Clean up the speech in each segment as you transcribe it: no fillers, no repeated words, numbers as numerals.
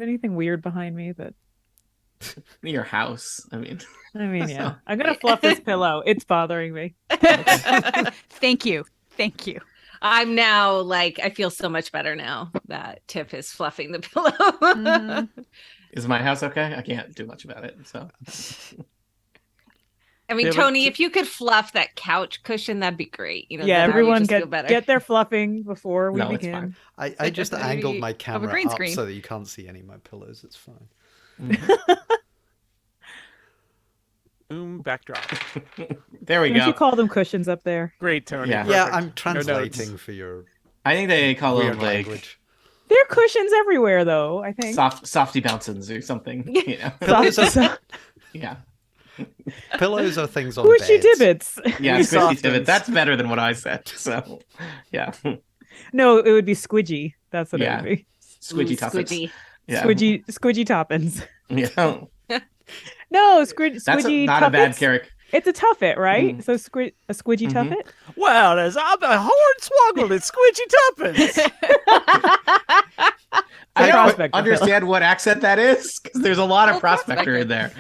Anything weird behind me that Your house. yeah. I'm gonna fluff this pillow. It's bothering me. Thank you. Thank you. I'm now like, I feel so much better now that Tiff is fluffing the pillow. Is my house okay? I can't do much about it. So, I mean, Tony, if you could fluff that couch cushion, that'd be great. You know, yeah, then I would everyone just feel better. get their fluffing before we no, it's begin. fine. I just angled my Of a camera green up screen. so that you can't see any of my pillows. It's fine. Backdrop. There we Don't go. you call them cushions up there? Great, Tony. Yeah. Yeah, Perfect. I'm No translating notes. for your I think they call weird them like language. There are cushions everywhere, though. I think. softy bouncins or something. You know? Pillows are, Yeah. pillows are things on Squishy beds. dibbits. Yeah, We squishy softens. divot. That's better than what I said. So, yeah. No, it would be squidgy. That's what Yeah. it would be. Squidgy Ooh, tuffets. squidgy. Yeah. Squidgy toppins. Yeah. No, That's squidgy not a bad tuffets. character. It's a tuffet, right? Mm. So a squidgy tuffet. Well, there's a hornswoggled and squidgy tuppence. I don't Prospector understand what accent that is because there's a lot of prospector in there.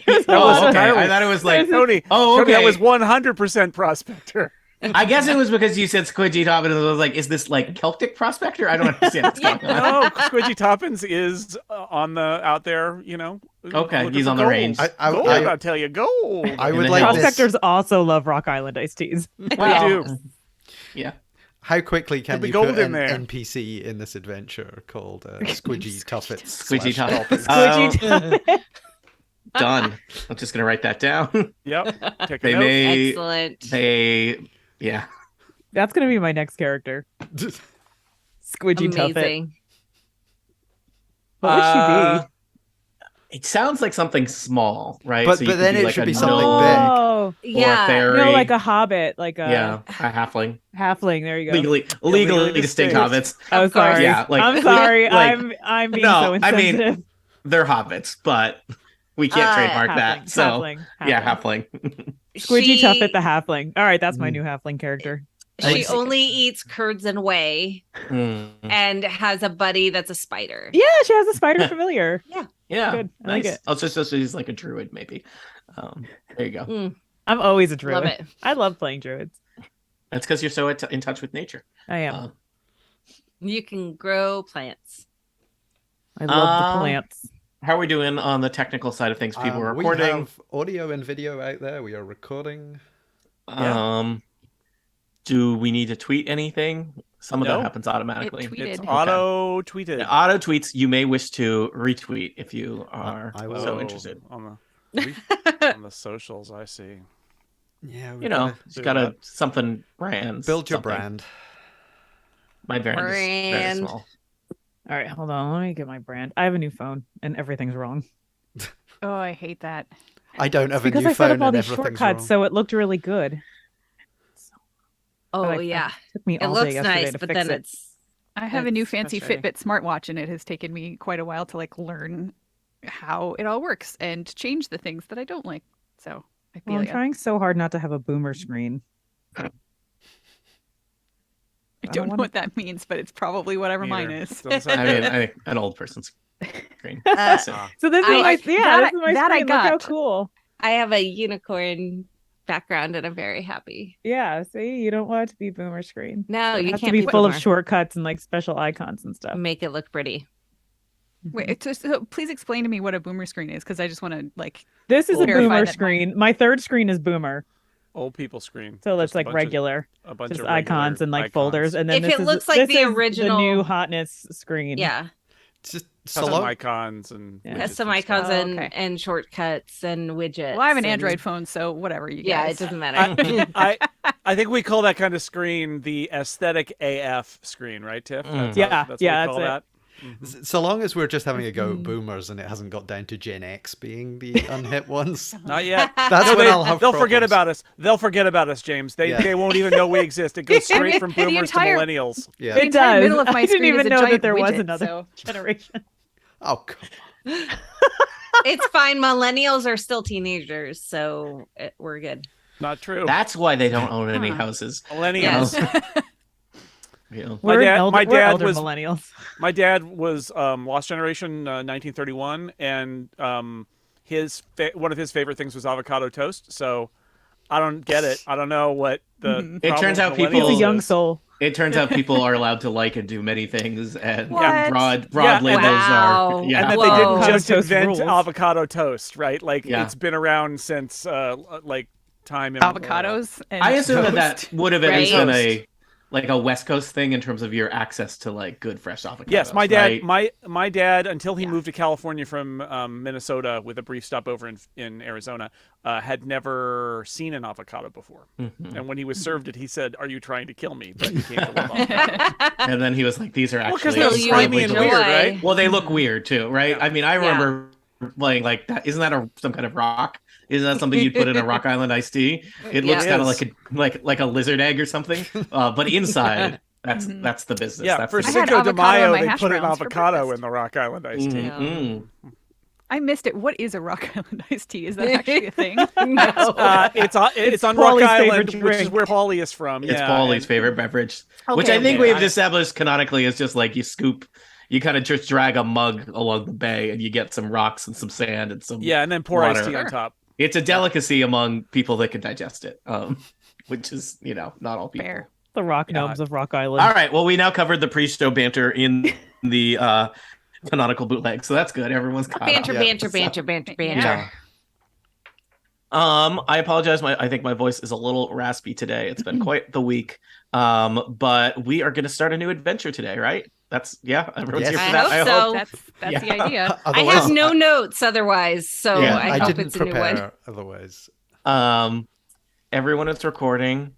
was Oh, okay. entirely- I thought it was like, Tony, oh, Tony, okay. that was 100% prospector. I guess it was because you said squidgy top, and I was like, is this like Celtic prospector? I don't understand what's going on. No, Squidgy Toppins is out there, you know. Okay, looking he's for on the gold. range. Gold, I'll tell you, gold. I In would the like hills. this. Prospectors also love Rock Island iced teas. We do. Yeah. How quickly can Put you the gold put in an there. NPC in this adventure called Squidgy Tuffets? Squidgy slash Tuffets. Toppins? Squidgy tuffet. Done. I'm just gonna write that down. Yep. Take a They note. may. Excellent. Yeah. That's gonna be my next character. Squidgy tuffet. Amazing. What would she be? It sounds like something small, right? But- you but could then be it like should a be something gnome big. Oh, or a Yeah. fairy. no, like a hobbit, like a yeah, a halfling. halfling. There you go. Legally legally distinct distinct. hobbits. Oh, Of course. sorry. Yeah, like- I'm sorry. like- I'm being No, so I mean, insensitive. They're hobbits, but we can't trademark that. Halfling, So halfling, yeah, halfling. halfling. Squidgy She- tuffet the halfling. All right, that's my Mm. new halfling character. She only eats curds and whey Mm. and has a buddy that's a spider. Yeah, she has a spider familiar. Yeah, Good. I like nice. it. Oh, so she's like a druid, maybe. There you go. Mm, I'm always a druid. love it. I love playing druids. That's because you're so in touch with nature. I am. Uh, You can grow plants. I love the um, plants. How are we doing on the technical side of things? People are We recording. have audio and video out there. We are recording. Do we need to tweet anything? Some of No. that happens automatically. It tweeted. It's Okay. auto tweeted. Yeah, auto tweets. You may wish to retweet if you are I will. so interested. on the socials. I see. Yeah, we You know, gotta you gotta something brand. build your something. brand. My brand is very Brand. small. All right, hold on. Let me get my brand. I have a new phone, and everything's wrong. Oh, I hate that. I don't have a Because new I set phone up all and these everything's shortcuts, wrong. so it looked really good. Oh, But yeah. It took me It all day looks yesterday nice, to but fix then it. it's I have a new It's fancy frustrating. Fitbit smartwatch, and it has taken me quite a while to like learn how it all works and change the things that I don't like. So I feel Well, I'm ya. trying so hard not to have a boomer screen. I don't know wanna- what that means, but it's probably whatever mine Neither. is. Doesn't sound I good. mean, I think an old person's screen. Uh, So, So this is I- my that- this is my that I screen. Look how got. cool. I have a unicorn background and I'm very happy. Yeah, see, you don't want it to be boomer screen. No, It you has can't to be full of boomer. shortcuts and like special icons and stuff. Make it look pretty. Wait, so please explain to me what a boomer screen is, because I just want to like. This is a Verify boomer that screen. My third screen is boomer, Old people screen. so Just it's a like bunch of- regular, a bunch just of icons regular and like icons. folders. And then If this it looks like this the is original- the new hotness screen. Yeah. Just so Custom long, icons and Yeah. widgets Has some and stuff. icons Oh, and, okay. and shortcuts and widgets. Well, I have an and- Android phone, so whatever you Yeah, guys. it doesn't matter. I think we call that kind of screen the aesthetic AF screen, right, Tiff? That's Yeah, what yeah, we call that's that. so long as we're just having a go at boomers and it hasn't got down to Gen X being the unhip ones. Not yet. That's when I'll have They'll forget problems. about us. They'll forget about us, James. They Yeah. they won't even know we exist. It goes straight from the boomers entire- to millennials. Yeah. The It entire does. middle of my I didn't screen is even a know that giant there was widget, another so- generation. Oh, come on. It's fine. Millennials are still teenagers, so we're good. Not true. that's why they don't own any Huh. houses. Millennials. Yes. You know? We're my we're dad elder was millennials. My dad was Lost Generation 1931, and one of his favorite things was avocado toast. So I don't get it. I don't know what the. It turns out problem with people- He's a millennials young is. soul. It turns out people are allowed to like and do many things, and What? broad Yeah, labels wow. are. Yeah. And that Whoa. they didn't Avocado just toast invent rules. avocado toast, right? Like Yeah. it's been around since like time. immemorial. Avocados and I assume toast. that would have at least Right? been a West Coast thing in terms of your access to like good fresh avocados. Yes, my dad. right? My dad, until he moved to California from Minnesota with a brief stopover in Arizona, had never seen an avocado before. Mhm. And when he was served it, he said, "Are you trying to kill me?" But he came to love avocado. And then he was like, "These are Well, actually because they're you slimy and enjoy. weird, right? Well, they look weird too, right? Yeah. I mean, I remember playing like that. Isn't that some kind of rock? Isn't that something you'd put in a Rock Island iced tea? It looks Yeah. kind of like a lizard egg or something, but inside that's the business. Yeah, that's for the I had Cinco de avocado in Mayo, my they hash put an browns for avocado breakfast. in the Rock Island iced tea. Mm. I missed it. What is a Rock Island iced tea? Is that actually a thing? No. It's on Rock Paulie's Island, favorite which is drink. where Paulie is from. It's yeah, Paulie's and- favorite beverage, which Okay, I think okay, we've got it. established canonically is just like you kind of just drag a mug along the bay and you get some rocks and some sand and some. Yeah, and then pour iced Water. tea on Sure. top. It's a delicacy among people that can digest it, which is not all people. Fair. The rock Yeah. gnomes of Rock Island. All right. Well, we now covered the pre-show banter in the canonical bootleg, so that's good. Everyone's caught Banter, up. banter, So- banter, banter, banter. Yeah. I apologize. I think my voice is a little raspy today. It's been quite the week. But we are going to start a new adventure today, right? Everyone's Yes. here for I that. hope so. That's Yeah. the idea. I have no notes otherwise, so Yeah, I I hope didn't it's a new prepare one. otherwise. Everyone is recording.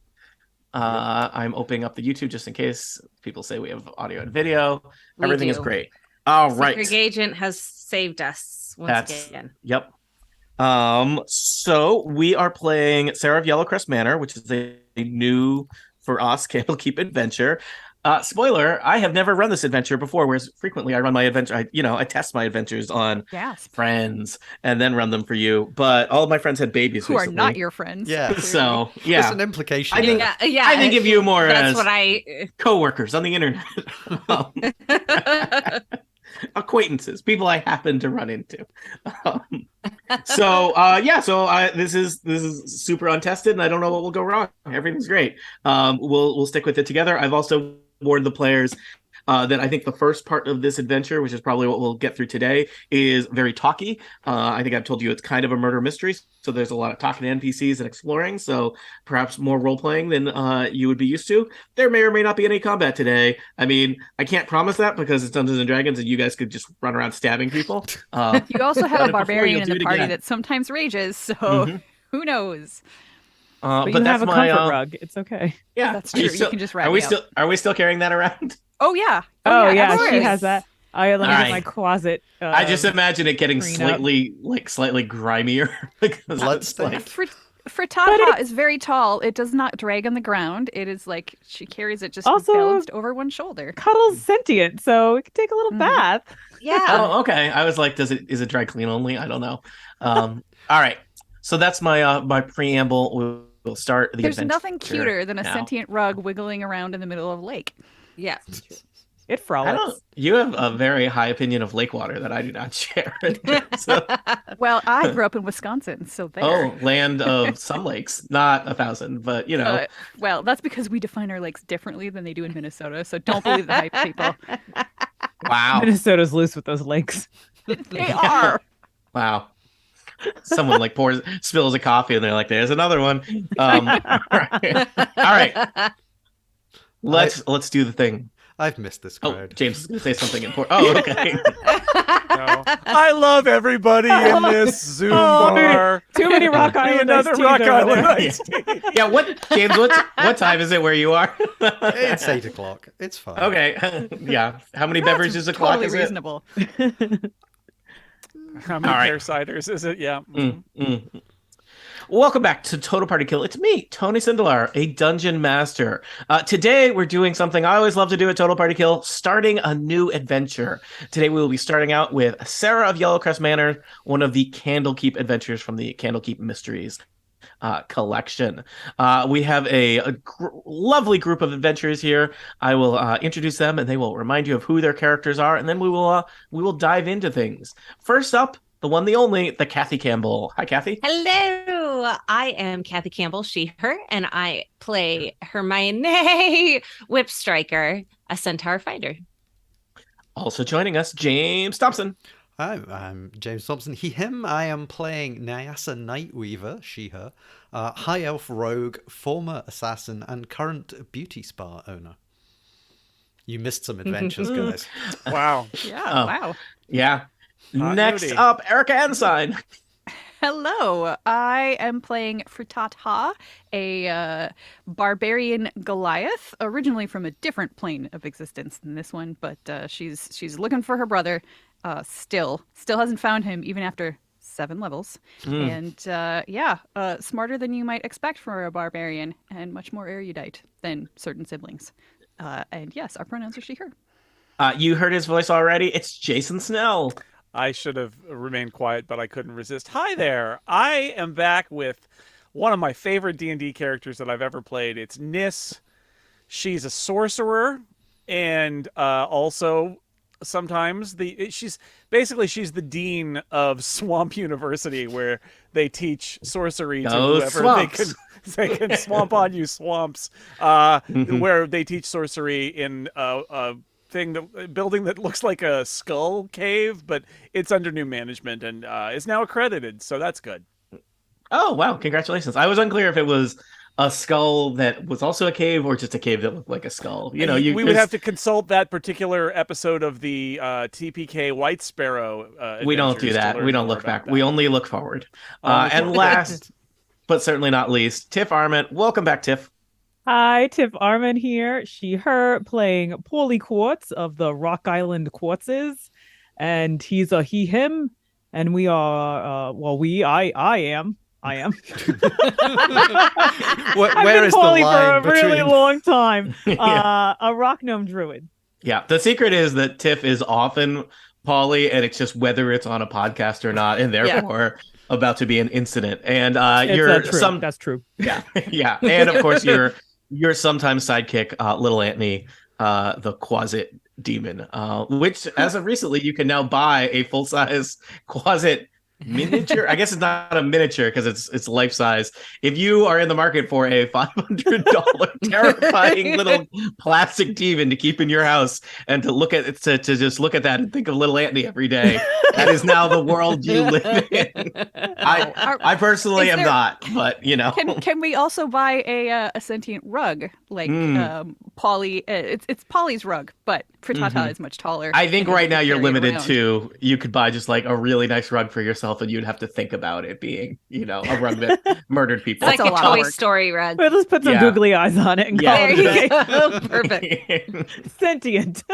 I'm opening up the YouTube just in case people say we have audio and video. We Everything is do. great. All right. Secret Agent has saved us once That's- again. Yep. So we are playing Sarah of Yellowcrest Manor, which is a new for us Candlekeep adventure. Spoiler: I have never run this adventure before. Whereas frequently I run my adventure, I test my adventures on Gasp. friends and then run them for you. But all of my friends had babies Who are recently. not your friends. Yeah. clearly. So There's yeah, an implication. I think- Yeah, I think of you more that's as what I. coworkers on the internet, acquaintances, people I happen to run into. This is super untested, and I don't know what will go wrong. Everything's great. We'll stick with it together. I've also warned the players that I think the first part of this adventure, which is probably what we'll get through today, is very talky. I think I've told you it's kind of a murder mystery, so there's a lot of talking to NPCs and exploring, so perhaps more role-playing than you would be used to. There may or may not be any combat today. I mean, I can't promise that because it's Dungeons & Dragons and you guys could just run around stabbing people. You also have Done a it before, barbarian you'll in do the it party again. that sometimes rages, so Mhm. who knows? But you have a comfort rug. It's okay. Yeah, That's Are you true. You still- can just wrap Are we me up. still carrying that around? Oh yeah. Oh, yeah, of she course. has that. Let me All get right. my closet. I just imagine it getting clean up. slightly grimier. because it's Bloodstained? like- Frittata is very tall. It does not drag on the ground. It is like she carries it just Also- balanced over one shoulder. Cuddle's sentient, so it can take a little Mhm. bath. Yeah. Oh, okay. I was like, is it dry clean only? I don't know. All right. So that's my preamble. We'll start the There's adventure nothing cuter than a now. sentient rug wiggling around in the middle of a lake. Yeah. It I frolics. don't. You have a very high opinion of lake water that I do not share. So, Well, I grew up in Wisconsin, so there. oh, land of some lakes, not 1,000, but Well, that's because we define our lakes differently than they do in Minnesota. So don't believe the hype, people. wow, Minnesota's loose with those lakes. They are. wow. Someone like spills a coffee, and they're like, "There's another one." All right. Let's do the thing. I've missed this Oh, crowd. James is going to say something important. Oh, okay. No. I love everybody in this Zoom Oh, bar. Too many Rock Do Island another iced teas Rock over Island there. iced tea. Yeah, James, what time is it where you are? It's 8 o'clock. It's fine. Okay. Yeah. How many That's beverages o'clock totally is it? reasonable. How many All right. pear ciders is it? Yeah. Welcome back to Total Party Kill. It's me, Tony Sindelar, a dungeon master. Today, we're doing something I always love to do at Total Party Kill, starting a new adventure. Today, we will be starting out with Sarah of Yellowcrest Manor, one of the Candlekeep adventures from the Candlekeep Mysteries. collection. We have a lovely group of adventurers here. I will introduce them, and they will remind you of who their characters are, and then we will dive into things. First up, the one, the only, the Kathy Campbell. Hi, Kathy. Hello, I am Kathy Campbell, she, her, and I play Hermione Whipstriker, a centaur fighter. Also joining us, James Thompson. Hi, I'm James Thompson, he, him. I am playing Nyasa Nightweaver, she, her, high elf rogue, former assassin, and current beauty spa owner. You missed some adventures, guys. Wow. Yeah, wow. Yeah. Next Nudie. up, Erica Ensign. Hello, I am playing Fritat Ha, a barbarian Goliath, originally from a different plane of existence than this one, but she's looking for her brother. Still hasn't found him even after 7 levels, and smarter than you might expect for a barbarian, and much more erudite than certain siblings. And yes, our pronouns are she, her. You heard his voice already. It's Jason Snell. I should have remained quiet, but I couldn't resist. Hi there. I am back with one of my favorite D&D characters that I've ever played. It's Nis. She's a sorcerer, and also sometimes she's the dean of Swamp University, where they teach sorcery to whoever they can swamp on you swamps. Where they teach sorcery in a building that looks like a skull cave, but it's under new management and is now accredited, so that's good. Oh wow, congratulations. I was unclear if it was a skull that was also a cave or just a cave that looked like a skull. We would have to consult that particular episode of the TPK White Sparrow. We don't do that. We don't look back. That. We only look forward. And last, but certainly not least, Tiff Arment. Welcome back, Tiff. Hi, Tiff Arment here. She, her, playing Paulie Quartz of the Rock Island Quartzes. And he's a he, him. And we are, I am. Where I've been is the Paulie line for a really between... long time. Yeah. A rock gnome druid. Yeah, the secret is that Tiff is often Paulie, and it's just whether it's on a podcast or not, and therefore about to be an incident. And That's true. Yeah, yeah, and of course your sometimes sidekick, Little Antony, the Quasit demon, which as of recently you can now buy a full size Quasit miniature. I guess it's not a miniature because it's life size. If you are in the market for a $500 terrifying little plastic demon to keep in your house and to look at to just look at that and think of Little Antony every day, that is now the world you live in. I personally am not, but Can we also buy a sentient rug like Polly? It's Polly's rug, but Frittata is much taller. I think right now you're carry it limited around. to, you could buy just like a really nice rug for yourself, and you'd have to think about it being, a rug that murdered people. It's like That's a a lot of Toy work. Story rug. Well, let's put some Yeah. googly eyes on it and Yeah. call There it you a day. go. Perfect. Sentient.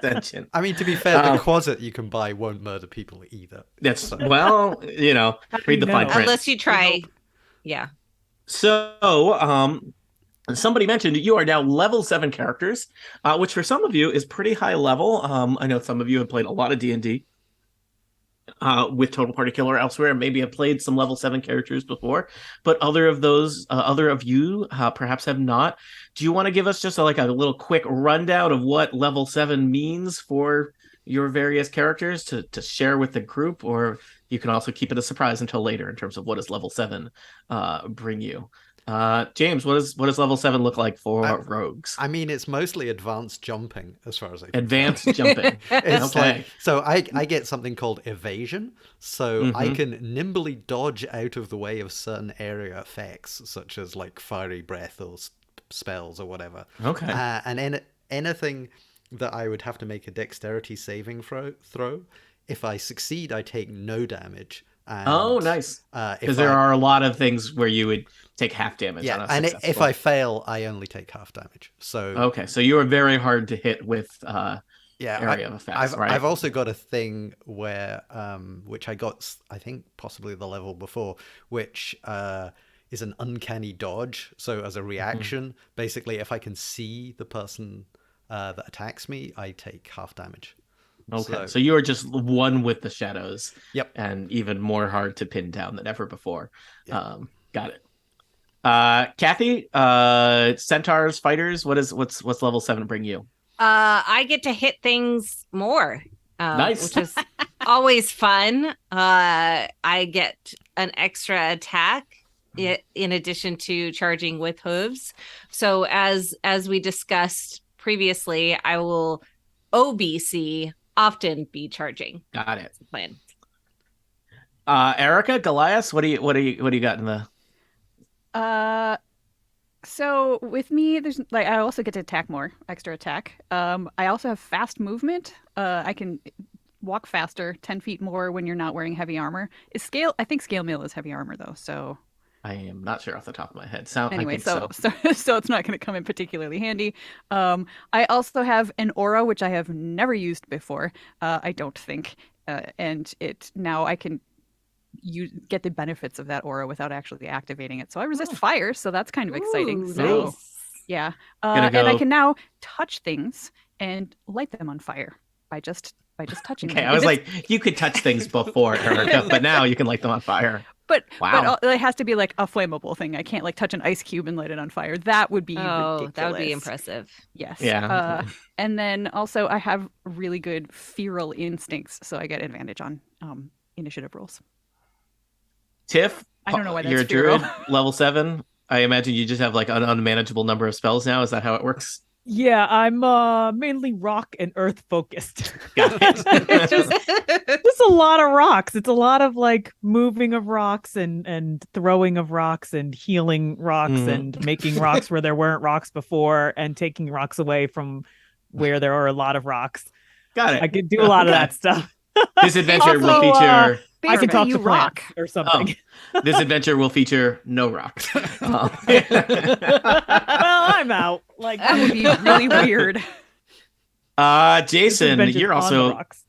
Sentient. I mean, to be fair, the Quasit you can buy won't murder people either. That's read the fine print. Unless you try. Yeah. So, somebody mentioned you are now level 7 characters, which for some of you is pretty high level. I know some of you have played a lot of D&D with Total Party Killer elsewhere, and maybe have played some level 7 characters before, but other of you perhaps have not. Do you want to give us just a little quick rundown of what level 7 means for your various characters to share with the group, or you can also keep it a surprise until later in terms of what does level 7 bring you? James, what does level 7 look like for rogues? I mean, it's mostly advanced jumping, as far as I can Advanced jumping. It's Okay. like, so I get something called evasion, so I can nimbly dodge out of the way of certain area effects, such as like fiery breath or spells or whatever. Okay. And anything that I would have to make a dexterity saving throw, if I succeed, I take no damage. And, oh, nice. Because there are a lot of things where you would take half damage. Yeah, on a and successful. if I fail, I only take half damage. So okay, so you are very hard to hit with area of effects, right? I've also got a thing where, which I got, I think possibly the level before, which is an uncanny dodge. So as a reaction, basically, if I can see the person that attacks me, I take half damage. Okay, so you are just one with the shadows. Yep. And even more hard to pin down than ever before. Yep. Got it. Kathy, centaurs, fighters. What's level 7 bring you? I get to hit things more, Nice. which is always fun. I get an extra attack in addition to charging with hooves. So as we discussed previously, I will OBC often be charging. Got it. Plan. Erica, Goliath, what do you got in the? So with me, there's like I also get to attack more, extra attack. I also have fast movement. I can walk faster, 10 feet more when you're not wearing heavy armor. I think scale mail is heavy armor though, so I am not sure off the top of my head. anyway, I think so it's not going to come in particularly handy. I also have an aura which I have never used before. I don't think, and now I can get the benefits of that aura without actually activating it. So I resist fire, so that's kind of exciting. Ooh, So nice. yeah, Gonna and I go- can now touch things and light them on fire by just touching Okay, them. I was If it's- like, you could touch things before, Erica, but now you can light them on fire. but Wow. it has to be like a flammable thing. I can't like touch an ice cube and light it on fire. That would be ridiculous. That would be impressive. Yes. Yeah. And then also I have really good feral instincts, so I get advantage on initiative rolls. Tiff, I don't know why that's you're a feral. druid, level 7. I imagine you just have like an unmanageable number of spells now. Is that how it works? Yeah, I'm mainly rock and earth focused. Got it. It's just a lot of rocks. It's a lot of like moving of rocks and throwing of rocks and healing rocks Mhm. and making rocks where there weren't rocks before and taking rocks away from where there are a lot of rocks. Got it. I could do a lot of Okay. that stuff. This adventure will Also, feature. I can talk you to rock. plants or something. This adventure will feature no rocks. Well, I'm out. Like That would be really weird. this Jason, adventure's you're on the also rocks.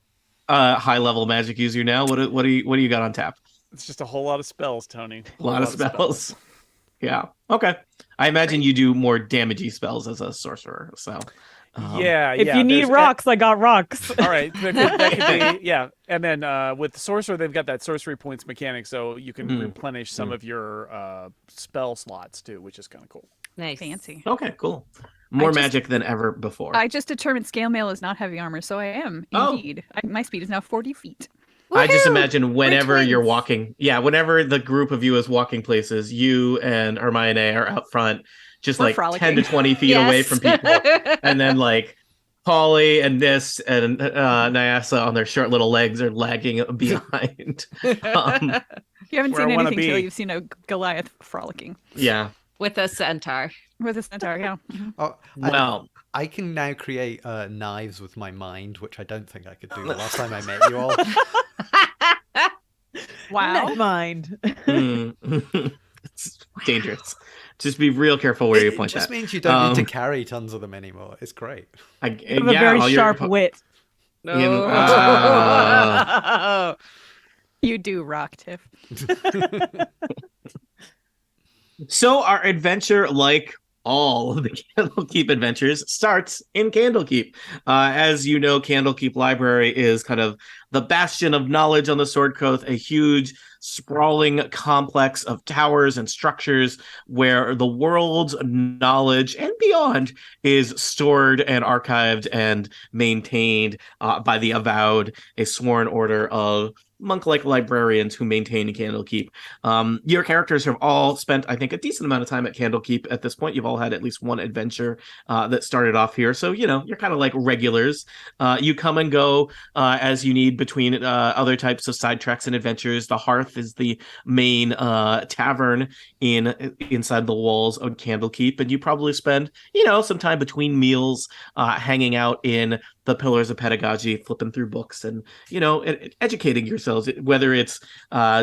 a high level magic user now. What do you got on tap? It's just a whole lot of spells, Tony. A lot of spells. Yeah. Okay. I imagine you do more damagey spells as a sorcerer. So. Yeah, If yeah. you need there's- rocks, I got rocks. All right, that could be, yeah. And then with the sorcerer, they've got that sorcery points mechanic, so you can replenish some of your spell slots too, which is kind of cool. Nice. Fancy. Okay. Cool. More I just- magic than ever before. I just determined scale mail is not heavy armor, so I am Oh. indeed. My speed is now 40 feet. I just Woohoo! imagine whenever you're twins. walking, whenever the group of you is walking places, you and Hermione are out front, just We're like frolicking. 10 to 20 feet away Yes. from people. And then like Polly and Nis and Nyasa on their short little legs are lagging behind. You haven't Where seen I wanna anything till be. you've seen a Goliath frolicking Yeah. With a centaur. with a centaur. Yeah. Oh, Well, I can now create knives with my mind, which I don't think I could do the last time I met you all. Wow. Net mind. it's dangerous. Just be real careful where you It point just that. means you don't need to carry tons of them anymore. It's great. You have a very all your sharp po- wit. In- You do rock, Tiff. So our adventure, like all of the Candlekeep adventures, starts in Candlekeep. As you know, Candlekeep Library is kind of the bastion of knowledge on the Sword Coast, a huge, sprawling complex of towers and structures where the world's knowledge and beyond is stored and archived and maintained by the Avowed, a sworn order of monk-like librarians who maintain Candlekeep. Your characters have all spent, I think, a decent amount of time at Candlekeep at this point. You've all had at least one adventure that started off here. So, you're kind of like regulars. You come and go as you need between other types of side treks and adventures. The Hearth is the main tavern inside the walls of Candlekeep. And you probably spend, some time between meals hanging out in the Pillars of Pedagogy, flipping through books and, educating yourselves, whether it's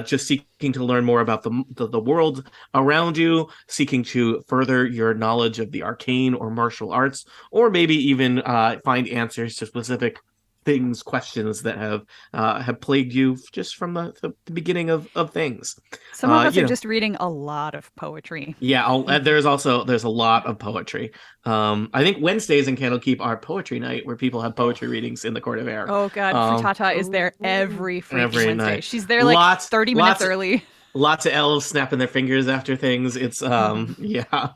just seeking to learn more about the world around you, seeking to further your knowledge of the arcane or martial arts, or maybe even find answers to specific questions that have plagued you just from the beginning of things. Some of us are just reading a lot of poetry. Yeah, there's a lot of poetry. I think Wednesdays in Candlekeep are poetry night, where people have poetry readings in the Court of Air. Oh God, Fritata is there every freaking every Wednesday. night. She's there like 30 minutes early. Lots of elves snapping their fingers after things. It's yeah.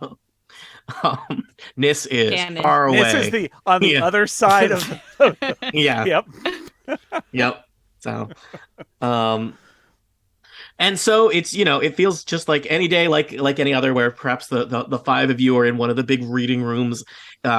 Nis is Canon. far away. This is on the Yeah. other side of. Yeah. Yep. Yep. So, um, and so it's, it feels just like any day, like any other, where perhaps the five of you are in one of the big reading rooms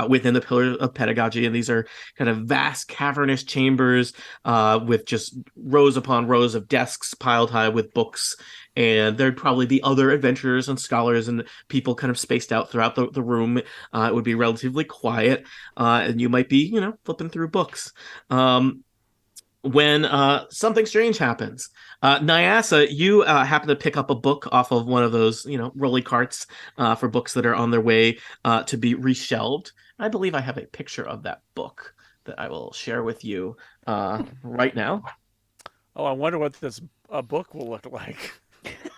within the Pillar of Pedagogy, and these are kind of vast cavernous chambers with just rows upon rows of desks piled high with books. And there'd probably be other adventurers and scholars and people kind of spaced out throughout the room. It would be relatively quiet, and you might be, flipping through books. When something strange happens. Nyasa, you happen to pick up a book off of one of those, rolly carts for books that are on their way to be reshelved. I believe I have a picture of that book that I will share with you right now. Oh, I wonder what this book will look like.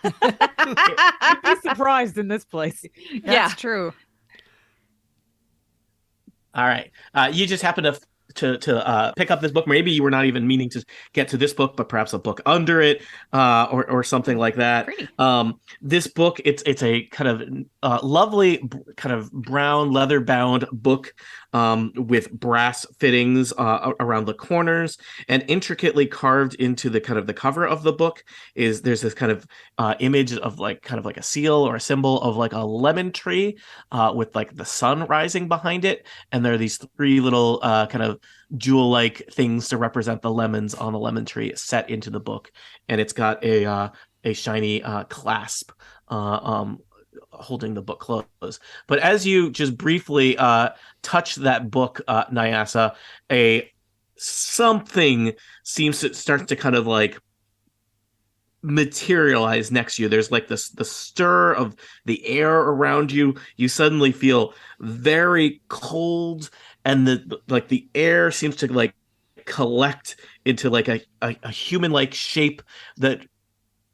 You'd be surprised in this place. That's true. All right. You just happen to pick up this book. Maybe you were not even meaning to get to this book, but perhaps a book under it, or something like that. Pretty. This book, it's a kind of lovely, kind of brown leather bound book with brass fittings around the corners, and intricately carved into the kind of the cover of the book there's this kind of image of kind of like a seal or a symbol of like a lemon tree with like the sun rising behind it, and there are these three little kind of jewel-like things to represent the lemons on the lemon tree set into the book, and it's got a shiny clasp holding the book closed. But as you just briefly touch that book, Nyasa, something seems to start to kind of like materialize next to you. There's like the stir of the air around you. You suddenly feel very cold, and the air seems to like collect into like a human-like shape that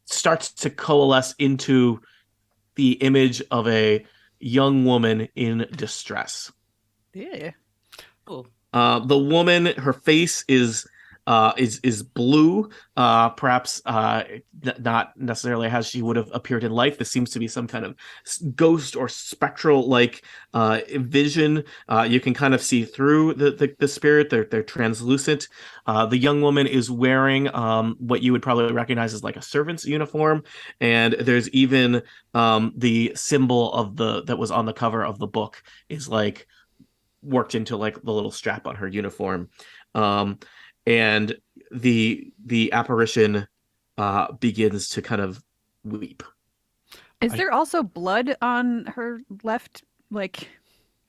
starts to coalesce into the image of a young woman in distress. Yeah. Oh. The woman, her face is blue, perhaps not necessarily as she would have appeared in life. This seems to be some kind of ghost or spectral like vision. You can kind of see through the spirit. They're translucent. The young woman is wearing what you would probably recognize as like a servant's uniform, and there's even the symbol of that was on the cover of the book is like worked into like the little strap on her uniform. And the apparition begins to kind of weep. Is there also blood on her left, like,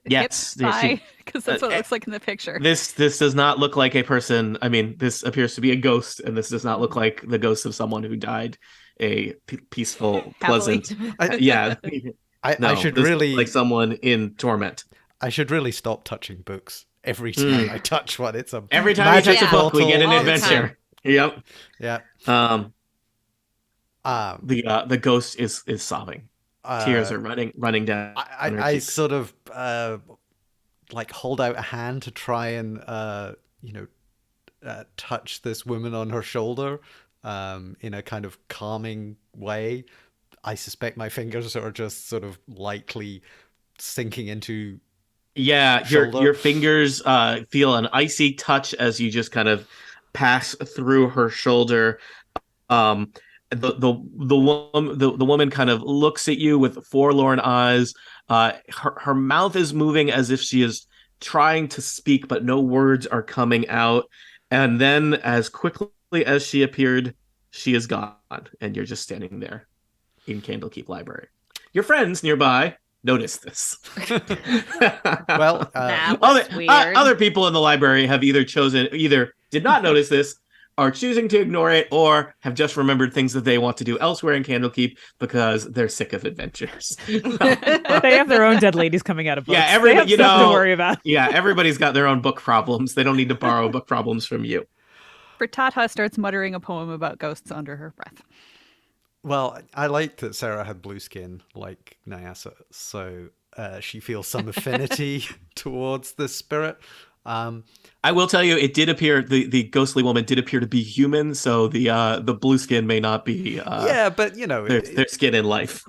yes, hip thigh? Because that's what it looks like in the picture. This does not look like a person. I mean, this appears to be a ghost, and this does not look like the ghost of someone who died a peaceful, pleasant. Yeah, I should really like someone in torment. I should really stop touching books. Every time I touch one, it's a every time you touch a book, we get an adventure. Yep. Yeah. The ghost is sobbing. Tears are running down. I sort of like hold out a hand to try and touch this woman on her shoulder in a kind of calming way. I suspect my fingers are just sort of lightly sinking into. Yeah, your fingers feel an icy touch as you just kind of pass through her shoulder. The woman kind of looks at you with forlorn eyes. Her mouth is moving as if she is trying to speak, but no words are coming out. And then, as quickly as she appeared, she is gone, and you're just standing there in Candlekeep Library. Your friends nearby notice this. Well, other people in the library have either did not notice this, are choosing to ignore it, or have just remembered things that they want to do elsewhere in Candlekeep because they're sick of adventures. They have their own dead ladies coming out of books. Yeah, everybody, they have stuff to worry about. Yeah, everybody's got their own book problems. They don't need to borrow book problems from you. Frittata starts muttering a poem about ghosts under her breath. Well, I like that Sarah had blue skin like Nyasa, so she feels some affinity towards the spirit. I will tell you, it did appear the ghostly woman did appear to be human, so the blue skin may not be yeah, but you know, their skin in life.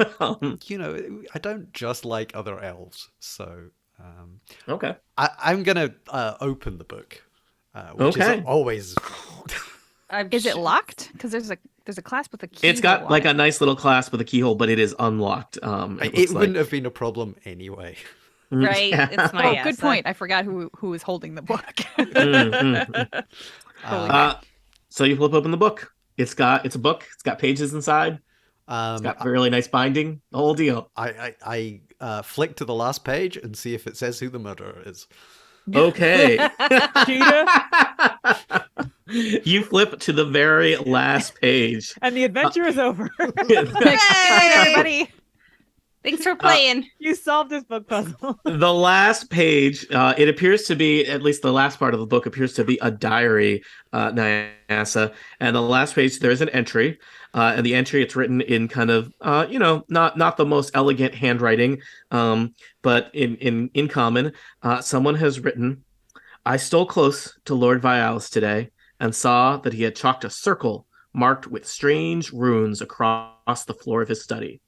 you know, I don't just like other elves, so Okay. I'm gonna open the book, which is Okay. always. Is it locked? Because there's a clasp with a key. It's got like a nice little clasp with a keyhole, but it is unlocked. It wouldn't have been a problem anyway. Right? Yeah. It's my Oh, good point. I forgot who was holding the book. So you flip open the book. It's a book. It's got pages inside. It's got really nice binding. The whole deal. I flick to the last page and see if it says who the murderer is. Okay. Cheetah. You flip to the very last page. And the adventure is over. Hey! Everybody. Thanks for playing. You solved this book puzzle. The last page, it appears to be, at least the last part of the book appears to be a diary, Nyasa. And the last page, there's an entry. And the entry, it's written in kind of, not the most elegant handwriting, but in common. Someone has written, I stole close to Lord Vialis today and saw that he had chalked a circle marked with strange runes across the floor of his study.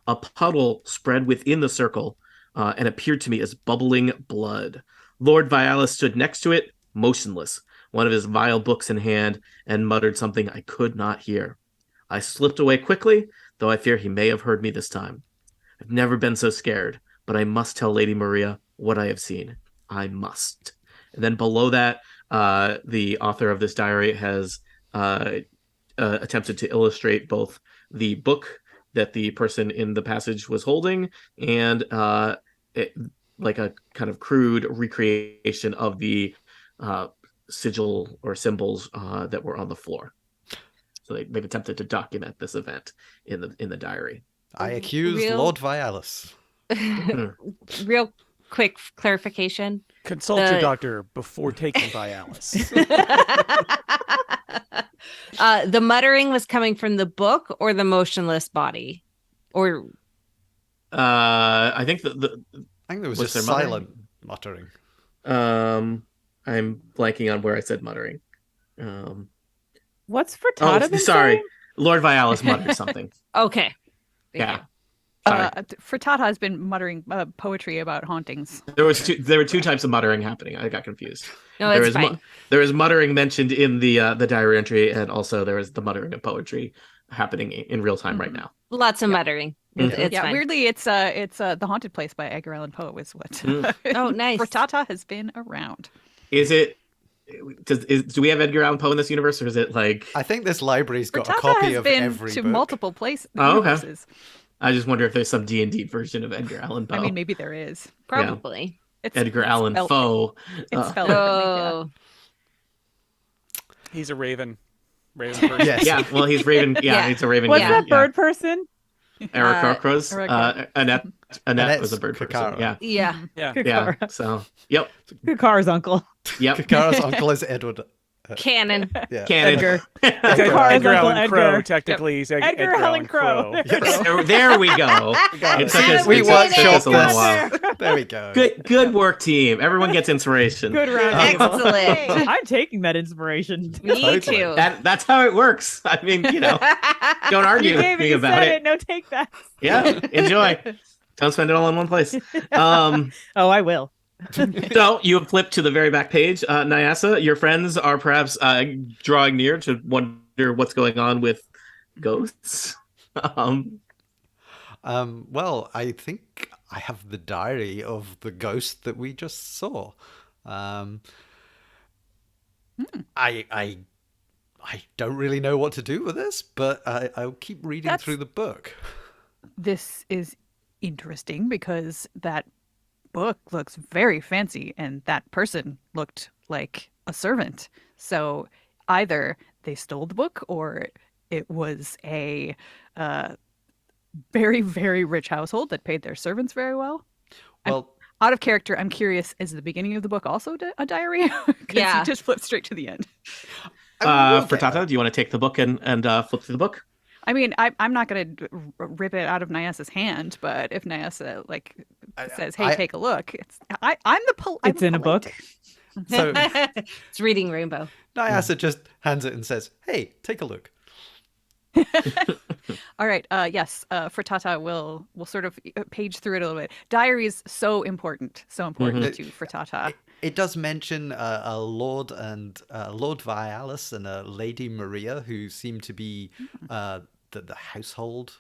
A puddle spread within the circle and appeared to me as bubbling blood. Lord Vialis stood next to it, motionless, one of his vile books in hand, and muttered something I could not hear. I slipped away quickly, though I fear he may have heard me this time. I've never been so scared, but I must tell Lady Maria what I have seen. I must. And then below that, the author of this diary has attempted to illustrate both the book that the person in the passage was holding and like a kind of crude recreation of the sigil or symbols that were on the floor. So they've attempted to document this event in the diary. I accuse Lord Vialis. Real quick clarification. Consult your doctor before taking Vialis. The muttering was coming from the book or the motionless body, or I think I think there was just silent muttering. I'm blanking on where I said muttering. What's Frittata been sorry, saying? Lord Vialis muttered something. Okay. Thank Yeah. you. Frittata has been muttering poetry about hauntings. There were two types of muttering happening. I got confused. No, it's fine. There is muttering mentioned in the diary entry, and also there is the muttering of poetry happening in real time right now. Lots of muttering. It's fine. Weirdly, it's The Haunted Place by Edgar Allan Poe is what. Oh, nice. Frittata has been around. Is it? Do we have Edgar Allan Poe in this universe, or is it like? I think this library's got Frittata a copy has of been every to book. multiple places. Oh, okay. I just wonder if there's some D&D version of Edgar Allan Poe. I mean, maybe there is. Probably. It's Edgar Allan Poe. It's spelled differently, He's a raven. Raven person. Yes. Yeah, well, he's Raven. Yeah, Yeah. he's a Raven. What's yeah, that bird person? Eric Crows. Annette Annette's was a bird Kakara. person. Yeah, Yeah. Yeah. Kakara. yeah. So, yep. Kakara's uncle. Kakara's uncle is Edward. Canon. Yeah. Canon. Edgar. It's Kakara's Edgar uncle Allan Crow. Edgar. Technically, he's Edgar Allan Crow. There we go. It took us, We it took workshopped us a little this. while. There we go. Good work, team. Everyone gets inspiration. Good round. Excellent. Hey, I'm taking that inspiration. Me Totally. too. That's how it works. I mean, don't argue You with gave it, me you about said it. it. No, take that. Yeah, enjoy. Don't spend it all in one place. Oh, I will. So you flip to the very back page, Nyasa. Your friends are perhaps drawing near to wonder what's going on with ghosts. Well, I think I have the diary of the ghost that we just saw. I don't really know what to do with this, but I'll keep reading through the book. This is interesting because that book looks very fancy and that person looked like a servant. So either they stole the book or it was a very, very rich household that paid their servants very well. Well, Out of character, I'm curious, is the beginning of the book also a diary? Because Yeah. you just flip straight to the end. Frittata, do you want to take the book and flip through the book? I mean, I'm not going to rip it out of Nyasa's hand, but if Nyasa says, "Hey, take a look," I'm It's in a book. So It's reading Rainbow. Nyasa just hands it and says, "Hey, take a look." All right. Yes. Frittata will sort of page through it a little bit. Diary's so important to Frittata. It does mention a Lord and Lord Vialis and a Lady Maria who seem to be the household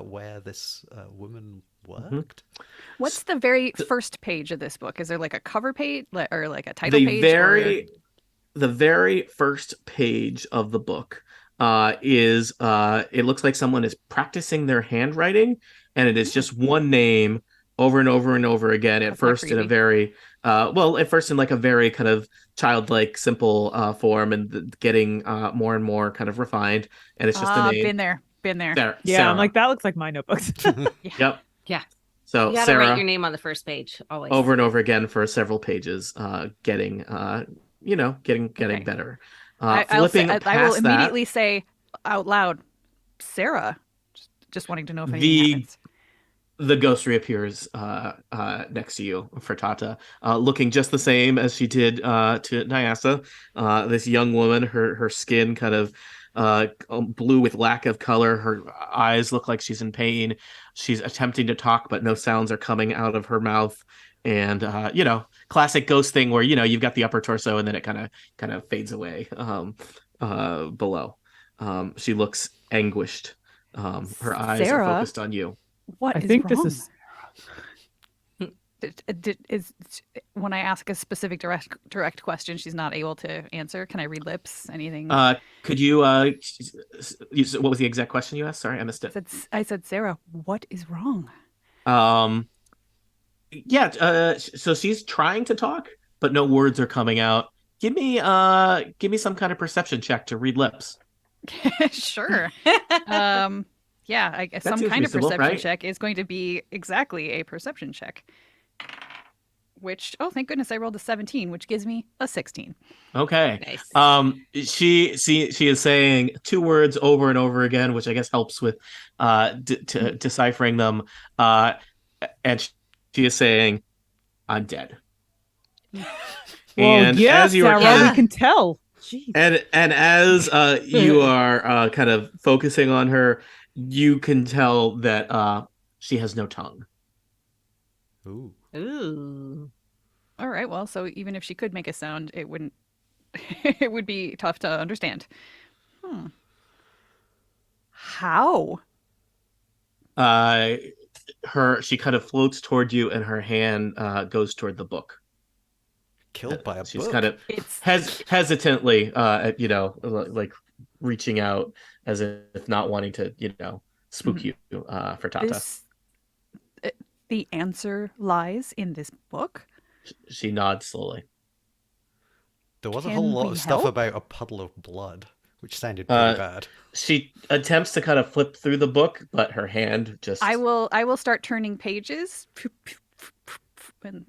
where this woman worked. What's the very first page of this book? Is there like a cover page or like a title page? The very first page of the book is it looks like someone is practicing their handwriting, and it is just one name over and over and over again. At first in a very at first in like a very kind of childlike, simple form, and getting more and more kind of refined. And it's just a name. Been there. Yeah, Sarah. I'm like, that looks like my notebooks. Yep. Yeah. So You gotta Sarah, write your name on the first page always. over and over again for several pages, getting Okay. better. I will immediately say out loud, Sarah. Just wanting to know if anything happens. The ghost reappears next to you, Frittata, looking just the same as she did to Nyasa. This young woman, her skin kind of blue with lack of color. Her eyes look like she's in pain. She's attempting to talk, but no sounds are coming out of her mouth. And classic ghost thing where you've got the upper torso and then it kind of fades away below. She looks anguished. Her eyes Sarah? are focused on you. What I is think wrong? this is. Is when I ask a specific direct question, she's not able to answer. Can I read lips? Anything? Could you? What was the exact question you asked? Sorry, I missed it. I said, Sarah, what is wrong? Yeah. So she's trying to talk, but no words are coming out. Give me some kind of perception check to read lips. Sure. Yeah, I guess That some seems kind of reasonable, perception right? check is going to be exactly a perception check. Which, oh, thank goodness I rolled a 17, which gives me a 16. Okay. Nice. She is saying two words over and over again, which I guess helps with deciphering them. And she is saying, "I'm dead." Well, And yeah, as you are Sarah, kind we of, can tell. Jeez. and as you are kind of focusing on her, you can tell that she has no tongue. Ooh. Ooh. All right, well, so even if she could make a sound, it wouldn't. It would be tough to understand. How? She kind of floats toward you, and her hand goes toward the book. Killed by a She's book. kind of It's hesitantly, like reaching out as if not wanting to, spook you, for Tata. this. The answer lies in this book. She nods slowly. There was a Can whole lot we of stuff help? about a puddle of blood, which sounded pretty bad. She attempts to kind of flip through the book, but her hand just. I will start turning pages. And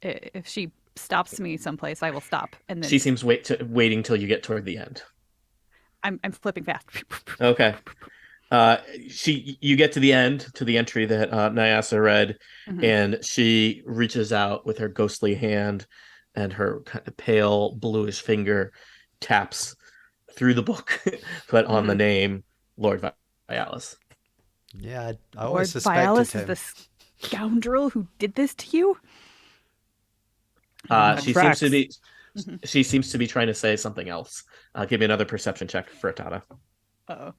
if she stops me someplace, I will stop. And then She seems waiting till you get toward the end. I'm flipping fast. Okay. You get to the end, to the entry that Nyasa read, Mhm. and she reaches out with her ghostly hand, and her kind of pale bluish finger taps through the book, but on the name Lord Vialis. Yeah, I Lord always suspected Vialis him. is the scoundrel who did this to you. She Tracks. seems to be. She seems to be trying to say something else. Give me another perception check for Tata. Uh-oh.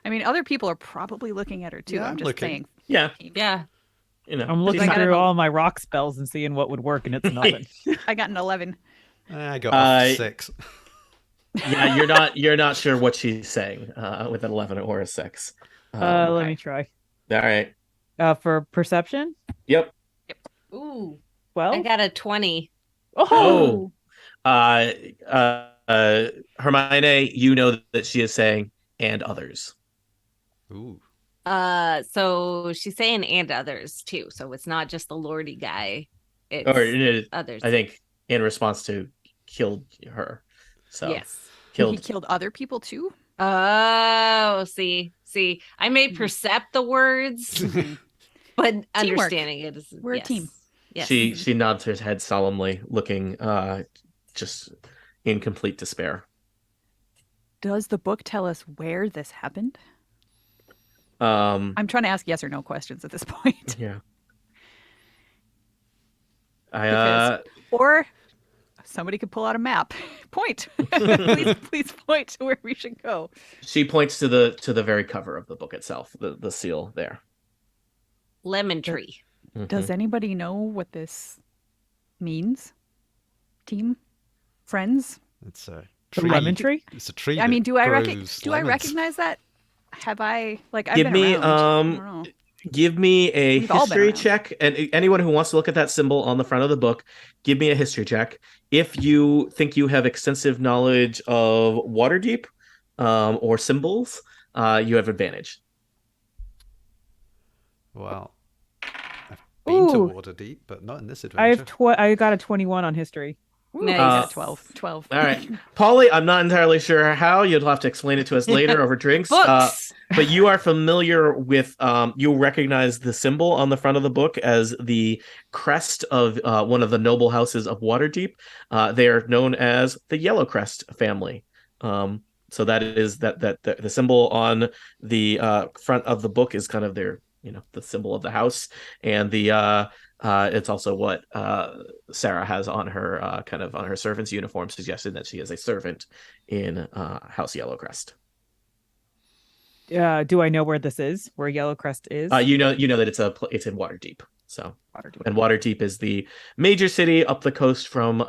I mean, other people are probably looking at her too. Yeah, I'm I'm just looking. saying. Yeah. I'm looking I got through an- all my rock spells and seeing what would work, and it's nothing. I got an 11. I got a 6. Yeah, you're not sure what she's saying with an 11 or a 6. Let me try. All right. For perception, Yep. Ooh. well, I got a 20. oh, Hermione, you know that she is saying "and others." Ooh. So she's saying and others too. So it's not just the lordy guy. It's Or others. I think in response to killed her. So Yes. He killed other people too. Oh, see. I may percept the words, but understanding it is We're a team. Yes. She nods her head solemnly, looking just in complete despair. Does the book tell us where this happened? Um, I'm trying to ask yes or no questions at this point. yeah. Or somebody could pull out a map. Point. please point to where we should go. She points to the very cover of the book itself, the seal there. Lemon tree. Does anybody know what this means? Team? Friends? It's a The tree. lemon tree? It's a tree. I mean, that do I grows lemons. recognize that? Have I I've Give been me around. I don't know. give me a We've all been history around. check, and anyone who wants to look at that symbol on the front of the book, give me a history check. If you think you have extensive knowledge of Waterdeep or symbols, you have advantage. Well, I've been to Ooh. Waterdeep, but not in this I adventure. have I got a 21 on history. Nice. Nice. 12. All right, Polly, I'm not entirely sure how. You'll have to explain it to us later over drinks. Books. But you are familiar with, you recognize the symbol on the front of the book as the crest of one of the noble houses of Waterdeep. They are known as the Yellowcrest Family. So that is the symbol on the front of the book is kind of their, the symbol of the house, and the it's also what Sarah has on her on her servant's uniform, suggesting that she is a servant in House Yellowcrest. Do I know where this is? Where Yellowcrest is? You know that it's in Waterdeep. So Waterdeep. and Waterdeep is the major city up the coast from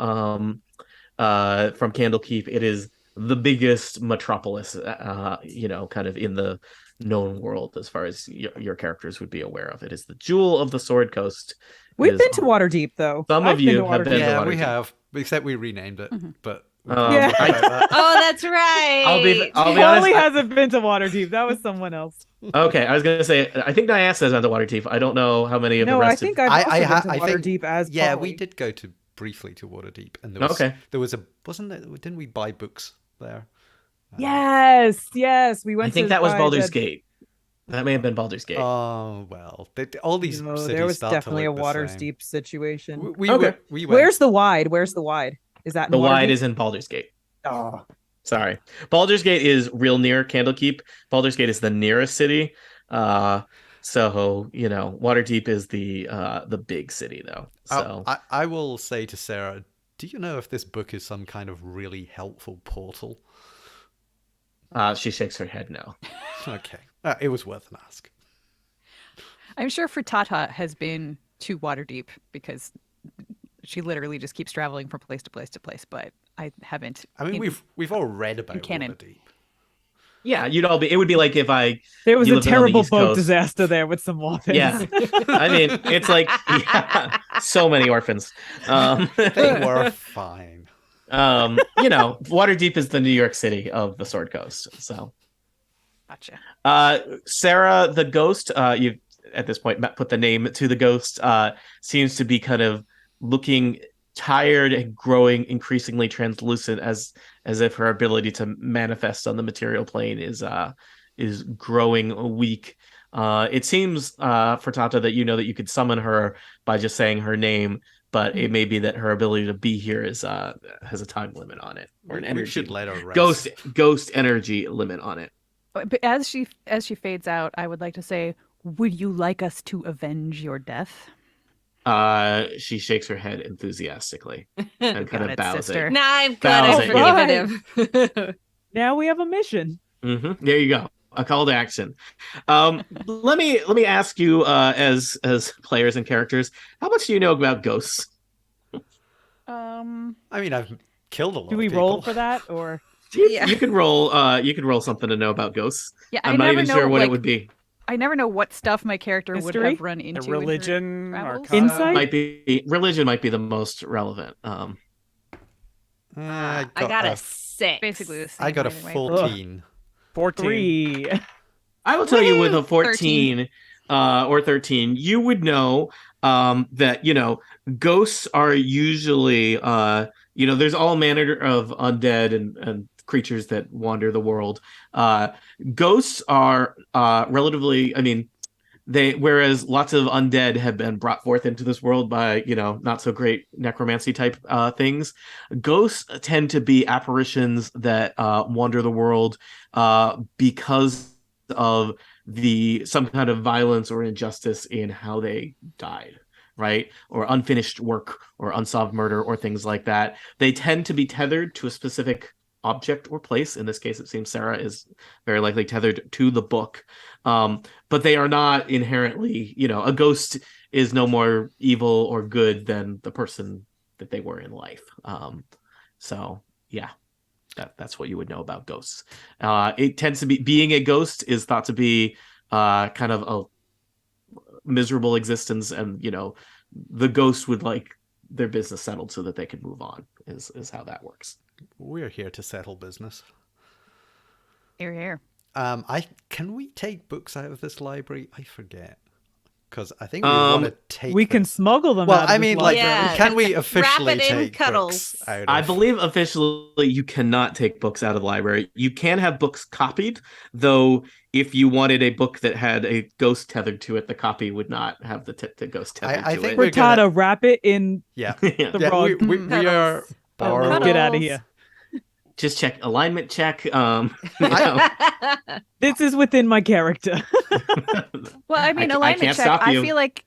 Candlekeep. It is the biggest metropolis, kind of in the known world as far as your characters would be aware of. It is the jewel of the Sword Coast. We've been to Waterdeep, though. Some I've of you to have been to Yeah, Waterdeep. we have, except we renamed it. But we Um, can talk I- about that. Oh, that's right. I'll be Polly honest. hasn't been to Waterdeep. That was someone else. Okay, I was gonna say I think Nias has been to Waterdeep. I don't know how many of the No, I rest. think I've also I been to think- Waterdeep as Yeah, Polly. we did go to briefly to Waterdeep, and Okay. there was a wasn't there? Didn't we buy books there? Yes. We went. I think to that was buy Baldur's the- Gate. That may have been Baldur's Gate. Oh well, all these No, cities there was start definitely to a look the Water's same. Deep situation. We Okay. went, Where's the wide? Is that in the wide Waterdeep? is in Baldur's Gate. Oh. Sorry, Baldur's Gate is real near Candlekeep. Baldur's Gate is the nearest city. So Waterdeep is the big city though. So I will say to Sarah, do you know if this book is some kind of really helpful portal? she shakes her head no. Okay, it was worth an ask. I'm sure Frittata has been to Waterdeep because she literally just keeps traveling from place to place to place, but I haven't. I mean, we've all read about canon. Waterdeep. Yeah, it would be like if There was you a lived on the terrible East boat Coast. disaster there with some orphans. Yeah, I mean it's like so many orphans. They were fine. Waterdeep is the New York City of the Sword Coast. So, Gotcha. Sarah, the ghost, you at this point put the name to the ghost, seems to be kind of looking tired and growing increasingly translucent as if her ability to manifest on the material plane is growing weak. It seems for Tata that that you could summon her by just saying her name, but it may be that her ability to be here has a time limit on it, or an We energy should let her rest. ghost energy limit on it. But as she fades out, I would like to say, would you like us to avenge your death? She shakes her head enthusiastically and kind Got of it, bows sister. it. Nah, I'm good. Bows I'm it, forgivative. Now we have a mission. There you go. A call to action. Let me ask you, as players and characters, how much do you know about ghosts? I mean, I've killed a lot. Do we of roll people. for that or? Yeah. You could roll. You could roll something to know about ghosts. Yeah, I'm not even sure what it would be. I never know what stuff my character would History? have run into. A in her religion, travels. arcana. Insight? Religion might be the most relevant. I got a 6. Basically the same. I got a anyway. 14. 14. 3. I will tell you with a 13. 14 or 13, you would know that ghosts are usually there's all manner of undead and creatures that wander the world. Ghosts are relatively, I mean, whereas lots of undead have been brought forth into this world by, not so great necromancy type things, ghosts tend to be apparitions that wander the world because of some kind of violence or injustice in how they died, right? Or unfinished work or unsolved murder or things like that. They tend to be tethered to a specific object or place. In this case, it seems Sarah is very likely tethered to the book. But they are not inherently, a ghost is no more evil or good than the person that they were in life. So yeah, that's what you would know about ghosts. It tends to be, being a ghost is thought to be kind of a miserable existence, and the ghost would like their business settled so that they could move on, is how that works. We're here to settle business. Here, here. Can we take books out of this library? I forget, because I think we want to take. We can smuggle them. Well, out of I this mean, library. Yeah. can we officially Wrap it in take cuddles. books out? I believe officially you cannot take books out of the library. You can have books copied, though. If you wanted a book that had a ghost tethered to it, the copy would not have the ghost tethered I to think it. we're gonna- Frittata, wrap it in Yeah, Yeah. the yeah. rug. We are. Get out of here. Just check alignment check. This is within my character. Well, I mean, I alignment can't check. stop you.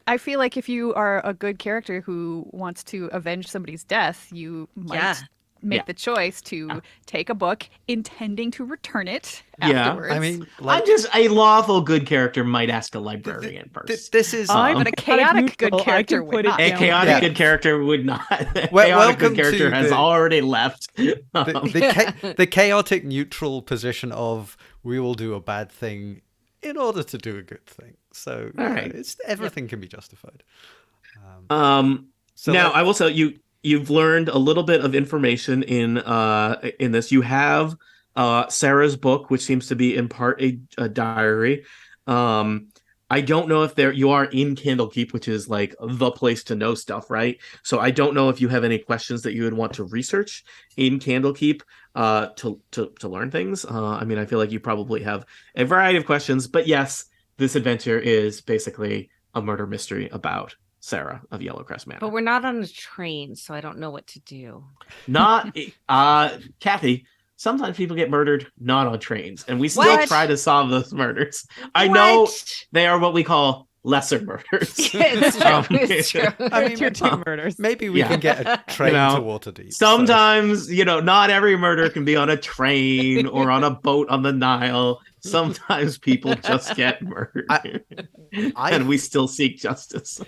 I feel like if you are a good character who wants to avenge somebody's death, you might make Yeah. the choice to take a book intending to return it Yeah, afterwards. I mean, I'm just a lawful good character might ask a librarian first. this is. but a chaotic good neutral, I character can would put it not. A down. chaotic Yeah. good character would not. A Well, chaotic welcome good character to has the- already left. the chaotic neutral position of we will do a bad thing in order to do a good thing. So All right. it's everything can be justified. So now like- I will say you've learned a little bit of information in this. You have Sarah's book, which seems to be in part a diary. I don't know if you are in Candlekeep, which is like the place to know stuff, right? So I don't know if you have any questions that you would want to research in Candlekeep to learn things. I mean, I feel like you probably have a variety of questions, but yes, this adventure is basically a murder mystery about Sarah of Yellowcrest Manor. But we're not on a train, so I don't know what to do. Not Kathy, sometimes people get murdered not on trains, and we still What? try to solve those murders. I know What? they are what we call lesser murders. It's true. It's true. I mean, Tier 2 murders. maybe we Yeah. can get a train know, to Waterdeep. Sometimes, not every murder can be on a train or on a boat on the Nile. Sometimes people just get murdered. And we still seek justice.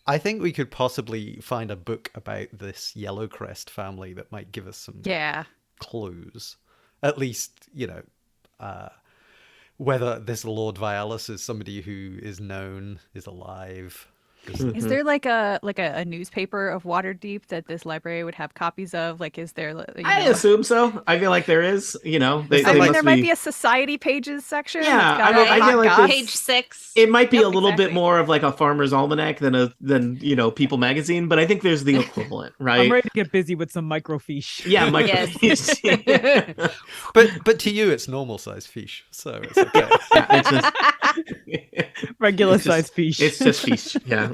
I think we could possibly find a book about this Yellowcrest family that might give us some Yeah. clues. At least, whether this Lord Vialis is somebody who is known, is alive. Is there like a newspaper of Waterdeep that this library would have copies of? Like, is there? I assume so. I feel like there is. They I mean, must there might be a society pages section. Yeah, that's got I mean, a I hot feel like goss. Page 6. It might be Yep, a little bit exactly. more of like a farmer's almanac than People magazine, but I think there's the equivalent, right? I'm ready to get busy with some microfiche. Yeah, Yes. But to you, it's normal size fish, so it's okay. It's just Regular It's just- size fiche. it's just fish. Yeah.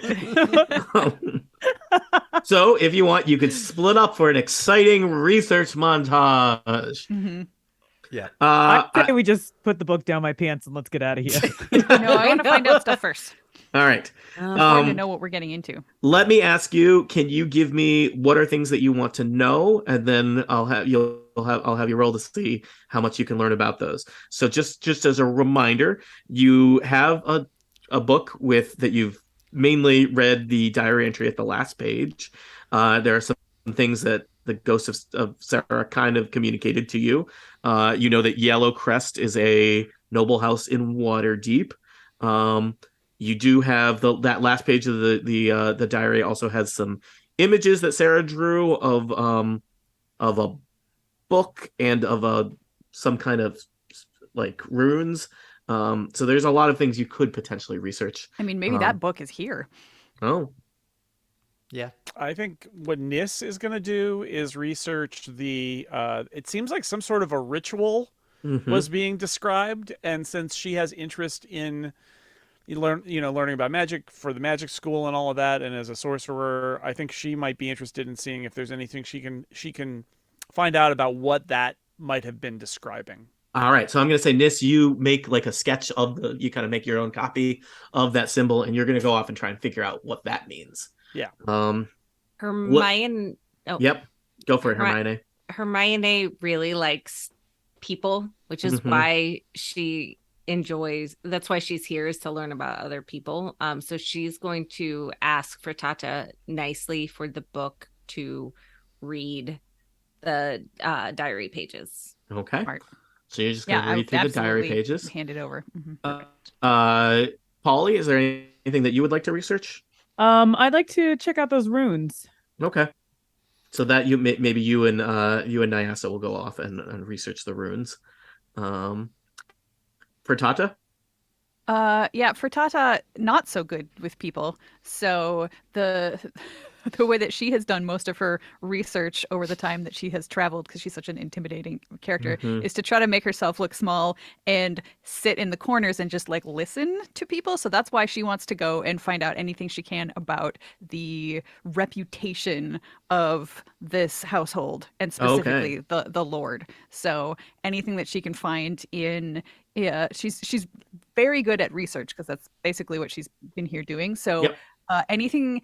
So if you want, you could split up for an exciting research montage. Mhm. Yeah. I say we just put the book down my pants and let's get out of here. No, I want to find out stuff first. All right. Important to know what we're getting into. Let me ask you, can you give me what are things that you want to know, and then I'll have you roll to see how much you can learn about those. So just as a reminder, you have a book that you've mainly read the diary entry at the last page. There are some things that the ghost of Sarah kind of communicated to you. You know that Yellowcrest is a noble house in Waterdeep. You do have that last page of the diary also has some images that Sarah drew of a book and of some kind of like runes. So there's a lot of things you could potentially research. I mean, maybe that book is here. Oh, Yeah. I think what Nis is going to do is research it seems like some sort of a ritual mhm. was being described. And since she has interest in learning about magic for the magic school and all of that. And as a sorcerer, I think she might be interested in seeing if there's anything she can find out about what that might have been describing. All right, so I'm going to say, Nis, you make like a sketch you kind of make your own copy of that symbol, and you're going to go off and try and figure out what that means. Yeah. Hermione. Oh, Yep. Go for it, Hermione. Hermione really likes people, which is why she that's why she's here, is to learn about other people. So she's going to ask for Tata nicely for the book to read the diary pages. Okay. Smart. So you're just going to read through the diary pages. Hand it over. Polly, is there anything that you would like to research? I'd like to check out those runes. Okay. So that maybe you and Nyasa will go off and research the runes. For Tata? For Tata, not so good with people. So the way that she has done most of her research over the time that she has traveled, because she's such an intimidating character, is to try to make herself look small and sit in the corners and just like listen to people. So that's why she wants to go and find out anything she can about the reputation of this household, and specifically the Lord. So anything that she can find she's very good at research, because that's basically what she's been here doing. So anything,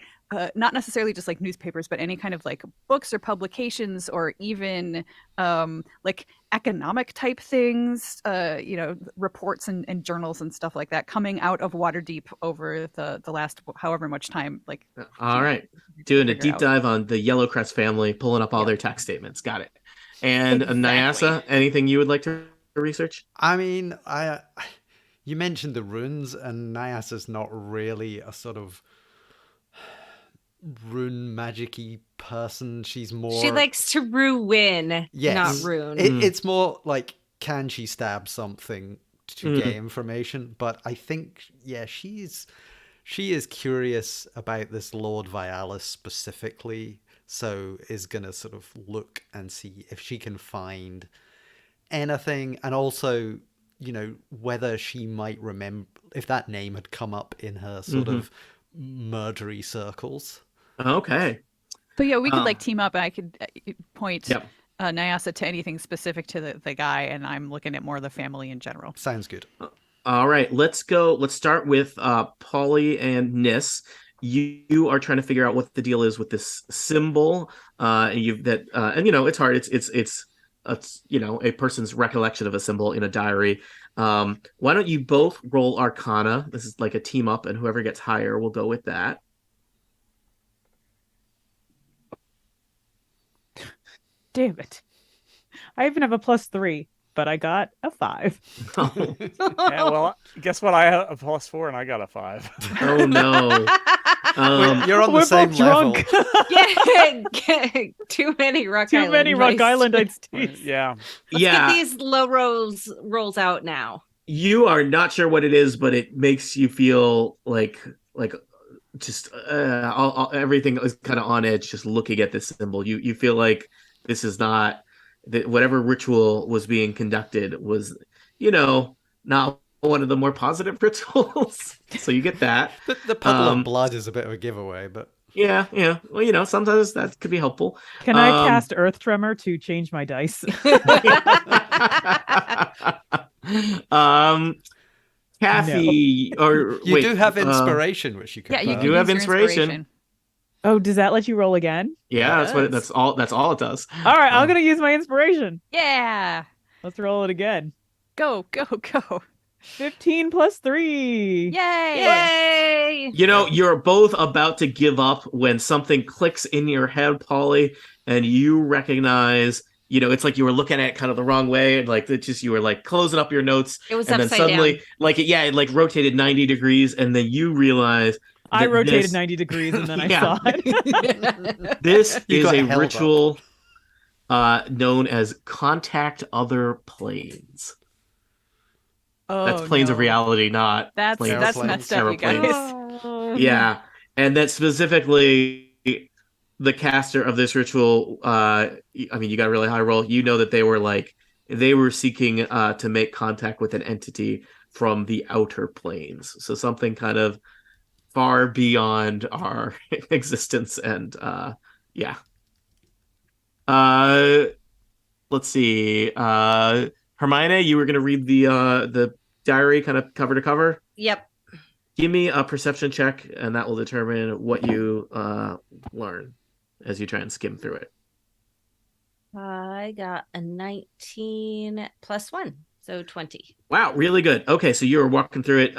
not necessarily just like newspapers, but any kind of like books or publications, or even like economic type things, reports and journals and stuff like that coming out of Waterdeep over the last however much time. Like, all right, doing a deep dive on the Yellowcrest family, pulling up all their tax statements. Got it. And Nyasa, anything you would like to research? I mean, you mentioned the runes, and Nyasa's not really a sort of rune magic-y person. She likes to ruin, not rune. It's more like, can she stab something to get information? But I think, she is curious about this Lord Vialis specifically, so is gonna sort of look and see if she can find anything, and also, whether she might remember if that name had come up in her sort of murdery circles. Okay. But we could like team up, and I could point Nyasa to anything specific to the guy, and I'm looking at more of the family in general. Sounds good. All right, let's go. Let's start with Polly and Nis. You are trying to figure out what the deal is with this symbol. And it's hard. It's a person's recollection of a symbol in a diary. Why don't you both roll Arcana? This is like a team up, and whoever gets higher will go with that. Damn it. I even have a +3, but I got a 5. Oh. Yeah, well, guess what? I had a +4 and I got a 5. Oh no. You're on the same level. Too many Rock Too Island. many Rock Island iced teas. Yeah. Let's get these low rolls out now. You are not sure what it is, but it makes you feel like just everything is kind of on edge just looking at this symbol. You feel like this is not whatever ritual was being conducted was, not one of the more positive rituals. So you get that. The puddle of blood is a bit of a giveaway, but yeah. Well, sometimes that could be helpful. Can I cast Earth Tremor to change my dice? Kathy, or you do have inspiration, which you can. Yeah, you do have inspiration. Oh, does that let you roll again? Yeah, that's all it does. All right, I'm gonna use my inspiration. Yeah. Let's roll it again. Go. 15 + 3. Yay! You're both about to give up when something clicks in your head, Polly, and you recognize, it's like you were looking at it kind of the wrong way, and like it's just you were like closing up your notes. It was and upside then suddenly, down. it like rotated 90 degrees, and then you realize I rotated 90 degrees and then I saw it. This is a held ritual known as contact other planes. That's planes of reality, not that's planes. messed up, you guys. Yeah, and that specifically the caster of this ritual. You got a really high roll. You know that they were seeking to make contact with an entity from the outer planes. So something kind of far beyond our existence. And yeah. Let's see. Hermione, you were going to read the diary kind of cover to cover. Yep. Give me a perception check, and that will determine what you learn as you try and skim through it. I got a 19 plus 1, so 20. Wow, really good. Okay, so you were walking through it.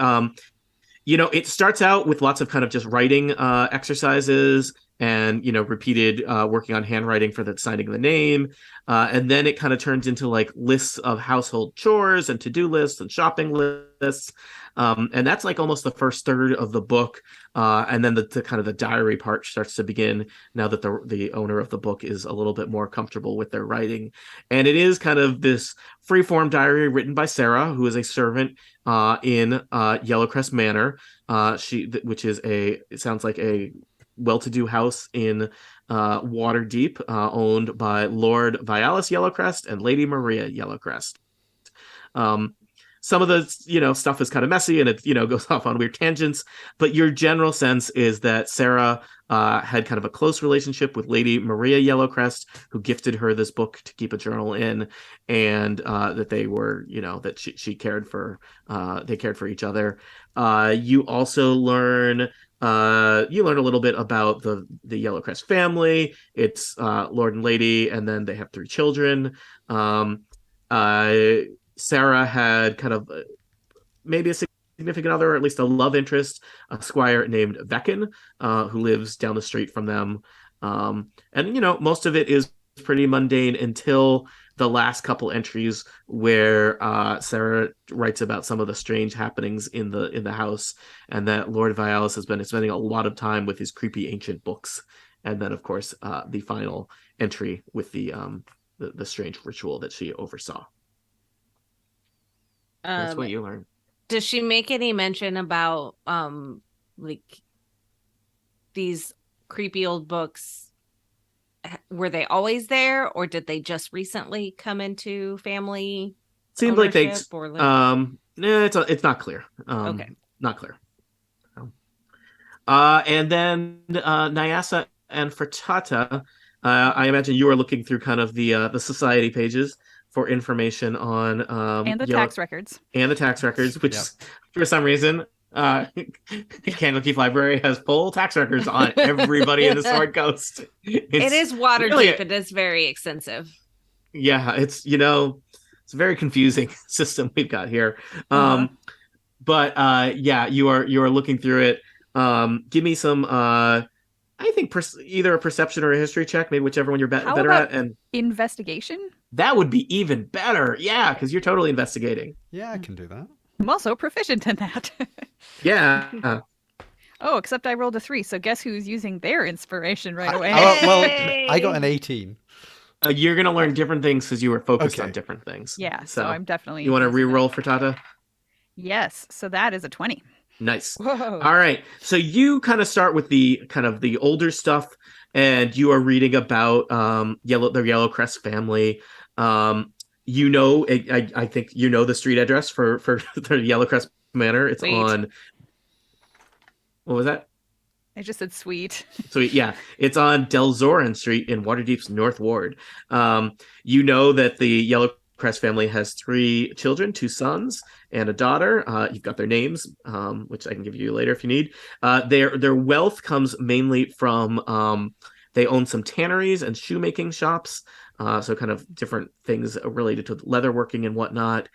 It starts out with lots of kind of just writing exercises and, repeated working on handwriting for the signing of the name. And then it kind of turns into like lists of household chores and to-do lists and shopping lists. And that's like almost the first third of the book. And then the kind of the diary part starts to begin now that the owner of the book is a little bit more comfortable with their writing. And it is kind of this free-form diary written by Sarah, who is a servant in Yellowcrest Manor, which is it sounds like a well-to-do house in Waterdeep, owned by Lord Vialis Yellowcrest and Lady Maria Yellowcrest. Some of the stuff is kind of messy and it goes off on weird tangents, but your general sense is that Sarah had kind of a close relationship with Lady Maria Yellowcrest, who gifted her this book to keep a journal in, and that they were that she cared for they cared for each other. You also learn a little bit about the Yellowcrest family. It's Lord and Lady, and then they have 3 children. Sarah had kind of maybe a significant other, or at least a love interest, a squire named Veckin, who lives down the street from them. And most of it is pretty mundane until the last couple entries where Sarah writes about some of the strange happenings in the house, and that Lord Vialis has been spending a lot of time with his creepy ancient books. And then, of course, the final entry with the strange ritual that she oversaw. That's what you learn. Does she make any mention about like these creepy old books? Were they always there, or did they just recently come into family? Seems like they or it's not clear. Okay. Not clear. And then Nyasa and Frittata, I imagine you are looking through kind of the society pages for information on and the tax records. And the tax records, which for some reason Candlekeep Library has full tax records on everybody in the Sword Coast. It is Waterdeep. Really, it is very extensive. Yeah, it's it's a very confusing system we've got here. But you are looking through it. Give me some I think either a perception or a history check, maybe whichever one you're better at. And investigation? That would be even better. Yeah, because you're totally investigating. Yeah, I can do that. I'm also proficient in that. Yeah. Oh, except I rolled a 3, so guess who's using their inspiration right away? Well, I got an 18. You're going to learn different things because you were focused on different things. Yeah, so I'm definitely... You want to re-roll for Tata? Yes, so that is a 20. Nice. Whoa. All right. So you kind of start with the older stuff, and you are reading about the Yellowcrest family. I think the street address for the Yellowcrest Manor. It's Sweet. On. What was that? I just said sweet. Sweet, yeah. It's on Delzoran Street in Waterdeep's North Ward. You know that the Yellowcrest family has 3 children, 2 sons and a daughter. You've got their names, which I can give you later if you need. Their wealth comes mainly from they own some tanneries and shoemaking shops. So kind of different things related to leatherworking and whatnot.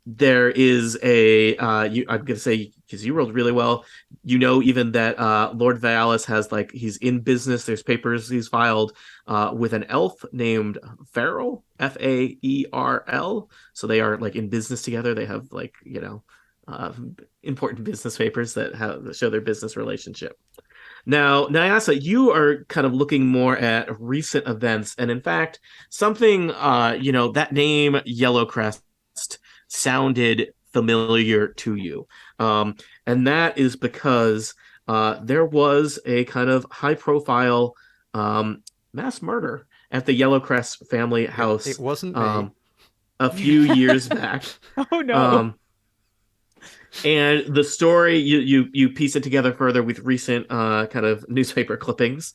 There is I'm going to say, because you rolled really well, even that Lord Vialis has, he's in business. There's papers he's filed with an elf named Farrell, Faerl. So they are in business together. They have important business papers that show their business relationship. Now, Nyasa, you are kind of looking more at recent events. And in fact, something, that name Yellowcrest sounded familiar to you. And that is because there was a kind of high-profile mass murder at the Yellowcrest family house. It wasn't me. a few years back. Oh no. And the story you piece it together further with recent kind of newspaper clippings.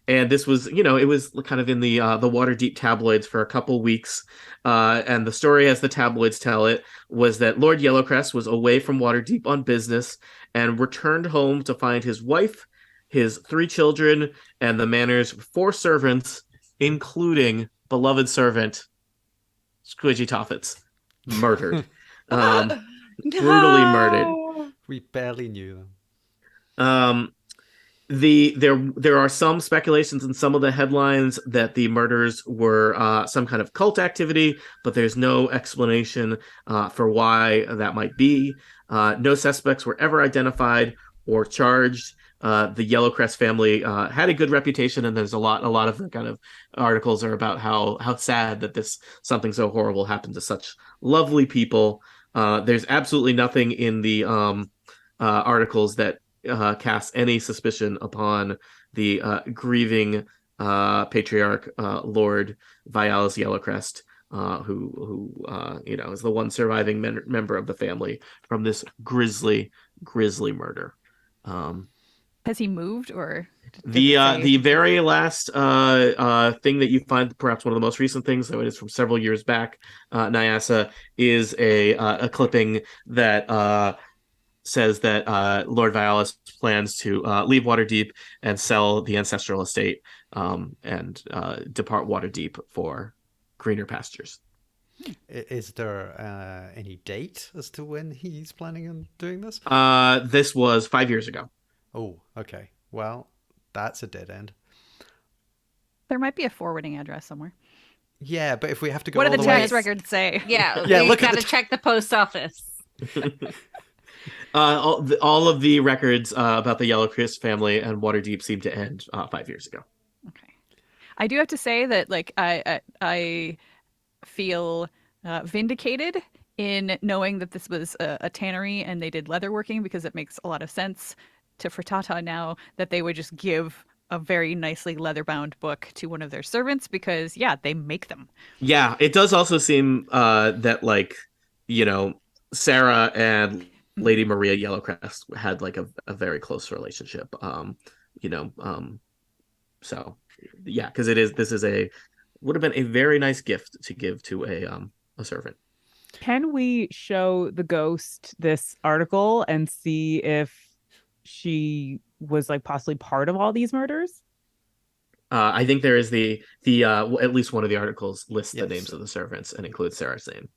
And this was, it was kind of in the Waterdeep tabloids for a couple weeks. And the story, as the tabloids tell it, was that Lord Yellowcrest was away from Waterdeep on business and returned home to find his wife, his 3 children, and the manor's 4 servants, including beloved servant Squidgy Toffets, murdered. Brutally murdered. We barely knew them. There are some speculations in some of the headlines that the murders were some kind of cult activity, but there's no explanation for why that might be. No suspects were ever identified or charged. The Yellowcrest family had a good reputation, and there's a lot of the kind of articles are about how sad that something so horrible happened to such lovely people. There's absolutely nothing in the articles that casts any suspicion upon the grieving patriarch Lord Vialis Yellowcrest, who is the one surviving member of the family from this grisly murder. Has he moved, or the very last thing that you find, perhaps one of the most recent things, though it is from several years back, Nyasa, is a clipping that says that Lord Vialis plans to leave Waterdeep and sell the ancestral estate and depart Waterdeep for greener pastures. Is there any date as to when he's planning on doing this? This was 5 years ago. Oh, okay. Well, that's a dead end. there might be a forwarding address somewhere? Yeah, but if we have to go What do all the the way... tax records say? Yeah, Yeah, we look at gotta the check the post office. All of the records about the Yellowcrest family and Waterdeep seem to end 5 years ago. Okay. I do have to say that, like, I feel vindicated in knowing that this was a tannery and they did leatherworking, because it makes a lot of sense to Frittata now that they would just give a very nicely leather-bound book to one of their servants, because, yeah, they make them. Yeah, it does also seem that, like, Sarah and Lady Maria Yellowcrest had like a very close relationship. So yeah, because would have been a very nice gift to give to a servant. Can we show the ghost this article and see if she was like possibly part of all these murders? I think there is the at least one of the articles lists the Yes. names of the servants and includes Sarah's name.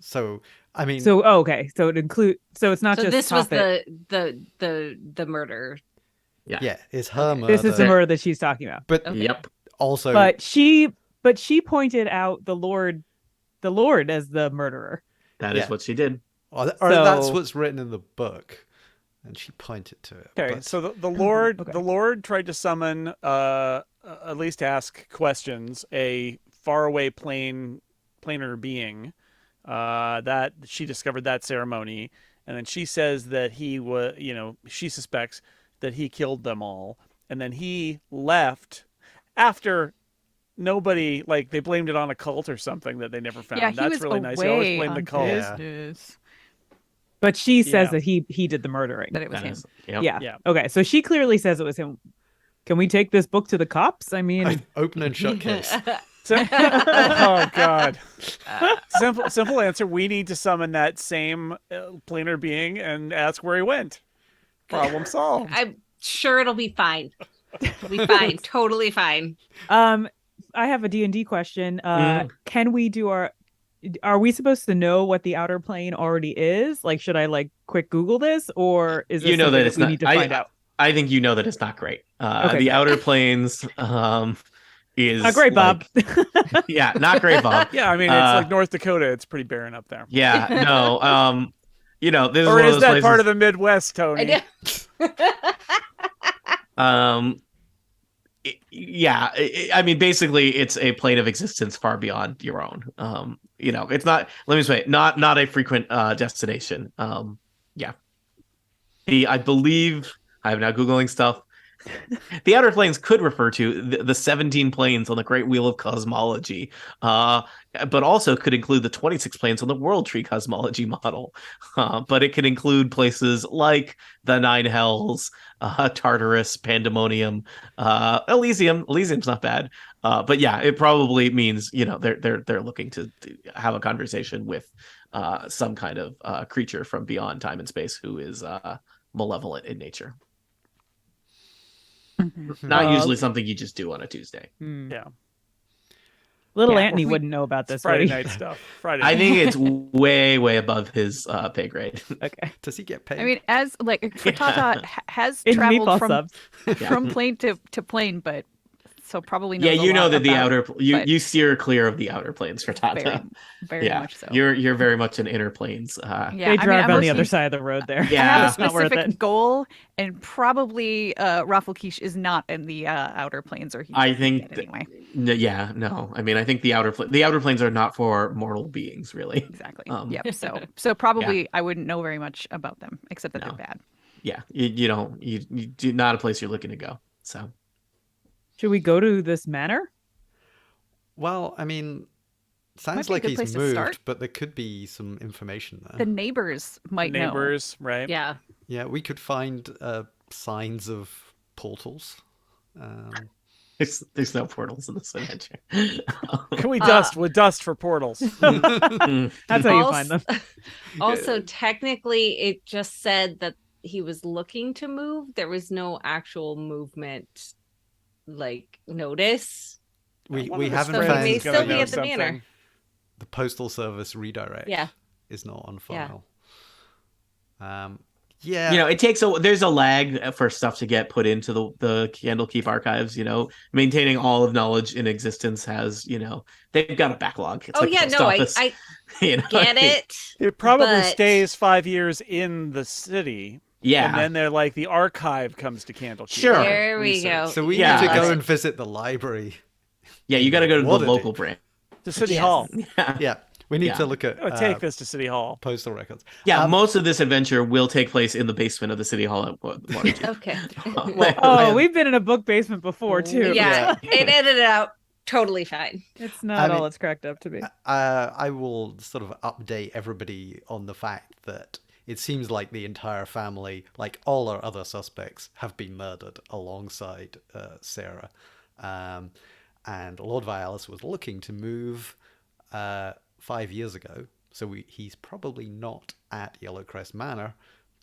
So, I mean... Okay. So it's not So just this was Toffet. the murder. Yeah, it's her murder. This is the murder that she's talking about. But Okay. Yep. also... But she pointed out the Lord as the murderer. That is Yeah. what she did. Or So- that's what's written in the book. And she pointed to it. Okay, but- so the Lord Okay. the Lord tried to summon, at least ask questions, a faraway planar being, that she discovered that ceremony, and then she says that he was, she suspects that he killed them all, and then he left after nobody, like, they blamed it on a cult or something that they never found. Yeah, he That's was really nice. They always away blame the on cult. Yeah. business. But she says Yeah. that he did the murdering. That it was That him. is, yep. Yeah. Yeah. Okay. So she clearly says it was him. Can we take this book to the cops? I mean, Open and shut case. Oh God! Simple answer. We need to summon that same planar being and ask where he went. Problem solved. I'm sure it'll be fine. It'll be fine. Totally fine. I have a D&D question. Can we do are we supposed to know what the outer plane already is? Like, should I like quick Google this, or is this something it's we not, need to find out? I think that it's not great. Okay, The good. Outer Planes is Not great, Bob. like- yeah, not great, Bob. Yeah, I mean, it's like North Dakota. It's pretty barren up there. Yeah, no. This is Or one of is those that places, part of the Midwest, I Tony? know. I mean, basically, it's a plane of existence far beyond your own. It's not. Let me say, not a frequent destination. Yeah. I believe I am now Googling stuff. The Outer Planes could refer to the 17 planes on the Great Wheel of Cosmology, but also could include the 26 planes on the World Tree Cosmology model. But it could include places like the Nine Hells, Tartarus, Pandemonium, Elysium. Elysium's not bad. But yeah, it probably means, they're looking to have a conversation with some kind of creature from beyond time and space who is malevolent in nature. Not usually something you just do on a Tuesday. Yeah. Little Yeah, Anthony we- wouldn't know about It's this. Friday would he? night stuff. Friday I night. think it's way, way above his pay grade. Okay. Does he get paid? I mean, as like Frittata has In traveled meatball from subs. from plane to plane, but so probably knows Yeah, you a know lot that the about- outer you but you steer clear of the outer planes for very, Tata. very Yeah, much so. you're very much an inner planes. Yeah, They drive I'm on the other working- side of the road there. Yeah. I have a It's not worth specific it. goal, and probably Raffle Quiche is not in the outer planes, or he I would think get anyway. No. I mean, I think the outer planes are not for mortal beings, really. Exactly. Um, Yep. So probably I wouldn't know very much about them except that No. they're bad. Yeah, you do not a place you're looking to go. So Should we go to this manor? well, I mean, sounds be a like good place he's to moved, start. but there could be some information there. The neighbors might know. Neighbors, right? Yeah. Yeah, we could find signs of portals. there's no portals in this adventure. Can we dust with dust for portals? That's how you find them. Also, technically, it just said that he was looking to move. There was no actual movement, like notice. We One of the haven't So he friends may is found gonna still be know at the manor. something. the postal service redirect. Yeah. is not on Yeah. file. Yeah, It there's a lag for stuff to get put into the Candlekeep archives. Maintaining all of knowledge in existence has, they've got a backlog. It's Oh like the yeah, post no, office. I You know? get it. It probably But- stays 5 years in the city, Yeah. and then they're like the archive comes to Candlekeep. Sure. There we go. so we Yeah, need to go that's- and visit the library. Yeah, you got to go to the Waterdeep. local branch. To City Yes. Hall. Yeah. Yeah, we need Yeah. to look at Oh, take this to City Hall. postal records. Yeah, most of this adventure will take place in the basement of the city hall at Waterdeep. Okay. Oh, we've been in a book basement before too. Yeah, it ended up totally fine. It's not I all mean- it's cracked up to be. I will sort of update everybody on the fact that it seems like the entire family, like all our other suspects, have been murdered alongside Sarah. And Lord Vialis was looking to move 5 years ago, so he's probably not at Yellowcrest Manor,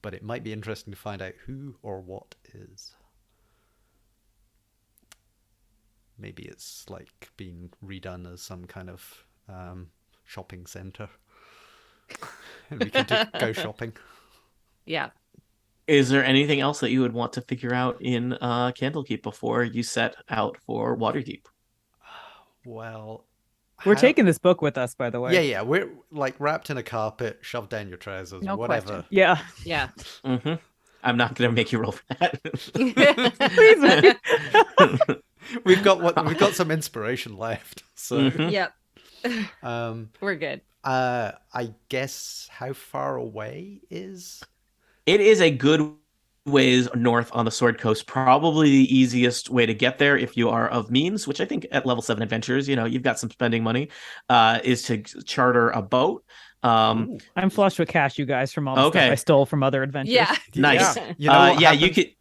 but it might be interesting to find out who or what is. Maybe it's like been redone as some kind of shopping center. And we can go shopping. Yeah. Is there anything else that you would want to figure out in Candlekeep before you set out for Waterdeep? Well, We're how- taking this book with us, by the way. Yeah, we're like wrapped in a carpet, shoved down your trousers, No whatever. question. Yeah. Yeah. Mm-hmm. I'm not going to make you roll for that. Please. We've got some inspiration left. So, Mhm. Yep. um, We're good. I guess how far away is? It is a good ways north on the Sword Coast. Probably the easiest way to get there if you are of means, which I think at level 7 adventures, you've got some spending money, is to charter a boat. I'm flush with cash, you guys, from all the Okay. stuff I stole from other adventures. Yeah. Nice. Yeah. You know what Yeah, happens? you could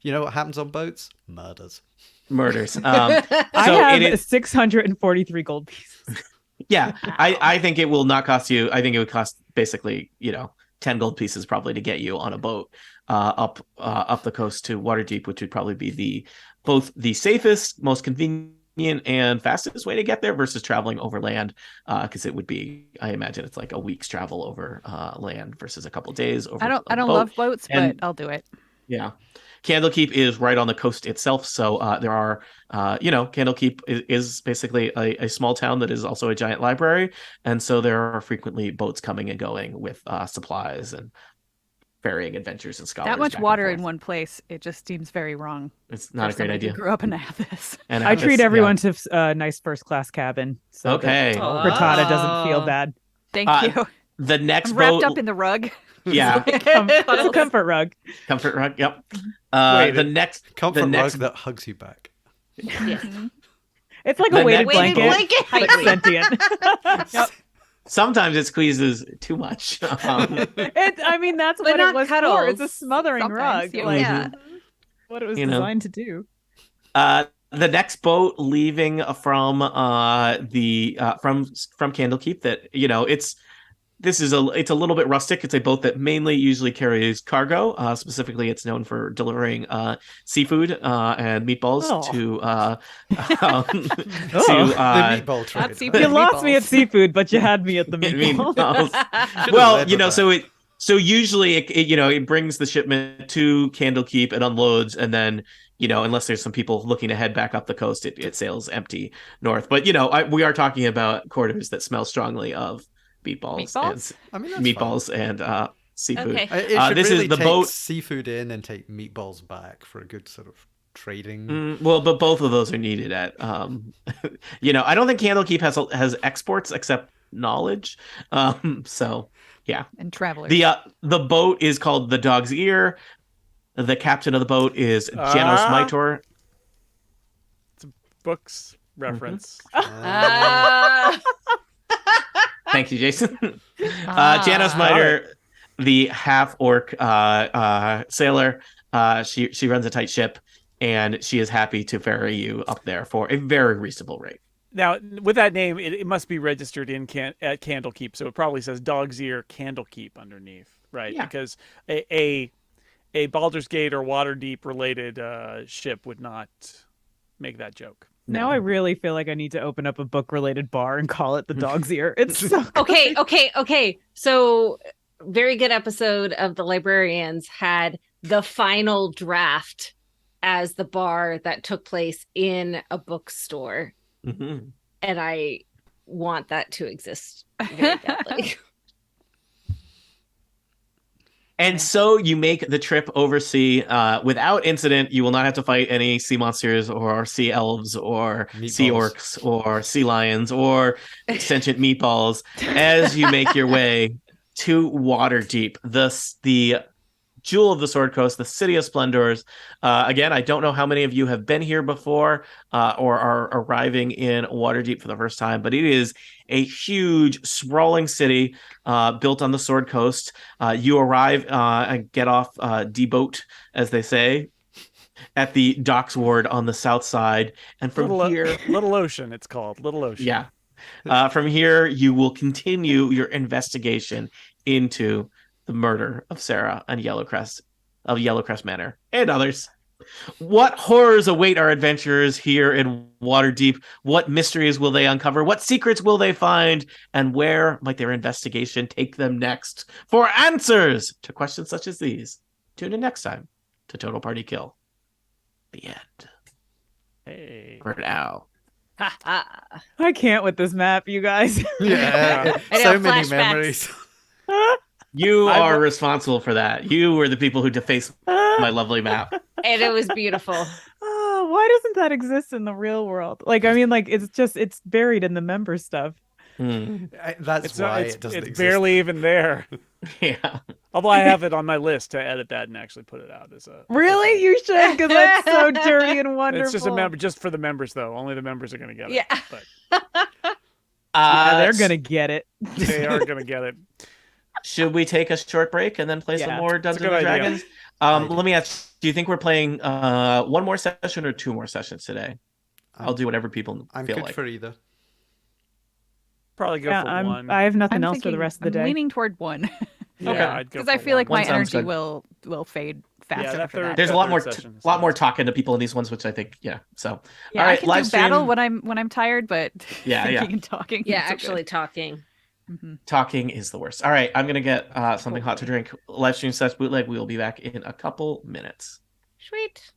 You know what happens on boats? Murders. murders. I So have it is- 643 gold pieces. Yeah, I think it will not cost you. I think it would cost basically, 10 gold pieces probably to get you on a boat up the coast to Waterdeep, which would probably be both the safest, most convenient, and fastest way to get there versus traveling overland. Because it would be, I imagine, it's like a week's travel over land versus a couple days over. I don't a boat. love boats, And- but I'll do it. Yeah. Candlekeep is right on the coast itself. So there are, Candlekeep is basically a small town that is also a giant library. And so there are frequently boats coming and going with supplies and ferrying adventures and scholars. That much back and water forth. in one place, it just seems very wrong. It's not a for great somebody who idea. Grew up in this. And I it's- treat yeah. everyone to a nice first class cabin. So that Okay. Frittata doesn't feel Oh. bad. Thank Uh, you. The next I'm wrapped boat. up in the rug. Yeah. It's a comfort rug. Comfort rug. Yep. Wait, The next Comfort the next rug that hugs you back. Yeah. It's like The a weighted next- Weighted blanket, blanket. but sentient. Yep. sometimes it squeezes too much. I mean, that's But what not it was for. It's a cuddles. smothering Sometimes, rug. yeah. Like, Yeah. what it was You know. designed to do. The next boat leaving from from Candlekeep, that it's a little bit rustic. It's a boat that mainly usually carries cargo. Specifically, it's known for delivering seafood and meatballs Oh. to Oh. The meatball trade. seafood. You lost me Meatballs. at seafood, but you had me at the Meatballs. meatballs. Well, led with so usually it brings the shipment to Candlekeep, it unloads, and then unless there's some people looking to head back up the coast, it sails empty north. But we are talking about quarters that smell strongly of meatballs, Meatballs? I mean, and that's fine. meatballs and seafood. Okay. It should This really is the take boat. seafood in and take meatballs back for a good sort of trading. Well, but both of those are needed at I don't think Candlekeep has exports except knowledge. So yeah. And travelers. The boat is called the Dog's Ear. The captain of the boat is Janos Mitor. Books reference. Thank you, Jason. Ah. Janos Mitor, the half orc sailor. She runs a tight ship, and she is happy to ferry you up there for a very reasonable rate. Now, with that name, it must be registered at Candlekeep, so it probably says Dog's Ear Candlekeep underneath, right? Yeah. Because a Baldur's Gate or Waterdeep related ship would not make that joke. Now I really feel like I need to open up a book-related bar and call it the Dog's Ear. It's so good. Okay. So, very good episode of The Librarians had the final draft as the bar that took place in a bookstore. Mhm. And I want that to exist very badly. And so you make the trip oversea without incident. You will not have to fight any sea monsters or sea elves or sea Meatballs. orcs or sea lions or sentient meatballs as you make your way to Waterdeep, the jewel of the Sword Coast, the city of splendors. Again, I don't know how many of you have been here before or are arriving in Waterdeep for the first time, but it is a huge, sprawling city built on the Sword Coast. You arrive and get off D-boat, as they say, at the docks ward on the south side. And from here... Little Ocean, it's called. Little Ocean. Yeah. From here, you will continue your investigation into the murder of Sarah and Yellowcrest Manor, and others. What horrors await our adventurers here in Waterdeep? What mysteries will they uncover? What secrets will they find? And where might their investigation take them next? For answers to questions such as these, tune in next time to Total Party Kill. The end. Hey. For now. I can't with this map, you guys. Yeah, I know, so many flashbacks. memories. You are responsible for that. You were the people who defaced my lovely map. And it was beautiful. Oh, why doesn't that exist in the real world? Like, I mean, like it's buried in the member stuff. That's It's, why it's, it doesn't it's exist. barely even there. Yeah. Although I have it on my list to edit that and actually put it out as a. Really? You should, because that's so dirty and wonderful. It's just a member, just for the members though. Only the members are gonna get it. Yeah. But Yeah, they're gonna get it. they are gonna get it. Should we take a short break and then play some Yeah. more That's a Dungeons and good idea. Dragons? Let me ask, do you think we're playing one more session or two more sessions today? I'll do whatever people I'm feel good like. for either. Probably go Yeah, for one. I have nothing I'm else for the thinking- rest of the I'm day. leaning toward one Yeah, Okay. I'd go because I for feel like One my sounds energy good. will fade faster that after third- that. There's a that lot third more session is lot more good. talking to people in these ones, which I think so. Yeah, all I right, can live do battle stream. when I'm tired, but Yeah, thinking and talking. Yeah, not so good. actually talking. Mhm. Talking is the worst. All right, I'm gonna get something hot to drink. Live stream / bootleg. We will be back in a couple minutes. Sweet.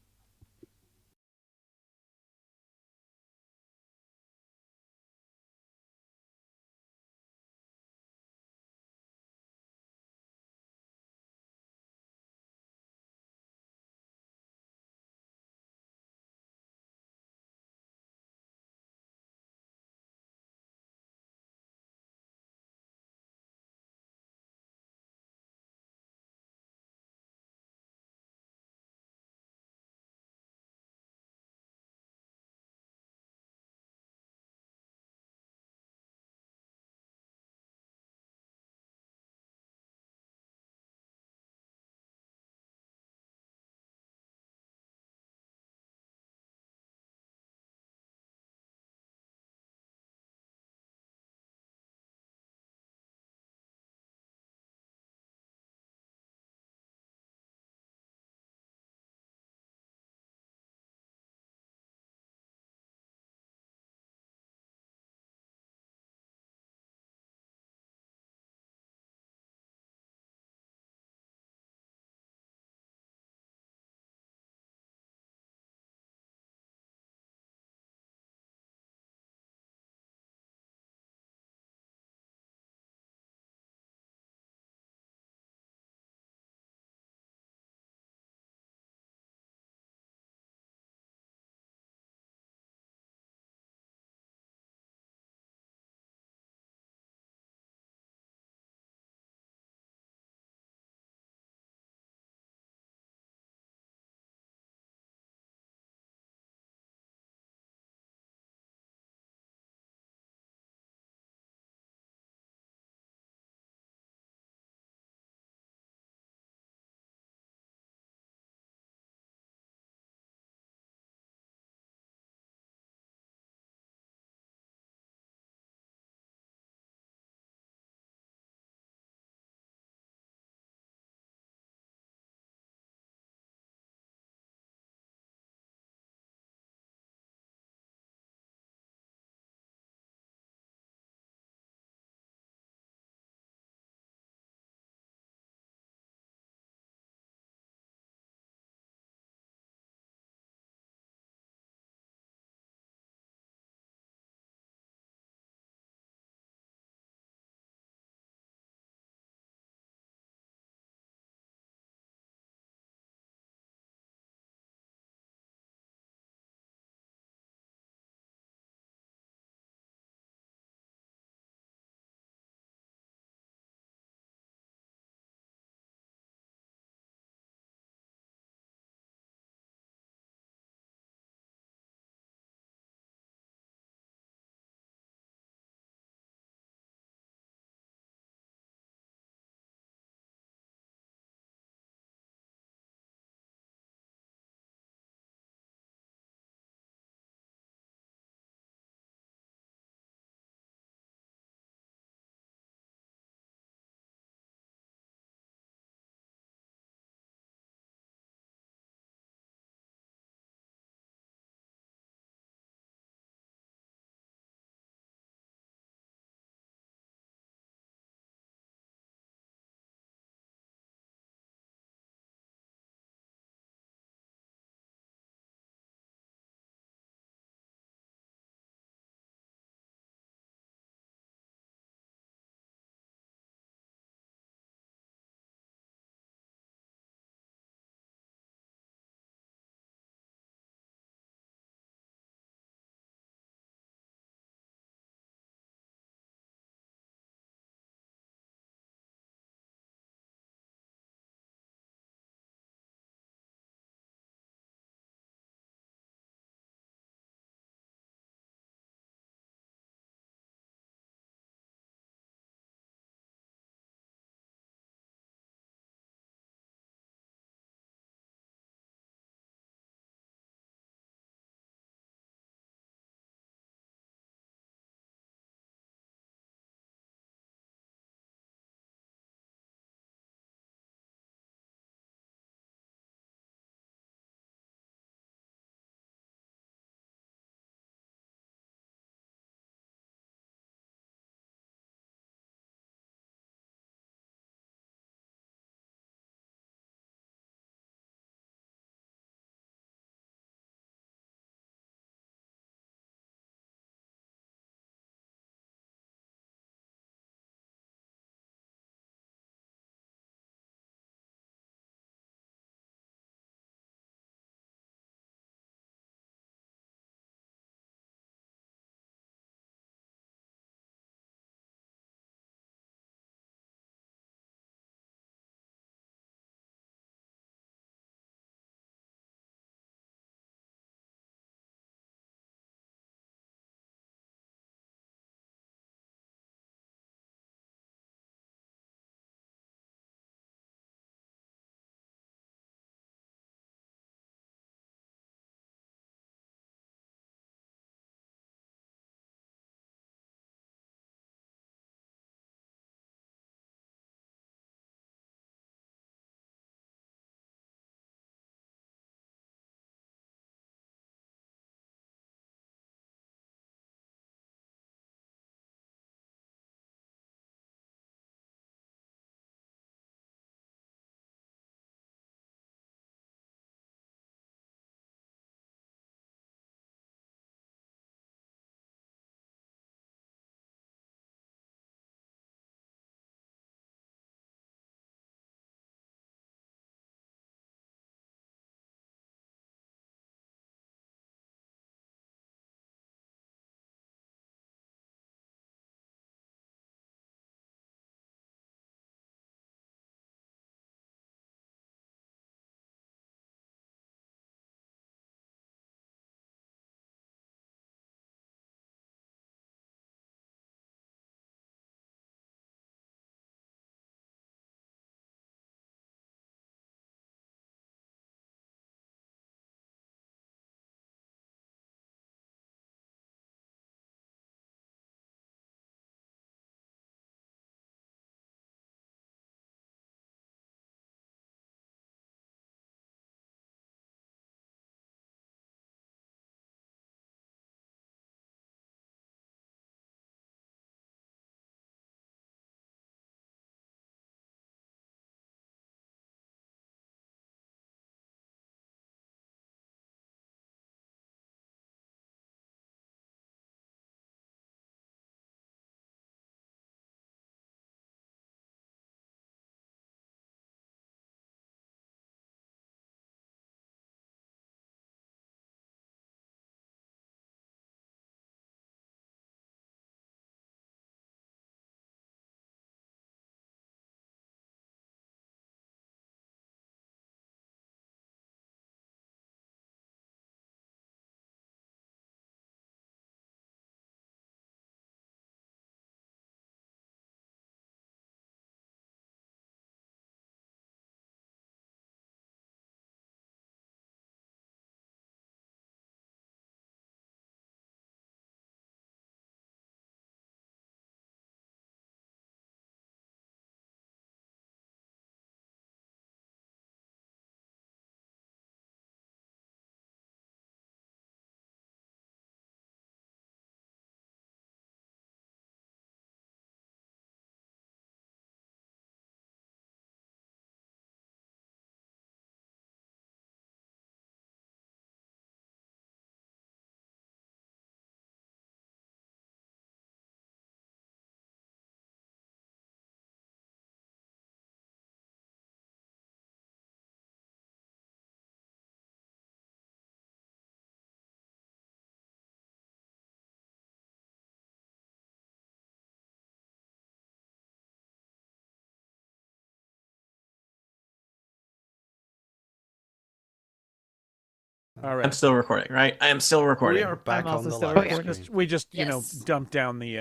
All I'm right. still recording, right? I am still recording. We are back I'm on also the still live recording. stream. We just Yes. dumped down the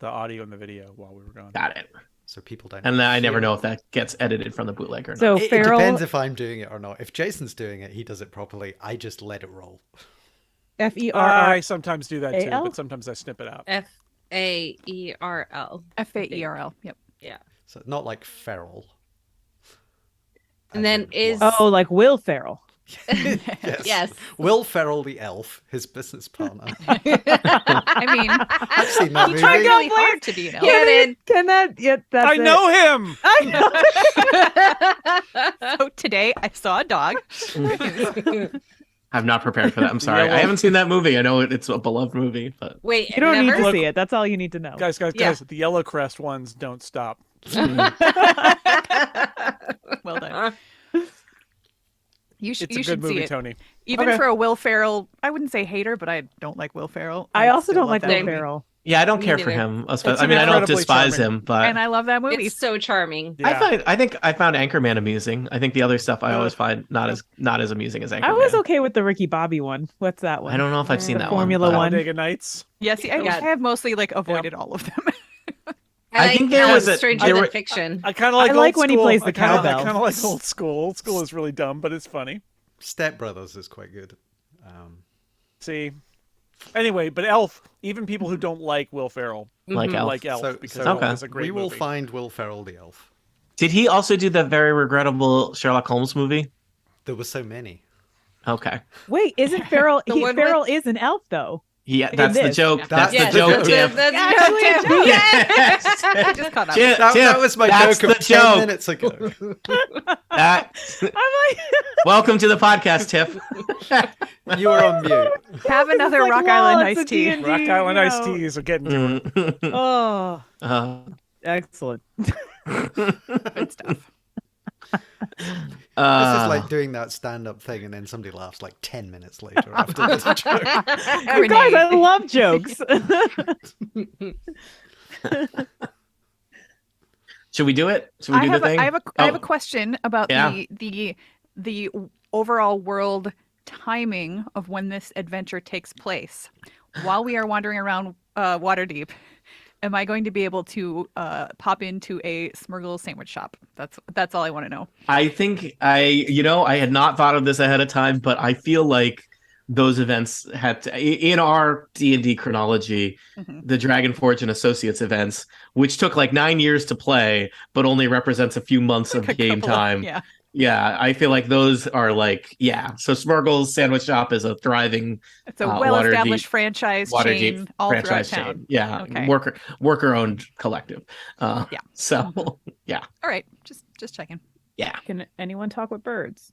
audio and the video while we were gone. Got it. So people don't. And then I never hear know it. if that gets edited from the bootleg or not. So It Feral depends if I'm doing it or not. If Jason's doing it, he does it properly. I just let it roll. FERR. I sometimes do that too, AL? but sometimes I snip it out. FAERL. FAERL. Yep. Yeah. So not like feral. And As then in is- wolf. Oh, like Will Ferrell. Yes. Yes. Will Ferrell the elf, his business partner. I mean, I've seen that movie. trying God, really please. hard to be an elf. Get in. Can that? Yeah, that's I it. know him. I know. So today I saw a dog. I'm not prepared for that. I'm sorry. Yeah, I well- haven't seen that movie. I know it's a beloved movie, but Wait, You don't need never? to see it. That's all you need to know. Guys, Yeah. the Yellowcrest ones don't stop. Well done. You It's a you good should see movie, it. Tony. Even Okay. for a Will Ferrell, I wouldn't say hater, but I don't like Will Ferrell. I also still don't love like that Will movie. Ferrell. yeah, I don't Me care for neither. him. It's I mean, I don't incredibly despise charming. him, but And I love that movie. It's so charming. Yeah. I think I found Anchorman amusing. I think the other stuff I always find not as amusing as Anchorman. I was okay with the Ricky Bobby one. What's that one? I don't know if I've seen The that Formula one. but- One. Talladega Nights. Yes, I Yeah. have mostly like avoided all of them. I think there was a- Stranger there Than were- Fiction. I kind of like. I like old when he school. plays the I kinda cowbell. like old school. Old school is really dumb, but it's funny. Step Brothers is quite good. See. Anyway, but Elf. Even people who don't like Will Ferrell Like Elf. like Elf So, because so Elf is a great we will movie. find Will Ferrell the elf. Did he also do the very regrettable Sherlock Holmes movie? There were so many. Okay. Wait, isn't Ferrell? The one Ferrell is an elf though. Yeah, that's the this. joke. That's That's the the joke, joke. Tiff. That's Actually, the joke. Yes. I just caught that. Tiff, That Tiff, was my that's joke of the 10 joke. minutes ago. That- I'm like, welcome to the podcast, Tiff. You were on mute. Have another like, Rock well, Island it's a iced tea. D&D, Rock Island you iced know. teas are getting to it. Mm. Oh, Uh, excellent. Good stuff. This is like doing that stand-up thing, and then somebody laughs like 10 minutes later after the joke. You guys, I love jokes. should we do it? Should we do the thing? I have Oh. a question about Yeah. the overall world timing of when this adventure takes place. While we are wandering around Waterdeep, am I going to be able to pop into a Smurgle sandwich shop? That's all I want to know. I think I had not thought of this ahead of time, but I feel like those events had to, in our D&D chronology, Mhm. the Dragon Forge and Associates events, which took like 9 years to play, but only represents a few months of A game couple of- time. yeah. Yeah, I feel like those are like, yeah. So Smurgle's Sandwich Shop is a thriving It's a well-established Waterdeep- franchise Waterdeep chain all throughout franchise town. chain. Yeah, Okay. worker owned collective. Yeah. So yeah, All right, just checking. yeah. Can anyone talk with birds?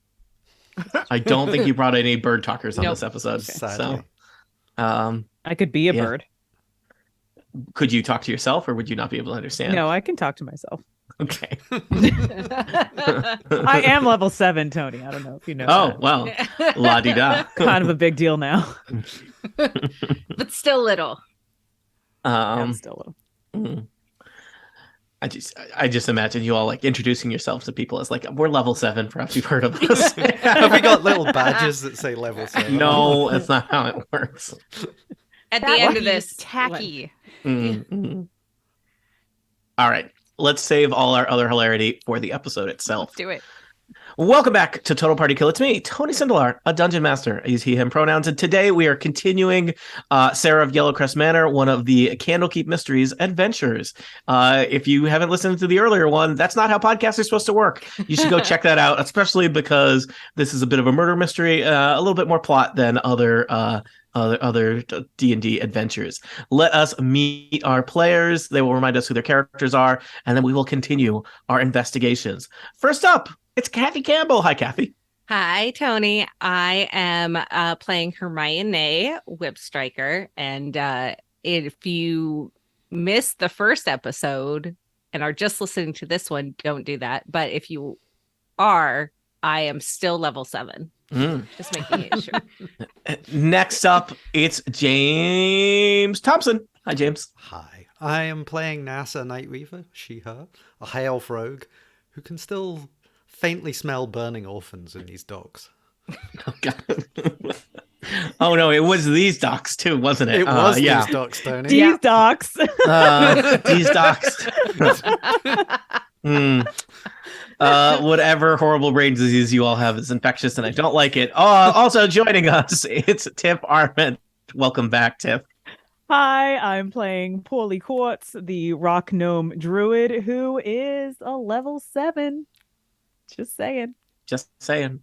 I don't think you brought any bird talkers on Nope. this episode. Sadly. So, I could be a Yeah. bird. could you talk to yourself, or would you not be able to understand? No, I can talk to myself. Okay. I am level 7, Tony. I don't know if you know. Oh that. well, la di da. Kind of a big deal now. But still little. I'm still little. mm. I just imagine you all like introducing yourselves to people as like, we're level 7. Perhaps you've heard of us. Have we got little badges that say level 7? No, that's not how it works. At That the end would of be this, tacky. Mm. All right. Let's save all our other hilarity for the episode itself. Do it. Welcome back to Total Party Kill. It's me, Tony Sindelar, a dungeon master. I use he, him pronouns. And today we are continuing Sarah of Yellowcrest Manor, one of the Candlekeep Mysteries adventures. If you haven't listened to the earlier one, that's not how podcasts are supposed to work. You should go check that out, especially because this is a bit of a murder mystery, a little bit more plot than other D&D adventures. Let us meet our players. They will remind us who their characters are, and then we will continue our investigations. First up, it's Kathy Campbell. Hi, Kathy. Hi, Tony. I am playing Hermione Whipstriker. And if you missed the first episode and are just listening to this one, don't do that. But if you are, I am still level 7. Just making it sure. Next up, it's James Thompson. Hi, James. Hi. I am playing NASA Nightweaver, she, her, a high elf rogue who can still faintly smell burning orphans in these docks. Oh, God. Oh no, it was these docs too, wasn't it? It was yeah. these docs, Tony. These docs. These docs. Whatever horrible brain disease you all have is infectious, and I don't like it. Also joining us, it's Tiff Arment. Welcome back, Tiff. Hi, I'm playing Poorly Quartz, the rock gnome druid, who is a level 7. Just saying. Just saying.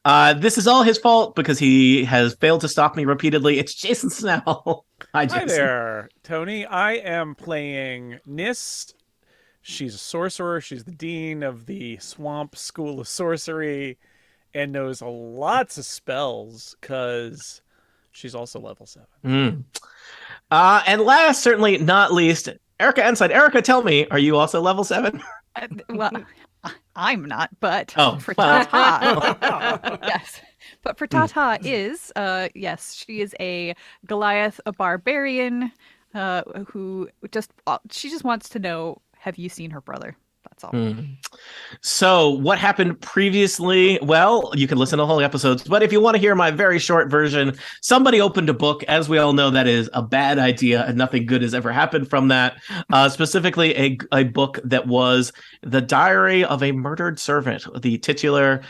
This is all his fault because he has failed to stop me repeatedly. It's Jason Snell. Hi, Jason. Hi there, Tony. I am playing Nis. She's a sorcerer. She's the dean of the Swamp School of Sorcery and knows lots of spells because she's also level 7. And last, certainly not least, Erica Ensign. Erica, tell me, are you also level 7? Well, I'm not, but Oh. for Tata, yes. But for Tata is, yes, she is a Goliath, a barbarian, who she just wants to know, have you seen her brother? That's all. So what happened previously? Well, you can listen to whole episodes, but if you want to hear my very short version, somebody opened a book. As we all know, that is a bad idea, and nothing good has ever happened from that. Specifically, a book that was the diary of a murdered servant, the titular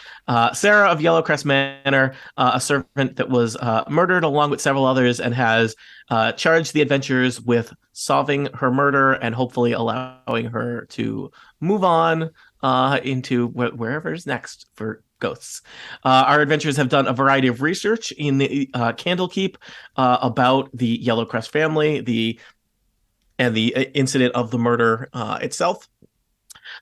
Sarah of Yellowcrest Manor, a servant that was murdered along with several others and has charged the adventurers with solving her murder and hopefully allowing her to move on into wherever's next for ghosts. Our adventurers have done a variety of research in the Candlekeep about the Yellowcrest family, and the incident of the murder itself.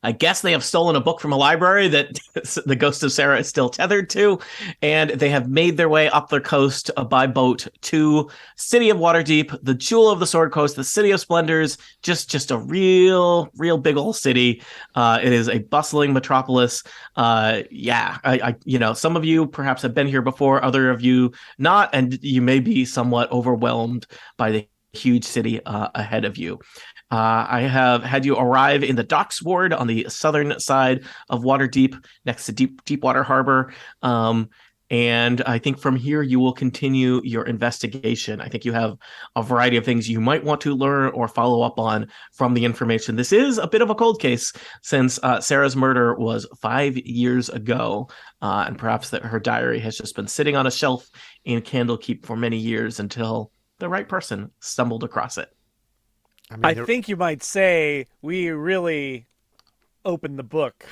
I guess they have stolen a book from a library that the ghost of Sarah is still tethered to, and they have made their way up the coast by boat to city of Waterdeep, the jewel of the Sword Coast, the city of splendors, just a real big old city. It is a bustling metropolis. I some of you perhaps have been here before, other of you not, and you may be somewhat overwhelmed by the huge city ahead of you. I have had you arrive in the docks ward on the southern side of Waterdeep, next to Deepwater Harbor. And I think from here you will continue your investigation. I think you have a variety of things you might want to learn or follow up on from the information. This is a bit of a cold case since Sarah's murder was 5 years ago, and perhaps that her diary has just been sitting on a shelf in Candlekeep for many years until the right person stumbled across it. I think you might say we really opened the book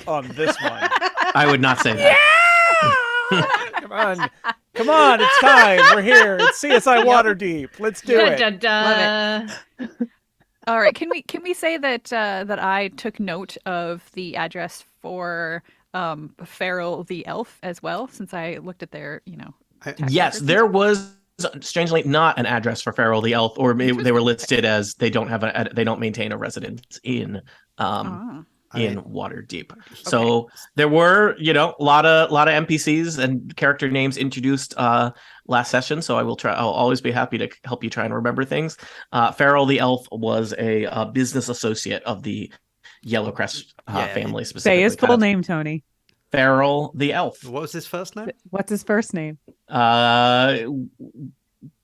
on this one. I would not say that. Yeah! Come on, it's time. We're here. It's CSI Waterdeep. Let's do it. Love it. All right, can we say that that I took note of the address for Farrell the elf as well, since I looked at their tax Yes, records? there was strangely not an address for Farrell the elf, or maybe they were listed as they don't maintain a residence in Waterdeep. So there were a lot of NPCs and character names introduced last session. So I'll always be happy to help you try and remember things. Farrell the elf was a business associate of the Yellowcrest family. Specifically, Say his full name, Tony. Farrell the elf. What was his first name? What's his first name?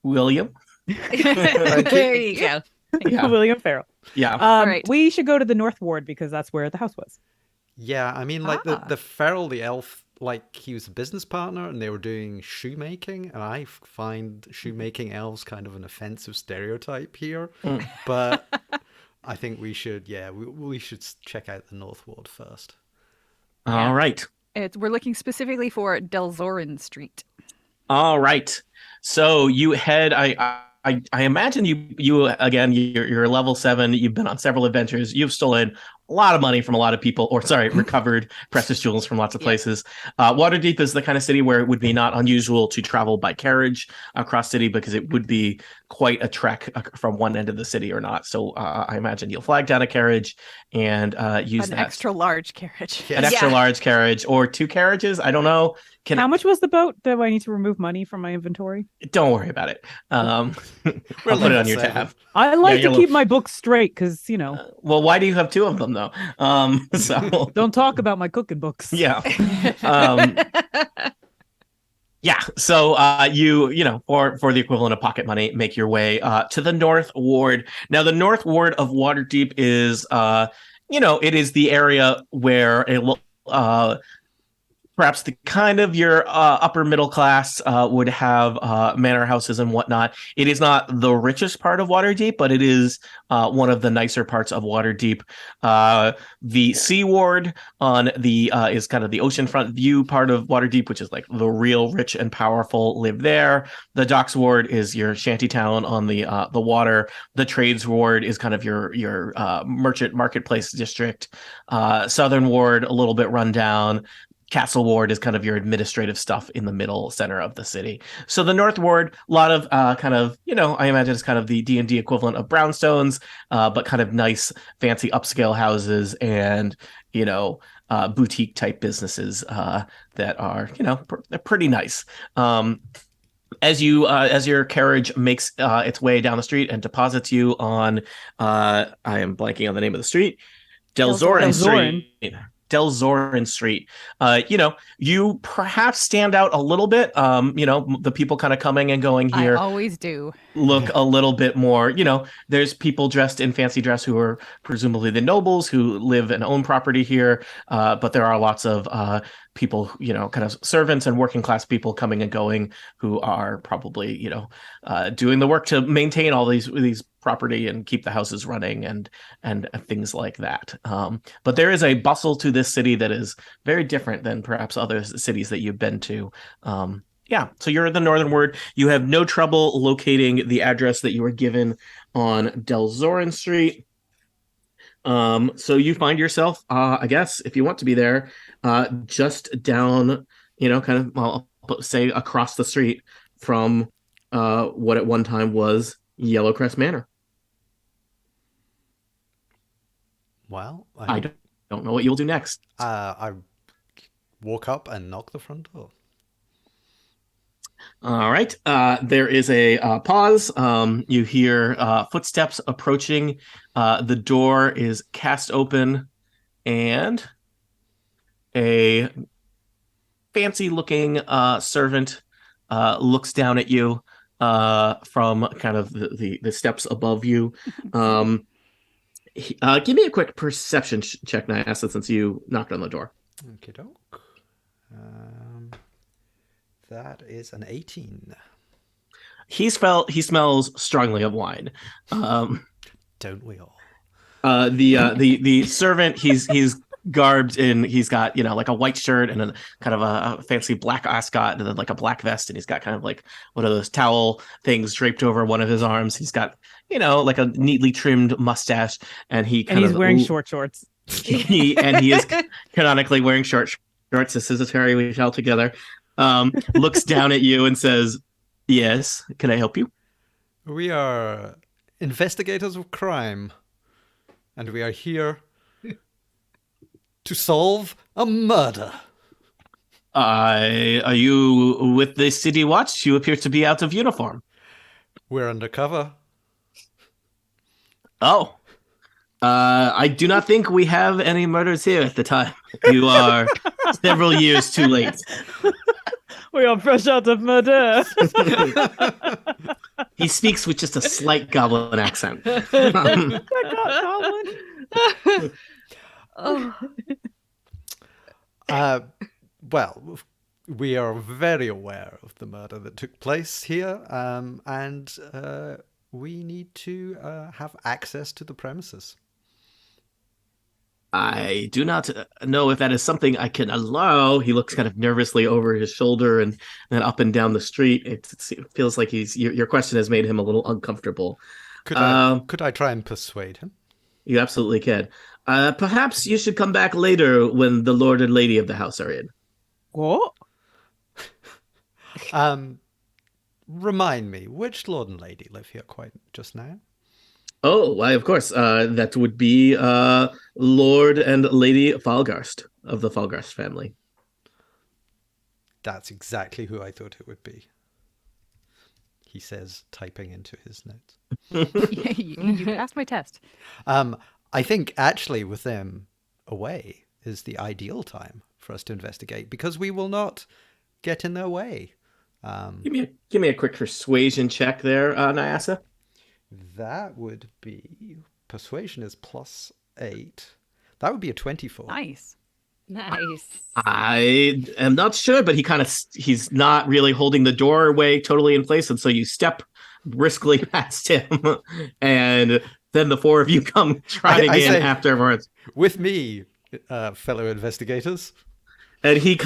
William. There you go. Yeah. William Farrell. Yeah. All right. We should go to the North Ward because that's where the house was. Yeah, I mean, like the Farrell the elf, like he was a business partner and they were doing shoemaking, and I find shoemaking elves kind of an offensive stereotype here. But I think we should, we should check out the North Ward first. All right. We're looking specifically for Delzorin Street. All right. So you head. I imagine you again. You're level 7. You've been on several adventures. You've stolen a lot of money from a lot of people, recovered precious jewels from lots of places. Waterdeep is the kind of city where it would be not unusual to travel by carriage across city because it would be quite a trek from one end of the city or not. So I imagine you'll flag down a carriage and use An extra large carriage. an extra large carriage or 2 carriages. I don't know. How much was the boat? Do I need to remove money from my inventory? Don't worry about it. I'll put it on your tab. I like Yeah, to keep my books straight because Well, why do you have 2 of them though? though. So Don't talk about my cooking books. yeah. Um, Yeah, so you know, for the equivalent of pocket money, make your way to the North Ward. Now, the North Ward of Waterdeep is, you know, it is the area where perhaps the kind of your upper middle class would have manor houses and whatnot. It is not the richest part of Waterdeep, but it is one of the nicer parts of Waterdeep. The Sea Ward on the is kind of the oceanfront view part of Waterdeep, which is like the real rich and powerful live there. The Docks Ward is your shantytown on the water. The Trades Ward is kind of your merchant marketplace district. Southern Ward a little bit run down. Castle Ward is kind of your administrative stuff in the middle center of the city. So the North Ward, a lot of kind of, you know, I imagine it's kind of the D&D equivalent of brownstones, but kind of nice, fancy upscale houses and, you know, boutique type businesses that are, you know, pretty nice. As your carriage makes its way down the street and deposits you on, I am blanking on the name of the street, Delzorin Street. Delzorin Street. You know, you perhaps stand out a little bit. You know, the people kind of coming and going here I always do. look a little bit more, you know, there's people dressed in fancy dress who are presumably the nobles who live and own property here. But there are lots of people, you know, kind of servants and working class people coming and going who are probably, you know, doing the work to maintain all these property and keep the houses running and things like that. But there is a bustle to this city that is very different than perhaps other cities that you've been to. Yeah, so you're in the Northern Ward. You have no trouble locating the address that you were given on Delzorin Street. So you find yourself, I guess, if you want to be there, just down, you know, kind of, well, say across the street from what at one time was Yellowcrest Manor. Well, I don't know what you'll do next. I walk up and knock the front door. All right. There is a pause. You hear footsteps approaching. The door is cast open, and a fancy-looking servant looks down at you from kind of the steps above you. Give me a quick perception check, Nyasa, since you knocked on the door. Okie doke. That is an 18. He smells strongly of wine. Don't we all? The servant, he's garbed in, he's got, you know, like a white shirt and a kind of a fancy black ascot and then like a black vest, and he's got kind of like one of those towel things draped over one of his arms. He's got, you know, like a neatly trimmed mustache, and he's wearing short shorts. He is canonically wearing short shorts. This is a Terry we shall together. Looks down at you and says, "Yes, can I help you?" We are investigators of crime, and we are here to solve a murder. Are you with the City Watch? You appear to be out of uniform. We're undercover. Oh. I do not think we have any murders here at the time. You are several years too late. We are fresh out of murder. He speaks with just a slight goblin accent. Well, we are very aware of the murder that took place here, and we need to have access to the premises. I do not know if that is something I can allow. He looks kind of nervously over his shoulder and then up and down the street. It feels like your question has made him a little uncomfortable. Could I try and persuade him? You absolutely can. Perhaps you should come back later when the lord and lady of the house are in. What? Remind me, which lord and lady live here quite just now? Oh, why, of course. That would be Lord and Lady Falgarst of the Falgarst family. That's exactly who I thought it would be, he says, typing into his notes. You passed my test. I think actually with them away is the ideal time for us to investigate because we will not get in their way. Give me a quick persuasion check there, Nyasa. That would be persuasion is +8. That would be a 24. Nice. Nice. I am not sure, but he's not really holding the doorway totally in place, and so you step briskly past him, and then the four of you come trotting in say, afterwards. With me, fellow investigators. And he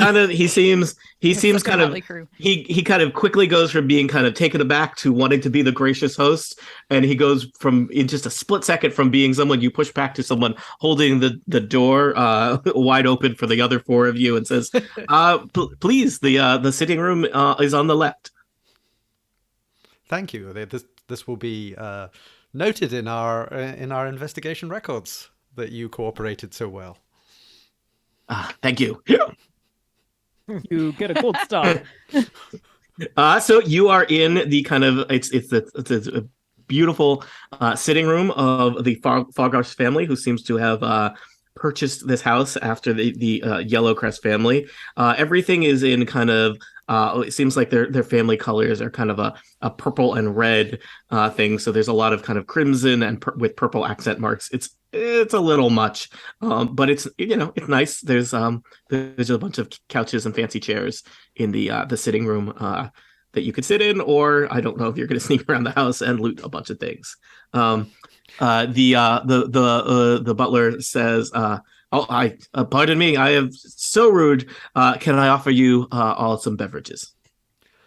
seems Such a kind of motley crew. he kind of quickly goes from being kind of taken aback to wanting to be the gracious host, and he goes from in just a split second from being someone you push back to someone holding the door wide open for the other four of you, and says, "Please, the sitting room is on the left." Thank you. This will be noted in our investigation records that you cooperated so well. Thank you. You get a gold star. So you are in the kind of it's a beautiful sitting room of the Foggarth family, who seems to have purchased this house after the Yellowcrest family. Everything is in kind of it seems like their family colors are kind of a purple and red thing. So there's a lot of kind of crimson and with purple accent marks. It's a little much, but it's it's nice. There's a bunch of couches and fancy chairs in the sitting room that you could sit in, or I don't know if you're going to sneak around the house and loot a bunch of things. The butler says, pardon me, I am so rude. Can I offer you all some beverages?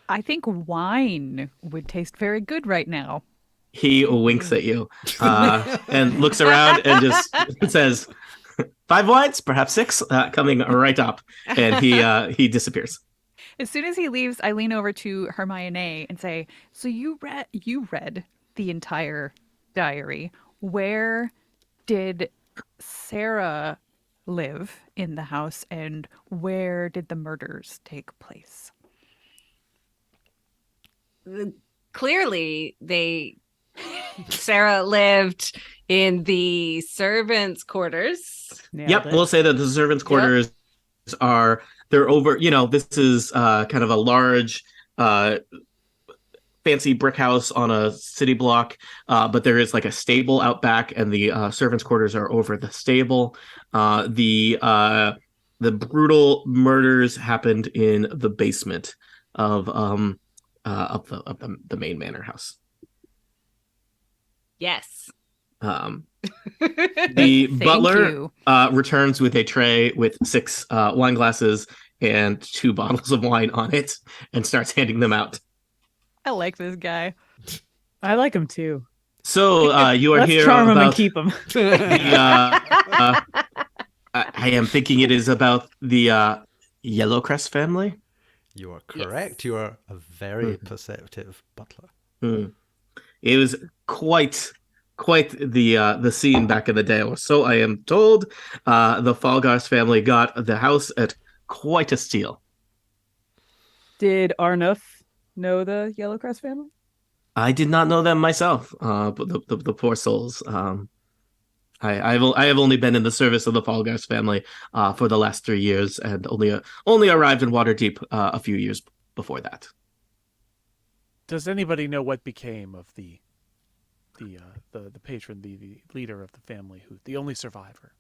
I think wine would taste very good right now. He winks at you and looks around and just says, 5 wines, perhaps 6, coming right up. And he disappears. As soon as he leaves, I lean over to Hermione and say, "So you read the entire diary. Where did Sarah live in the house, and where did the murders take place?" Clearly, Sarah lived in the servants' quarters. Yep, we'll say that the servants' quarters they're over. This is kind of a large, fancy brick house on a city block, but there is like a stable out back, and the servants' quarters are over the stable. The brutal murders happened in the basement of the main manor house. Yes. The butler returns with a tray with 6 wine glasses and 2 bottles of wine on it, and starts handing them out. I like this guy. I like him too. So you are Let's here charm him about and keep him. I am thinking it is about the Yellowcrest family. You are correct. Yes. You are a very perceptive butler. It was quite the scene back in the day, or so I am told. The Foggarth family got the house at quite a steal. Did Arnulf know the Yellowcrest family? I did not know them myself, but the poor souls. I have only been in the service of the Foggarth family for the last 3 years, and only arrived in Waterdeep a few years before that. Does anybody know what became of the patron, the leader of the family, the only survivor?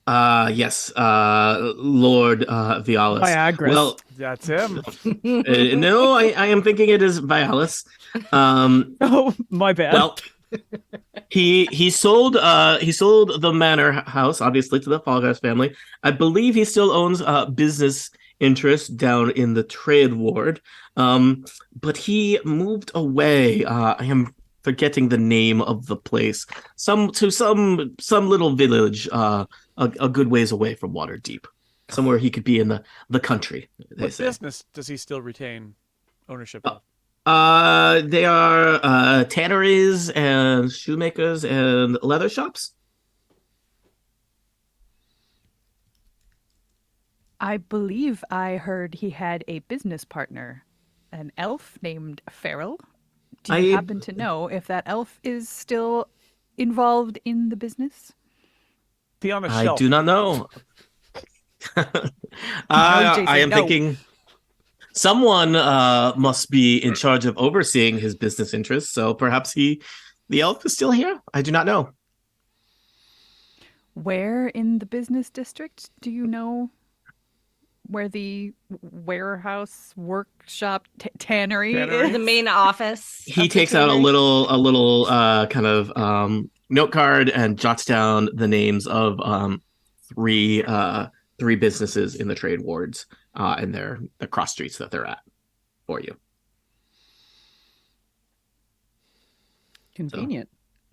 Yes, Lord Vialis. Viagra. Well, that's him. No, I am thinking it is Vialis. Oh, my bad. Well, he sold the manor house, obviously, to the Foggarth family. I believe he still owns business interest down in the trade ward, but he moved away. I am forgetting the name of the place. Some little village, a good ways away from Waterdeep, somewhere he could be in the country. What business does he still retain ownership of? They are tanneries and shoemakers and leather shops. I believe I heard he had a business partner, an elf named Farrell. Do you happen to know if that elf is still involved in the business? Be on a I shelf. do not know. Jason, I am no. thinking someone must be in charge of overseeing his business interests. So perhaps the elf is still here. I do not know. Where in the business district do you know where the warehouse, workshop, tannery Tannery? is? The main office. He of the takes out a tannery. little kind of note card and jots down the names of three businesses in the trade wards and the cross streets that they're at for you. Convenient.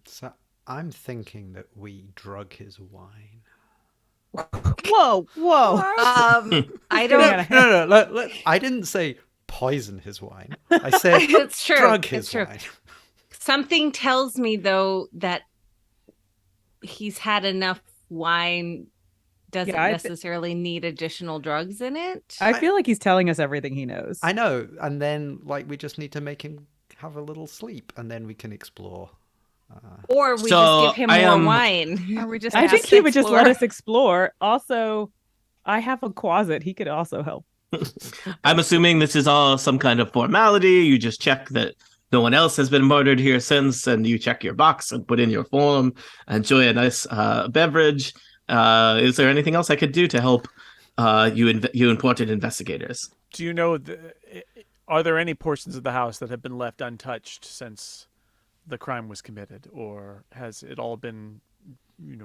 So I'm thinking that we drug his wine. Whoa, whoa. I Getting don't. out of hand. No. I didn't say poison his wine. I said It's true. drug It's his true. wine. Something tells me though that he's had enough wine. Doesn't Yeah, necessarily need additional drugs in it. I feel like he's telling us everything he knows. I know, and then like we just need to make him have a little sleep, and then we can explore. Or we So, just give him I more am- wine. Are we just I think asked he to would just let explore? us explore. Also, I have a closet. He could also help. I'm assuming this is all some kind of formality. You just check that no one else has been murdered here since, and you check your box and put in your form, enjoy a nice beverage. Is there anything else I could do to help you important investigators? Do you know, are there any portions of the house that have been left untouched since the crime was committed, or has it all been,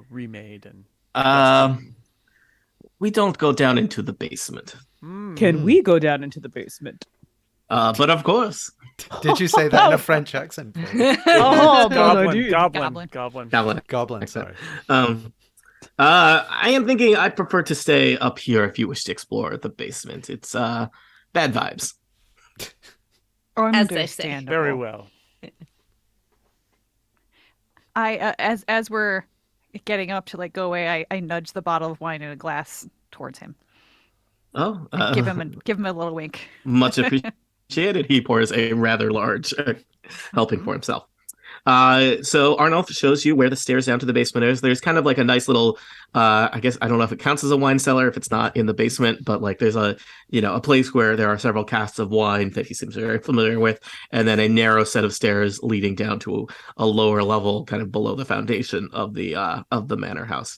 remade and? We don't go down into the basement, Can we go down into the basement? but of course, Did you say that in a French accent? please? Oh, Goblin, Goblin. goblin. Goblin, sorry. I am thinking I prefer to stay up here if you wish to explore the basement. It's bad vibes. As they say. Understandable. Very well. I as we're getting up to like go away, I nudge the bottle of wine in a glass towards him. Oh, Give him a little wink. much appreciated. He pours a rather large helping for himself. So Arnulf shows you where the stairs down to the basement is. There's kind of like a nice little, I guess, I don't know if it counts as a wine cellar if it's not in the basement, but like there's a place where there are several casks of wine that he seems very familiar with, and then a narrow set of stairs leading down to a lower level, kind of below the foundation of the manor house.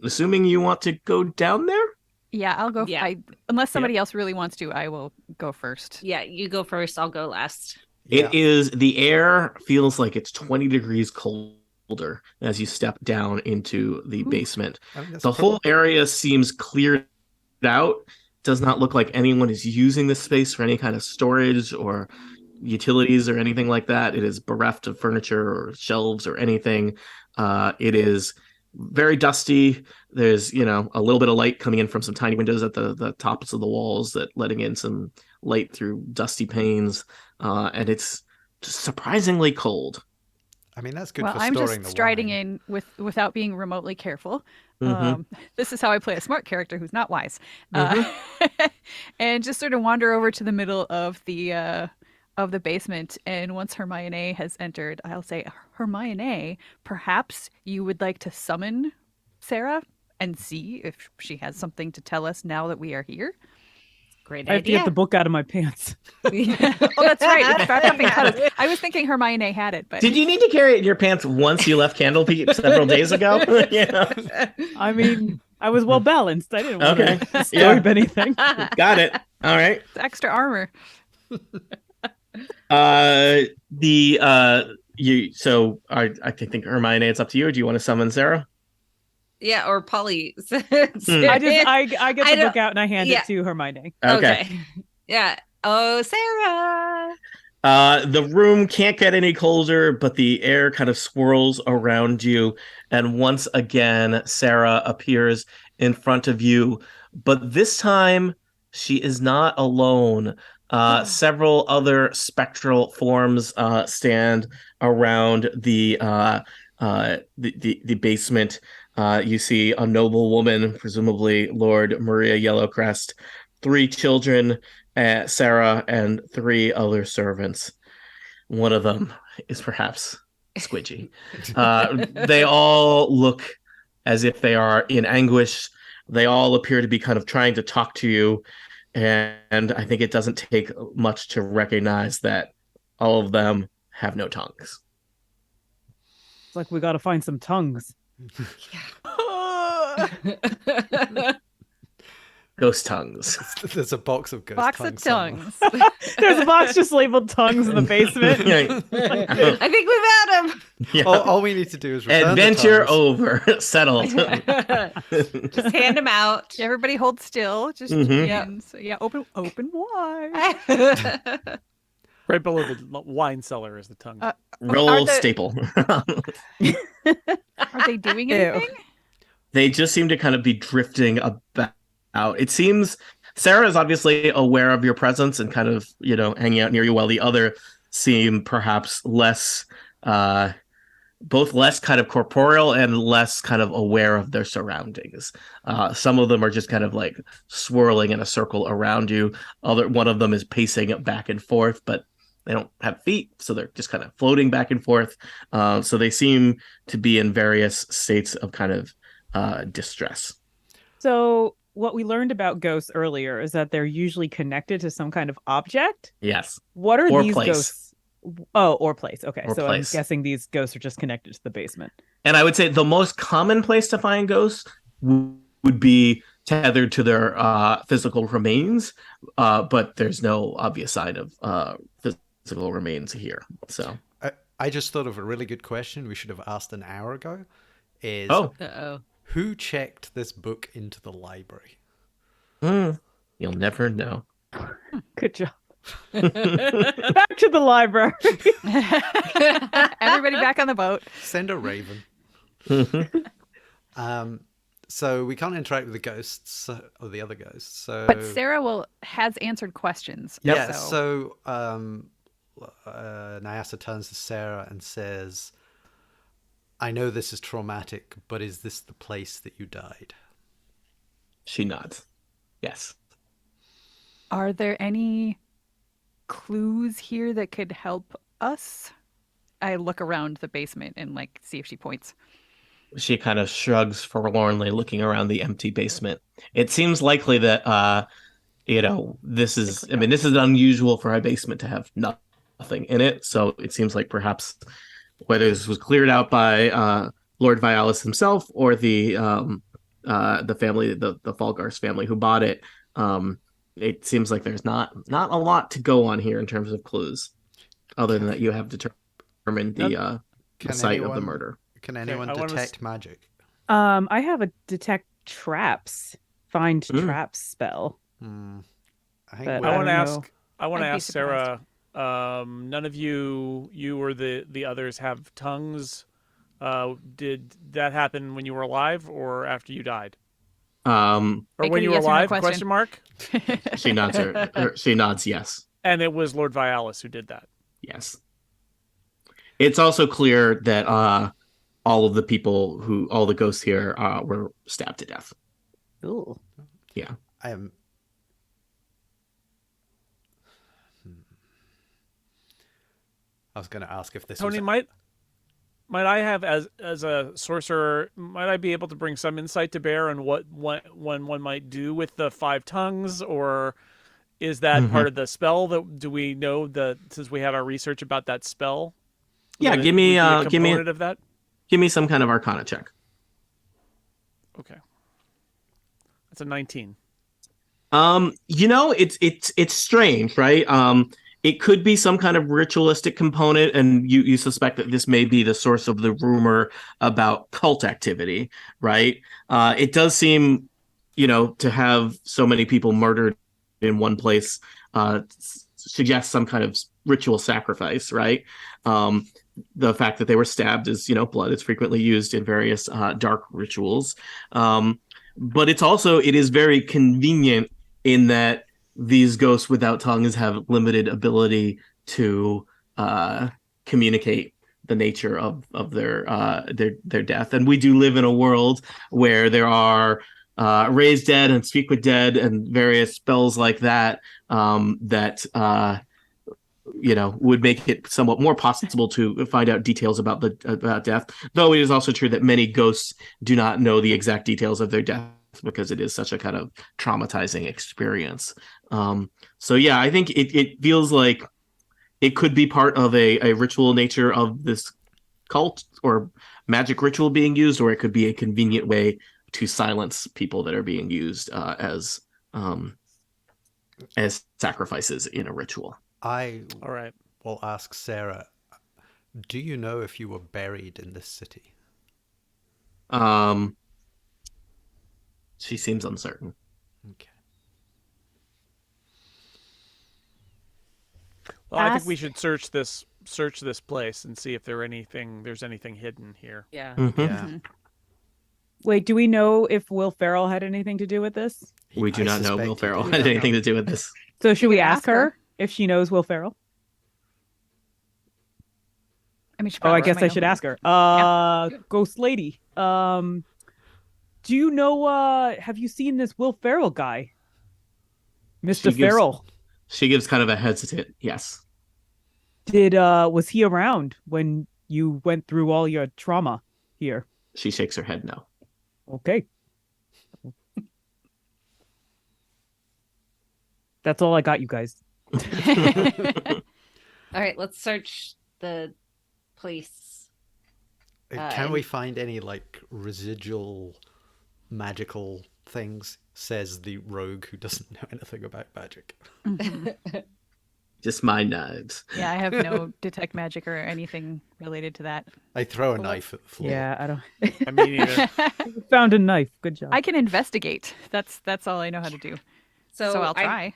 Assuming you want to go down there. Yeah, I'll go. Yeah. Unless somebody else really wants to, I will go first. Yeah, you go first. I'll go last. It is, the air feels like it's 20 degrees colder as you step down into the basement. I mean, that's The whole area seems cleared out. Does not look like anyone is using this space for any kind of storage or utilities or anything like that. It is bereft of furniture or shelves or anything. It is very dusty. There's, a little bit of light coming in from some tiny windows at the tops of the walls that letting in some light through dusty panes. And it's just surprisingly cold. I mean, that's good Well, for I'm storing just the striding wine. in without being remotely careful. Mhm. This is how I play a smart character who's not wise, and just sort of wander over to the middle of the basement. And once Hermione has entered, I'll say, Hermione, perhaps you would like to summon Sarah and see if she has something to tell us now that we are here. Great I have to idea. get the book out of my pants. Oh, that's right. It's wrapped up in cuddles. I was thinking Hermione had it, but Did you need to carry it in your pants once you left Candlekeep several days ago? I mean, I was well balanced. I didn't want Okay. to Yeah. disturb anything. Got it. All right. it's extra armor. I think Hermione, it's up to you. Or do you want to summon Sarah? Yeah, or Polly. Hmm. I get I the book don't- out and I hand yeah. it to Hermione. Okay. Yeah. Oh, Sarah. The room can't get any colder, but the air kind of swirls around you. And once again, Sarah appears in front of you. But this time, she is not alone. Several other spectral forms stand around the basement. You see a noble woman, presumably Lord Maria Yellowcrest, 3 children, Sarah, and 3 other servants. One of them is perhaps Squidgy. They all look as if they are in anguish. They all appear to be kind of trying to talk to you, and I think it doesn't take much to recognize that all of them have no tongues. It's like we got to find some tongues. Ghost tongues. There's a box of ghost Box tongues of somewhere. tongues. There's a box just labeled tongues in the basement. I think we've had him. Yeah. All we need to do is return the Adventure tongues. over. Settled. Just hand them out. Everybody hold still. Just Mhm. so yeah, open wide. Right below the wine cellar is the tongue. Roll Are the- staple. Are they doing Ew. anything? They just seem to kind of be drifting about. It seems Sarah is obviously aware of your presence and kind of, hanging out near you, while the other seem perhaps less, both less kind of corporeal and less kind of aware of their surroundings. Some of them are just kind of like swirling in a circle around you. One of them is pacing back and forth, but they don't have feet, so they're just kind of floating back and forth. So they seem to be in various states of kind of distress. So what we learned about ghosts earlier is that they're usually connected to some kind of object. Yes. What are Or these place. ghosts? Oh, or place. Okay, Or so place. I'm guessing these ghosts are just connected to the basement. And I would say the most common place to find ghosts would be tethered to their physical remains, but there's no obvious sign of physical remains here. So, I just thought of a really good question we should have asked an hour ago. Is Uh-oh. who checked this book into the library? you'll never know. Good job. Back to the library. Everybody back on the boat. Send a raven. So we can't interact with the ghosts or the other ghosts. So, But Sarah has answered questions. Yep. yeah. So Nyasa turns to Sarah and says, "I know this is traumatic, but is this the place that you died?" She nods. Yes. Are there any clues here that could help us? I look around the basement and see if she points. She kind of shrugs forlornly, looking around the empty basement. It seems likely that, this is unusual for a basement to have nothing in it. So it seems like perhaps whether this was cleared out by Lord Vialis himself or the family, the Falgars family who bought it, it seems like there's not a lot to go on here in terms of clues, other than that you have determined the site of the murder. Can anyone I wanna detect magic? I have a detect traps, find traps spell. I think But we're- I want to don't ask. know. I want to I'd be ask Sarah. None of you or the others have tongues. Did that happen when you were alive or after you died? Um, Or Make when it a you were yes or no alive? question. Question mark. she nods. She nods. Yes. And it was Lord Vialis who did that. Yes. It's also clear that all of the ghosts here were stabbed to death. Ooh. Yeah. I am. I was going to ask if this Tony, was. might I have as a sorcerer, might I be able to bring some insight to bear on what one might do with the 5 tongues, or is that part of the spell? That do we know that since we had our research about that spell? Yeah, that it give me would be a give me component of that. give me some kind of Arcana check. Okay, that's a 19. It's strange, right? It could be some kind of ritualistic component, and you suspect that this may be the source of the rumor about cult activity, right? It does seem, to have so many people murdered in one place suggests some kind of ritual sacrifice, right? The fact that they were stabbed is, blood is frequently used in various dark rituals. But it is very convenient in that these ghosts without tongues have limited ability to communicate the nature of their death. And we do live in a world where there are raise dead and speak with dead and various spells like that that would make it somewhat more possible to find out details about death. Though it is also true that many ghosts do not know the exact details of their death because it is such a kind of traumatizing experience. So yeah, I think it feels like it could be part of a ritual nature of this cult or magic ritual being used, or it could be a convenient way to silence people that are being used as sacrifices in a ritual. I All right. will ask Sarah, do you know if you were buried in this city? She seems uncertain. Okay. Well, I think we should search this place and see if there's anything hidden here. Yeah. Mm-hmm. Yeah. Wait, do we know if Will Ferrell had anything to do with this? We do I not know suspect Will he Ferrell did. had anything to do with this. So should we could ask ask her. her if she knows Will Ferrell? I mean, she Oh, I probably guess might I know should who- ask her. Ghost Lady. Do you know? Have you seen this Will Ferrell guy, Mr. Ferrell? She gives kind of a hesitant yes. Was he around when you went through all your trauma here? She shakes her head no. Okay. That's all I got, you guys. All right, let's search the place. Can we find any like residual magical things? Says the rogue who doesn't know anything about magic. Just my knives. Yeah, I have no detect magic or anything related to that. I throw a knife at the floor. Yeah, I don't. I mean, either. Found a knife. Good job. I can investigate. That's all I know how to do. So I'll try.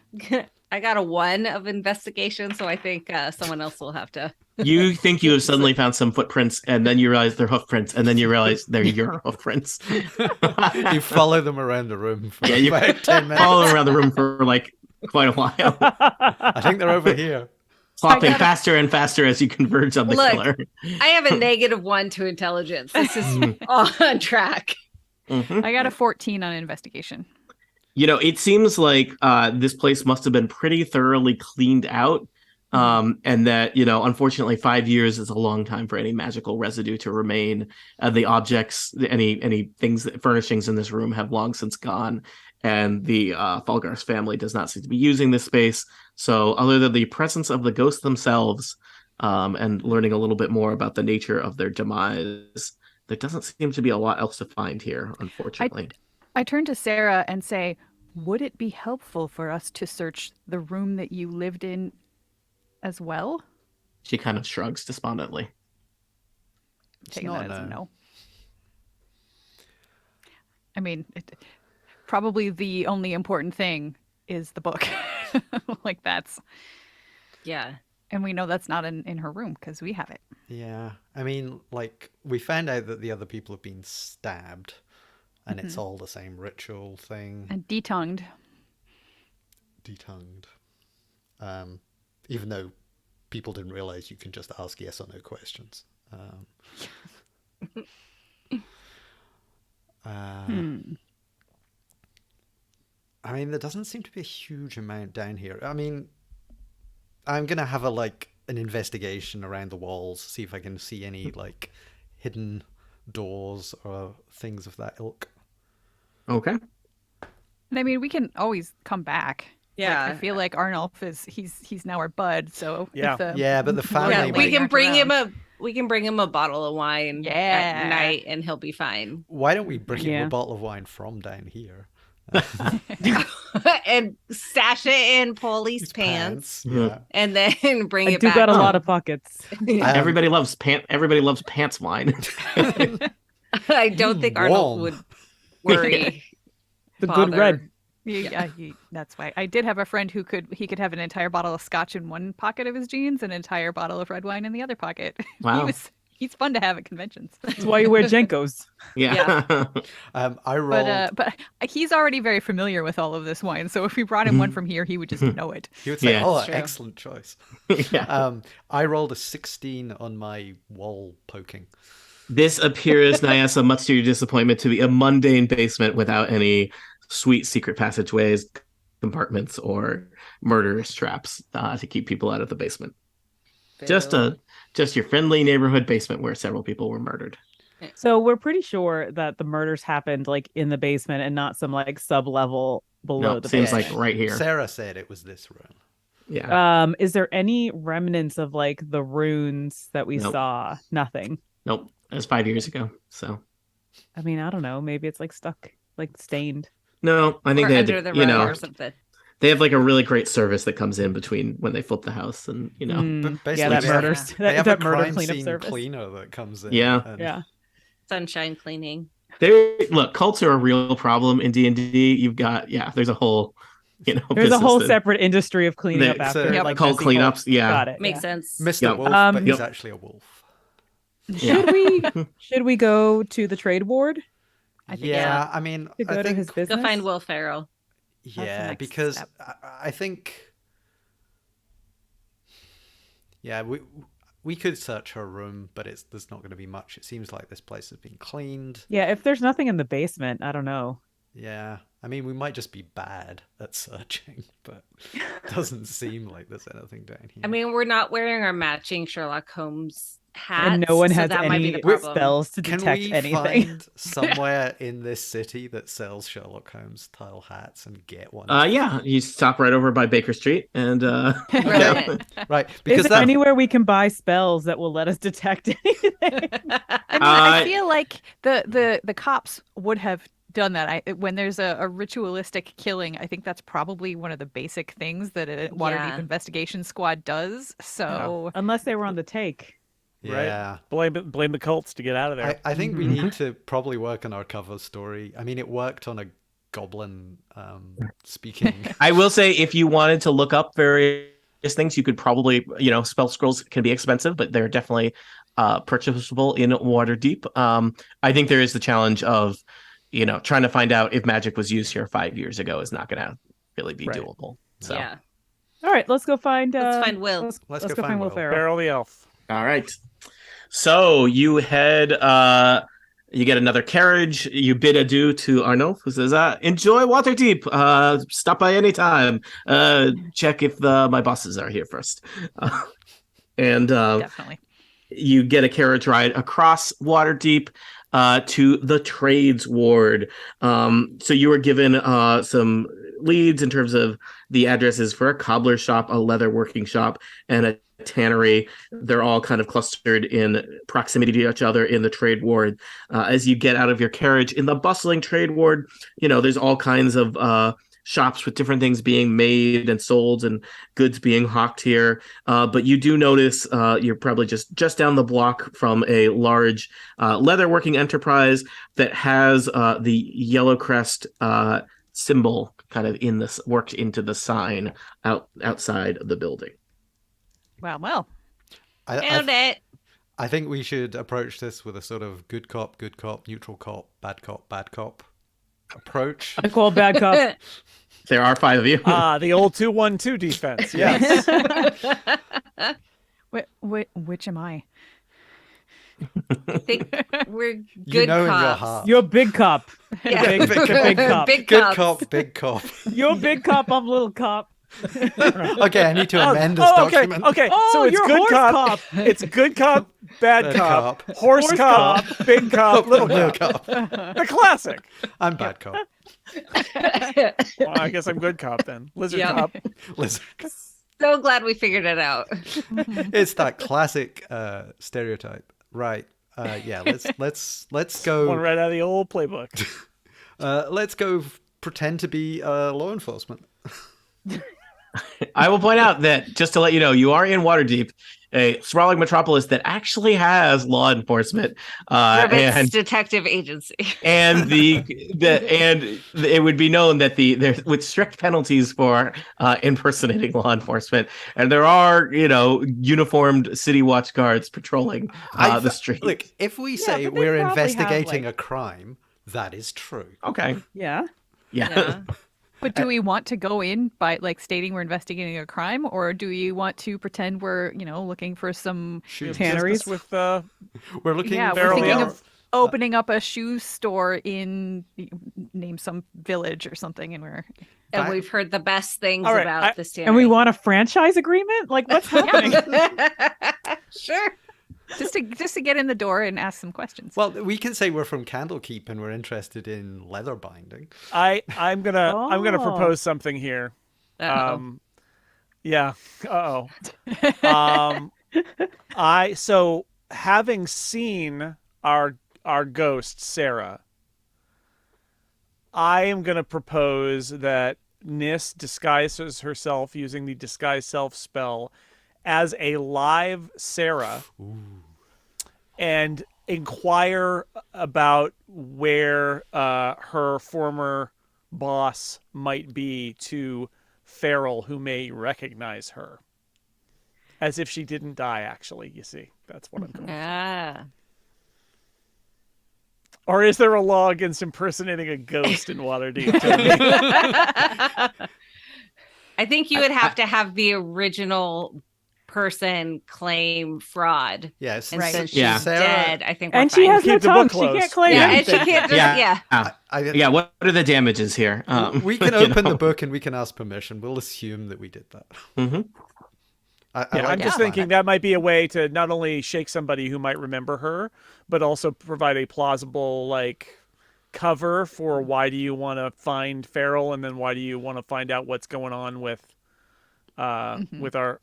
I got a 1 of investigation, so I think someone else will have to. You think you have suddenly found some footprints, and then you realize they're hoof prints, and then you realize they're your hoof prints. You follow them around the room for Yeah, you about 10 minutes. follow around the room for like quite a while, I think they're over here. flopping faster and faster as you converge on the Look. killer. I have a -1 to intelligence. This is on track. Mhm. I got a 14 on investigation. It seems like this place must have been pretty thoroughly cleaned out. And that, unfortunately, 5 years is a long time for any magical residue to remain. The objects, any things, furnishings in this room have long since gone. And the Falgar's family does not seem to be using this space. So other than the presence of the ghosts themselves and learning a little bit more about the nature of their demise, there doesn't seem to be a lot else to find here, unfortunately. I turn to Sarah and say, would it be helpful for us to search the room that you lived in as well? She kind of shrugs despondently. Taking not that as a a- no. I mean, probably the only important thing is the book. Like that's, Yeah. and we know that's not in her room because we have it. Yeah. I mean, like, we found out that the other people have been stabbed, and it's all the same ritual thing. And detongued. Detongued. Even though people didn't realize you can just ask yes or no questions. I mean, there doesn't seem to be a huge amount down here. I mean, I'm gonna have an investigation around the walls, see if I can see any hidden doors or things of that ilk. Okay. And I mean, we can always come back. Yeah. I feel like Arnulf he's now our bud. So Yeah. Yeah, but the family Yeah, we might- can bring him a bottle of wine Yeah. at night and he'll be fine. Why don't we bring him Yeah. a bottle of wine from down here? And stash it in Paulie's His pants Yeah. and then bring I it do back got a home. lot of pockets. Everybody loves pants wine. I don't think Arnold Warm. would worry. The good Father. red. Yeah, that's why. I did have a friend who could have an entire bottle of scotch in one pocket of his jeans and an entire bottle of red wine in the other pocket. Wow. He's fun to have at conventions. That's why you wear Jenkos. Yeah. I rolled. But he's already very familiar with all of this wine, so if we brought him one from here, he would just know it. He would say, Yeah. "Oh, That's true. excellent choice." Yeah. I rolled a 16 on my wall poking. This appears, Nyasa, much to your disappointment, to be a mundane basement without any sweet secret passageways, compartments, or murderous traps to keep people out of the basement. Just your friendly neighborhood basement where several people were murdered. So we're pretty sure that the murders happened like in the basement and not some like sub level below No, the seems basement. like right here. Sarah said it was this room. Yeah. Is there any remnants of like the runes that we Nope. saw? Nothing. Nope. That was 5 years ago. So I mean, I don't know. Maybe it's like stuck, like stained. no, I think Or they had under to, the rug or something. they have like a really great service that comes in between when they flip the house and Mm, But yeah, basically that they have- murders. They have that a murder crime cleanup scene service. cleaner that comes in. Yeah. and- Yeah. Sunshine cleaning. Look, cults are a real problem in D&D. You've got there's a whole There's a business whole that- separate industry of cleaning up Yep. after like Cult messy cleanups. cults. Yeah. Got it. Makes yeah. sense. Mr. Yep. Wolf, but he's Yep. actually a wolf. Should we go to the trade ward? I think Yeah, I mean, To go I to think, his Go business. find Will Ferrell. the yeah, next because step. I think, yeah, we could search her room, but there's not going to be much. It seems like this place has been cleaned. Yeah, if there's nothing in the basement, I don't know. Yeah, I mean, we might just be bad at searching, but it doesn't seem like there's anything down here. I mean, we're not wearing our matching Sherlock Holmes hats. And no one so has that might be any the problem. spells to can detect we anything. find somewhere in this city that sells Sherlock Holmes style hats and get one? Yeah, you stop right over by Baker Street and Brilliant. Right, Is because there that anywhere we can buy spells that will let us detect anything? I mean, I feel like the cops would have done that. When there's a ritualistic killing, I think that's probably one of the basic things that a Waterdeep Yeah. investigation squad does. So Unless they were on the take. yeah. Blame the cults to get out of there. I think we need to probably work on our cover story. I mean, it worked on a goblin speaking. I will say if you wanted to look up various things, you could probably, spell scrolls can be expensive, but they're definitely purchasable in Waterdeep. I think there is the challenge of, trying to find out if magic was used here 5 years ago is not going to really be Right. doable. So, Yeah. All right, let's go find. Let's find Will. Let's go find Will Ferrell. Ferrell the elf. all right. So you head, you get another carriage. You bid adieu to Arnaud, who says, enjoy Waterdeep. Stop by anytime. Check if my bosses are here first. And definitely. you get a carriage ride across Waterdeep to the trades ward. So you were given some leads in terms of the addresses for a cobbler shop, a leather working shop, and a tannery. They're all kind of clustered in proximity to each other in the trade ward. As you get out of your carriage in the bustling trade ward, there's all kinds of shops with different things being made and sold and goods being hawked here. But you do notice you're probably just down the block from a large leatherworking enterprise that has the Yellowcrest symbol kind of worked into the sign outside of the building. Well. Found it. I think we should approach this with a sort of good cop, neutral cop, bad cop approach. I call bad cop. There are 5 of you. The old 2-1-2 defense. Yes. Which am I? I think we're good You know in your cops. heart. You're big cop. Yeah. Big cop. Big Good cops. cop, big cop. You're big cop. I'm little cop. Okay, I need to amend this okay. document. Okay. Oh, So it's you're good horse cop. It's good cop, bad Bad cop, cop. horse cop, big cop, little Little cop. cop. The classic. I'm bad cop. Well, I guess I'm good cop then. Lizard Yeah. cop. Listen, So glad we figured it out. it's that classic stereotype, right? Yeah, let's go. One right out of the old playbook. Let's go pretend to be law enforcement. I will point out that, just to let you know, you are in Waterdeep, a sprawling metropolis that actually has law enforcement, Rivet's and detective agency. and it would be known that there's with strict penalties for impersonating law enforcement, and there are uniformed city watch guards patrolling the street. Look, if we say but they we're probably have, investigating like- a crime, that is true. Okay, Yeah. yeah. But do we want to go in by stating we're investigating a crime, or do we want to pretend we're looking for some Shoot Tanneries? business with We're looking. Yeah, we're Ferrell the thinking elf. opening up a shoe store in name some village or something, and we're And we've heard the best things All right, about this tannery. And we want a franchise agreement? Like, what's happening? Sure. just to get in the door and ask some questions. Well, we can say we're from Candlekeep and we're interested in leather binding. I'm gonna Oh. propose something here. Uh-oh. Yeah. Uh-oh. So having seen our ghost Sarah, I am gonna propose that Nis disguises herself using the disguise self spell as a live Sarah. Ooh. And inquire about where her former boss might be to Farrell, who may recognize her. As if she didn't die, actually, you see. That's what I'm going for. Ah. Or is there a law against impersonating a ghost in Waterdeep? I think you would have to have the original person claim fraud. Yes. And Right. since she's Yeah. dead, I think we're And she fine. has no Keep the book tongue. She closed. can't claim Yeah, and anything. she can't just, yeah. Yeah, what are the damages here? We can open the book and we can ask permission. We'll assume that we did that. Mhm. I Yeah, like I'm just that. thinking that might be a way to not only shake somebody who might remember her, but also provide a plausible cover for why do you want to find Farrell, and then why do you want to find out what's going on with with our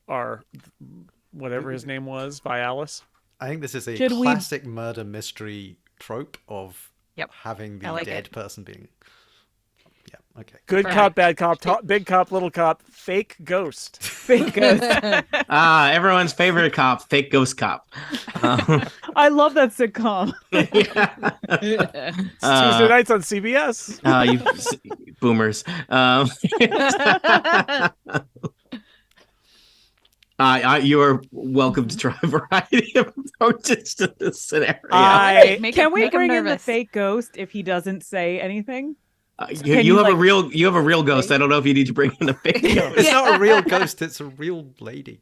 whatever his name was, Vialis. I think this is a Should we- classic murder mystery trope of Yep. having the I like dead it. person being. Yeah. Okay. Good Perfect. cop, bad cop, big cop, little cop, fake ghost. Fake ghost. Everyone's favorite cop, fake ghost cop. I love that sitcom. It's Tuesday nights on CBS. You boomers. You are welcome to try a variety of approaches to this scenario. Can we make him bring in the nervous. fake ghost if he doesn't say anything? You Can you, have like- you have a real ghost. I don't know if you need to bring in a fake ghost. It's not a real ghost. It's a real lady.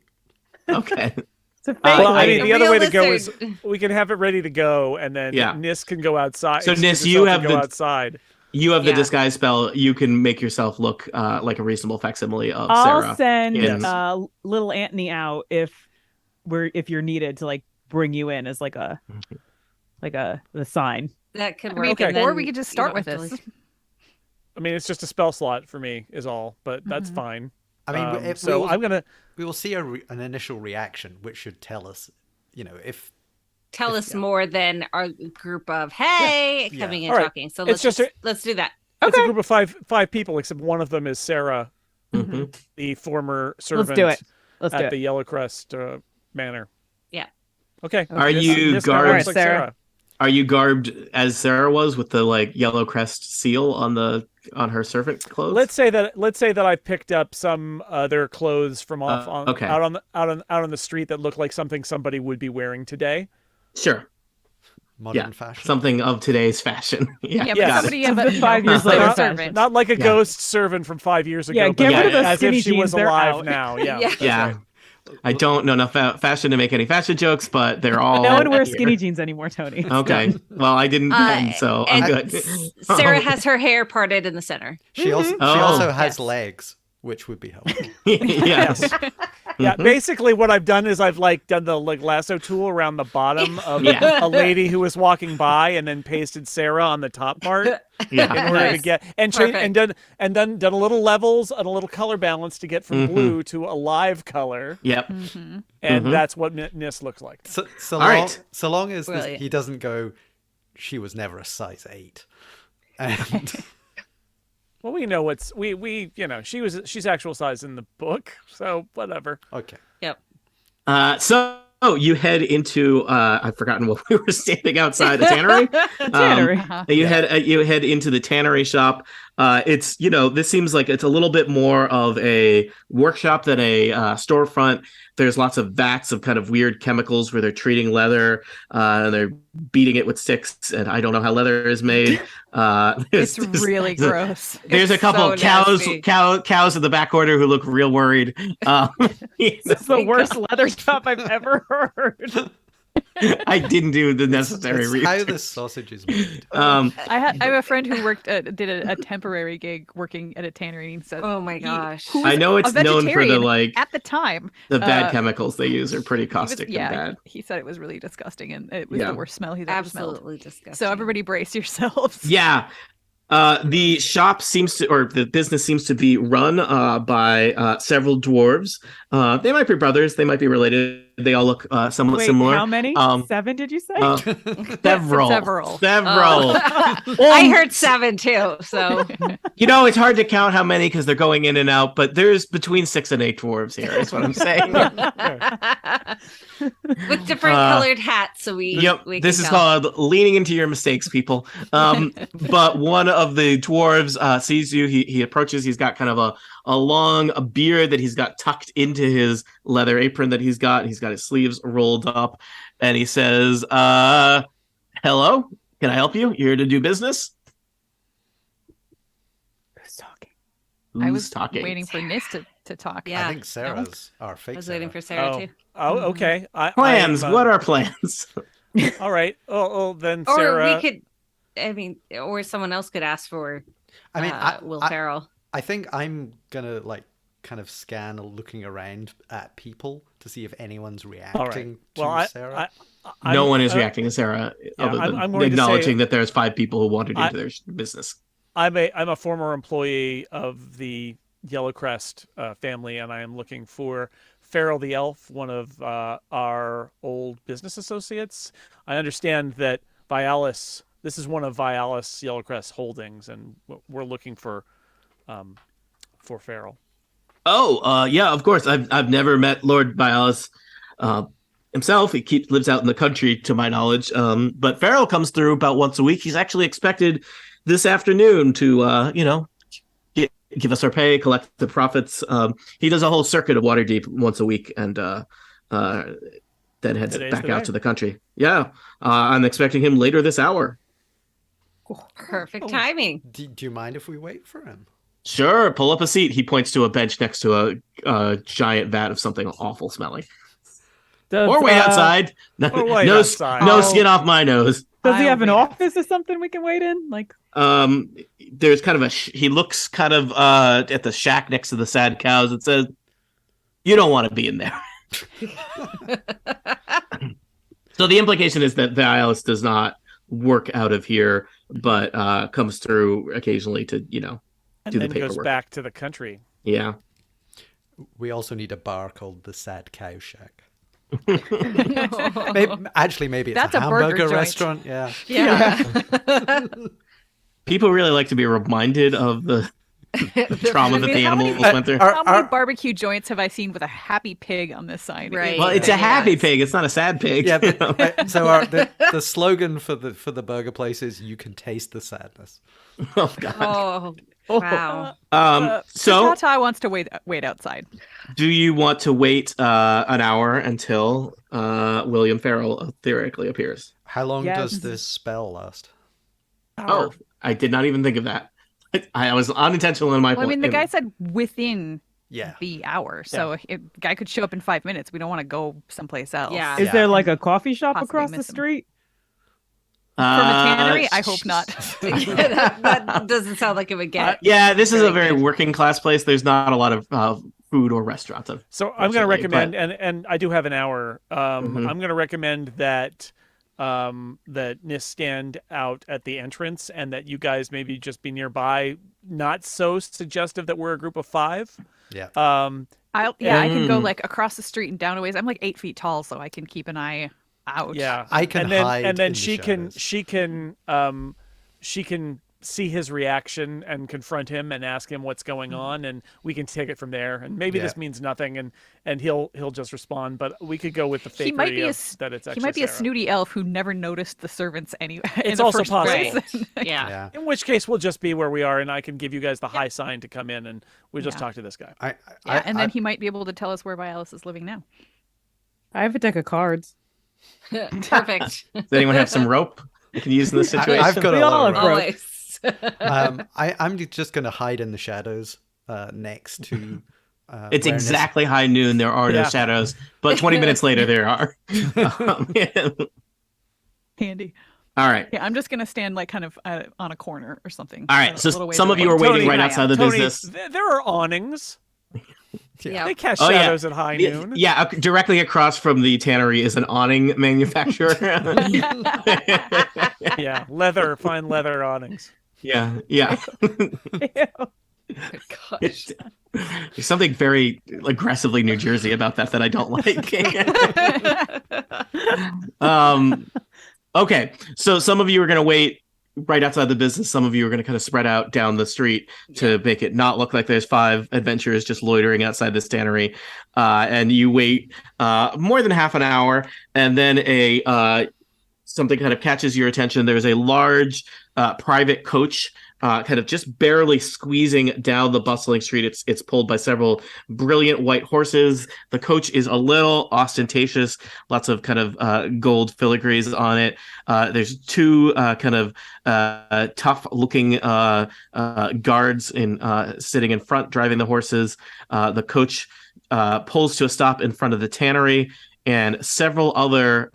Okay. It's a fake Well, I lady. mean, the other way to go is Realistic. we can have it ready to go, and then Yeah. Nis can go outside. So, excuse Nis, you herself have and go the- outside. You have the Yeah. disguise spell. You can make yourself look like a reasonable facsimile of I'll Sarah. send Yes. little Anthony out if you're needed to bring you in as the sign. That could I work. mean, Okay. and or then we could just you start don't with have to, this. I mean, it's just a spell slot for me, is all, but that's Mhm. fine. I mean, if So we I'm gonna. will see an initial reaction, which should tell us, if tell us more than our group of hey Yeah. coming and All right. talking. So It's let's just let's do that. It's a group of five people, except one of them is Sarah, Mhm. the former servant Let's do it. Let's do at it. the Yellowcrest Manor. Yeah. Okay. Are Nis- you Nis kinda guards- looks like Sarah? Sarah? Are you garbed as Sarah was with the Yellowcrest seal on her servant clothes? Let's say that I picked up some other clothes from off okay. out on the street that look like something somebody would be wearing today. Sure. modern fashion. Something of today's fashion. Yeah. Yeah, but Yes. somebody Of of the 5 years later later servant. fashion. Not like a Yeah. ghost servant from 5 years ago. Yeah, but get rid of those as skinny if she was jeans, they're alive out. now. Yeah. Yeah. that's Yeah. right. I don't know enough fashion to make any fashion jokes, but they're all. No one wears here. skinny jeans anymore, Tony. Okay. Well, I didn't then, so I'm and good. Sarah has her hair parted in the center. She also Oh. has Yes. legs, which would be helpful. Yes. Yeah, Mhm. basically what I've done is I've done the lasso tool around the bottom of Yeah. a lady who was walking by, and then pasted Sarah on the top part Yeah. in order to Nice. get and done a little levels and a little color balance to get from Mhm. blue to a live color, Yep. Mhm. and Mhm. that's what Nis looks like. So All long, right. so long as Brilliant. he doesn't go, she was never a size 8. And Well, we know she's actual size in the book, so whatever. okay. So you head into I've forgotten what we were standing outside the tannery. Tannery. Uh-huh. You head into the tannery shop. It's this seems like it's a little bit more of a workshop than a storefront. There's lots of vats of kind of weird chemicals where they're treating leather and they're beating it with sticks, and I don't know how leather is made. It's really gross. There's a It's couple so cows nasty. cows in the back order who look real worried. This is the worst leather shop I've ever heard. I didn't do the necessary It's research. how the sausage is made. I have a friend who worked did a temporary gig working at a tannery. And said Oh my gosh. who I was know a it's known for the vegetarian at the time. the bad Uh, chemicals they use are pretty He was, caustic and bad. he said it was really disgusting and it was Yeah. the worst smell he's ever smelled. Absolutely disgusting. So everybody brace yourselves. Yeah. The shop seems to, or the business seems to be run by several dwarves. They might be brothers. They might be related. They all look somewhat Wait, similar. how many? 7, did you say? Several. Several. I heard 7 too. So You know, it's hard to count how many because they're going in and out, but there's between 6 and 8 dwarves here, is what I'm saying. with different colored hats, so we we this can is tell. called leaning into your mistakes, people. But one of the dwarves sees you. He approaches. He's got kind of a long beard that he's got tucked into his leather apron that he's got. He's got his sleeves rolled up, and he says, "Hello, can I help you? You're here to do business?" Who's talking? I Who's was talking? waiting for Nis to talk. Yeah. I think Sarah's our fake. I was waiting Sarah. for Sarah too. Oh, okay. Plans. What are plans? All right. Oh, then Or Sarah. we could, I mean, or someone else could ask for. I mean, Will Ferrell. I think I'm gonna kind of scan looking around at people to see if anyone's reacting to Sarah. No one is reacting to Sarah, other than I'm going to acknowledging say- that there's 5 people who wandered into their business. I'm a former employee of the Yellowcrest family, and I am looking for Farrell the elf, one of our old business associates. I understand that Vialis. This is one of Vialis Yellowcrest holdings, and we're looking for Farrell. Oh, yeah, of course. I've never met Lord Bialis himself. He lives out in the country, to my knowledge. But Farrell comes through about once a week. He's actually expected this afternoon to, give us our pay, collect the profits. He does a whole circuit of Waterdeep once a week, and then heads Today's back the out day. to the country. Yeah, I'm expecting him later this hour. Perfect timing. Do you mind if we wait for him? Sure, pull up a seat. He points to a bench next to a giant vat of something awful smelling. Or wait outside. No, Or wait no, outside. no skin off my nose. Does he have an wait office or something we can wait in? Like, There's kind of he looks kind of at the shack next to the sad cows. It says, "You don't want to be in there." So the implication is that Vialis does not work out of here, but comes through occasionally to And do the then goes paperwork. back to the country. Yeah. We also need a bar called the Sad Cow Shack. Maybe it's That's a a burger hamburger joint. restaurant. Yeah. Yeah. People really like to be reminded of the trauma that the how many- animals went through. How many barbecue joints have I seen with a happy pig on this side? Right. Well, it's a Yeah. happy pig. It's not a sad pig. Yeah, but, so the slogan for the burger place is "You can taste the sadness." Oh God. Oh, wow. So, Tata wants to wait outside. do you want to wait an hour until William Farrell theoretically appears? How long Yes. does this spell last? Oh, I did not even think of that. I was unintentional in my Well, I point. mean, the guy said within Yeah. the hour, so if the guy could show up in 5 minutes. We don't want to go someplace else. Yeah. is there like a coffee shop Possibly across the miss him. street? From a tannery? I hope not. that doesn't sound like it would get. Yeah, this is a Very very good. working class place. There's not a lot of food or restaurants. So I'm going to Absolutely, recommend, and I do have an hour. Mhm. I'm going to recommend that that Nis stand out at the entrance, and that you guys maybe just be nearby. Not so suggestive that we're a group of 5. Yeah. I can go Mm. like across the street and down a ways. I'm like 8 feet tall, so I can keep an eye out. Yeah, I can and then, hide and then in the she can see his reaction and confront him and ask him what's going on, and we can take it from there. And maybe Yeah. this means nothing, and he'll just respond. But we could go with the He might be fakery a of that it's actually He might be a Sarah. snooty elf who never noticed the servants anyway. It's also possible. Right. Yeah. Yeah. In which case, we'll just be where we are, and I can give you guys the high sign to come in, and we'll just Yeah. talk to this guy. Yeah, and then he might be able to tell us where Vialis is living now. I have a deck of cards. Perfect. Does anyone have some rope we can use in this situation? I've got We a all lot of have rope. Always. I'm just going to hide in the shadows next to It's where Nis- exactly high noon. There are no Yeah. shadows, but 20 minutes later there are. Yeah. Handy. All right. Yeah, I'm just gonna stand like kind of on a corner or something. All right. a So little ways some of you away. are waiting Tony, right I outside am. the Tony, business. there are awnings. Yeah. They cast Oh, yeah. shadows at high noon. Yeah, directly across from the tannery is an awning manufacturer. Yeah, fine leather awnings. Yeah, yeah. Gosh. There's something very aggressively New Jersey about that I don't like. Okay, so some of you are going to wait right outside the business. Some of you are going to kind of spread out down the street to make it not look like there's 5 adventurers just loitering outside this tannery. And you wait more than half an hour, and then something kind of catches your attention. There's a large private coach kind of just barely squeezing down the bustling street. It's pulled by several brilliant white horses. The coach is a little ostentatious, lots of kind of gold filigrees on it. There's 2 kind of tough-looking guards sitting in front, driving the horses. The coach pulls to a stop in front of the tannery, and several other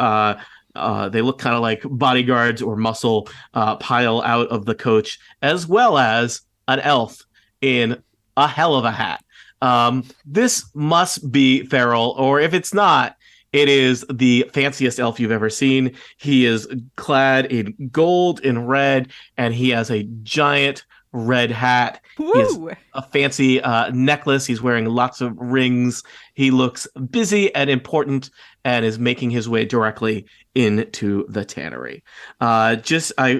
they look kind of like bodyguards or muscle pile out of the coach, as well as an elf in a hell of a hat. This must be Farrell, or if it's not, it is the fanciest elf you've ever seen. He is clad in gold and red, and he has a giant red hat. He has Woo! a fancy necklace. He's wearing lots of rings. He looks busy and important and is making his way directly into the tannery. I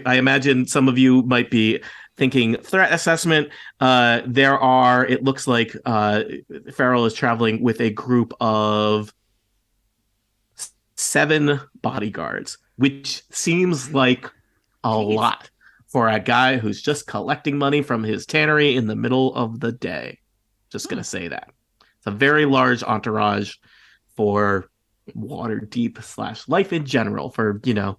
imagine some of you might be thinking threat assessment. It looks like Farrell is traveling with a group of 7 bodyguards, which seems like a lot for a guy who's just collecting money from his tannery in the middle of the day. Just going to say that. It's a very large entourage for Waterdeep / life in general for, yeah.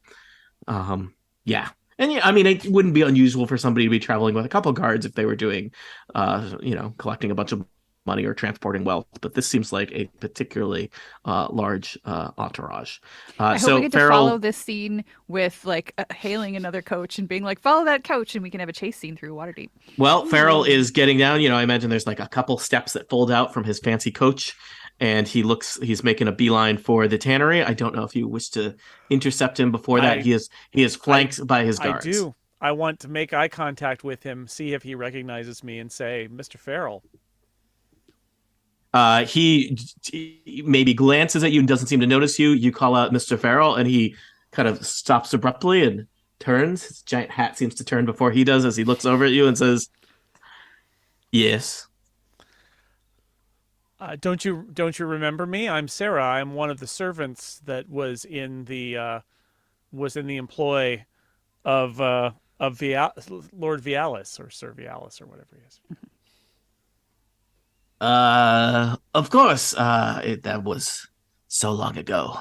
And yeah, I mean, it wouldn't be unusual for somebody to be traveling with a couple guards if they were doing, collecting a bunch of money or transporting wealth. But this seems like a particularly large entourage. I hope we get to follow this scene with like hailing another coach and being like, follow that coach, and we can have a chase scene through Waterdeep. Well, Farrell is getting down. I imagine there's like a couple steps that fold out from his fancy coach, and he's making a beeline for the tannery. I don't know if you wish to intercept him before that. He is flanked by his guards. I do. I want to make eye contact with him, see if he recognizes me, and say, Mr. Farrell. He maybe glances at you and doesn't seem to notice you. You call out Mr. Farrell, and he kind of stops abruptly and turns. His giant hat seems to turn before he does as he looks over at you and says, "Yes." Don't you remember me? I'm Sarah. I'm one of the servants that was in the employ of Lord Vialis, or Sir Vialis, or whatever he is. Of course. That was so long ago.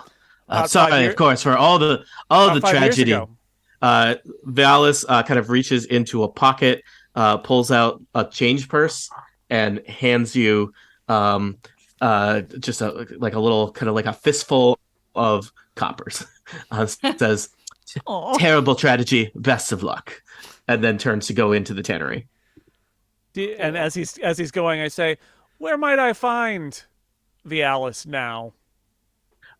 Sorry, years, of course, for all the tragedy. Vialis kind of reaches into a pocket, pulls out a change purse, and hands you just a little kind of like a fistful of coppers. Says, "Terrible tragedy. Best of luck," and then turns to go into the tannery. And as he's going, I say, "Where might I find Vialis now?"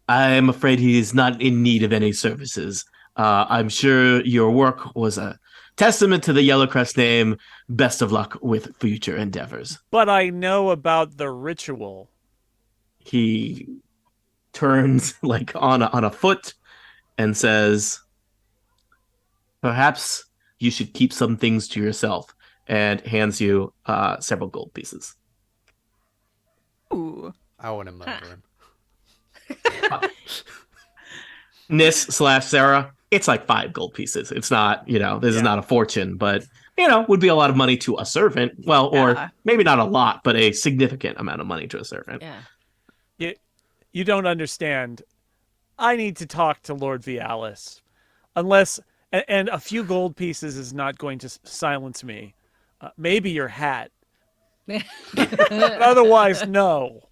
I'm afraid he is not in need of any services. I'm sure your work was a testament to the Yellowcrest name. Best of luck with future endeavors. But I know about the ritual. He turns like on a foot and says, "Perhaps you should keep some things to yourself," and hands you several gold pieces. Ooh. I want to murder him. Nis / Sarah, it's like 5 gold pieces. It's not, this is not a fortune, but, would be a lot of money to a servant. Well, or maybe not a lot, but a significant amount of money to a servant. Yeah. You don't understand. I need to talk to Lord Vialis. Unless, and a few gold pieces is not going to silence me. Maybe your hat. But otherwise, no.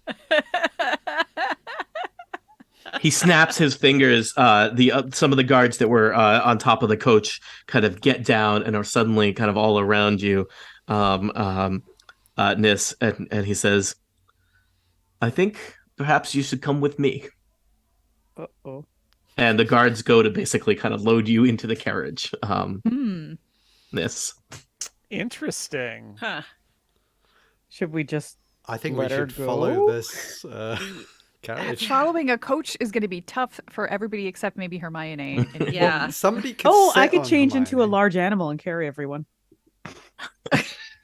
He snaps his fingers. Some of the guards that were on top of the coach kind of get down and are suddenly kind of all around you, Nis, and he says, "I think perhaps you should come with me." Uh-oh. And the guards go to basically kind of load you into the carriage. Nis. Interesting. Huh. Should we just I think we let her should go? follow this carriage. Following a coach is going to be tough for everybody except maybe Hermione. And Yeah. Somebody could Oh, I sit could on change into a Hermione. large animal and carry everyone.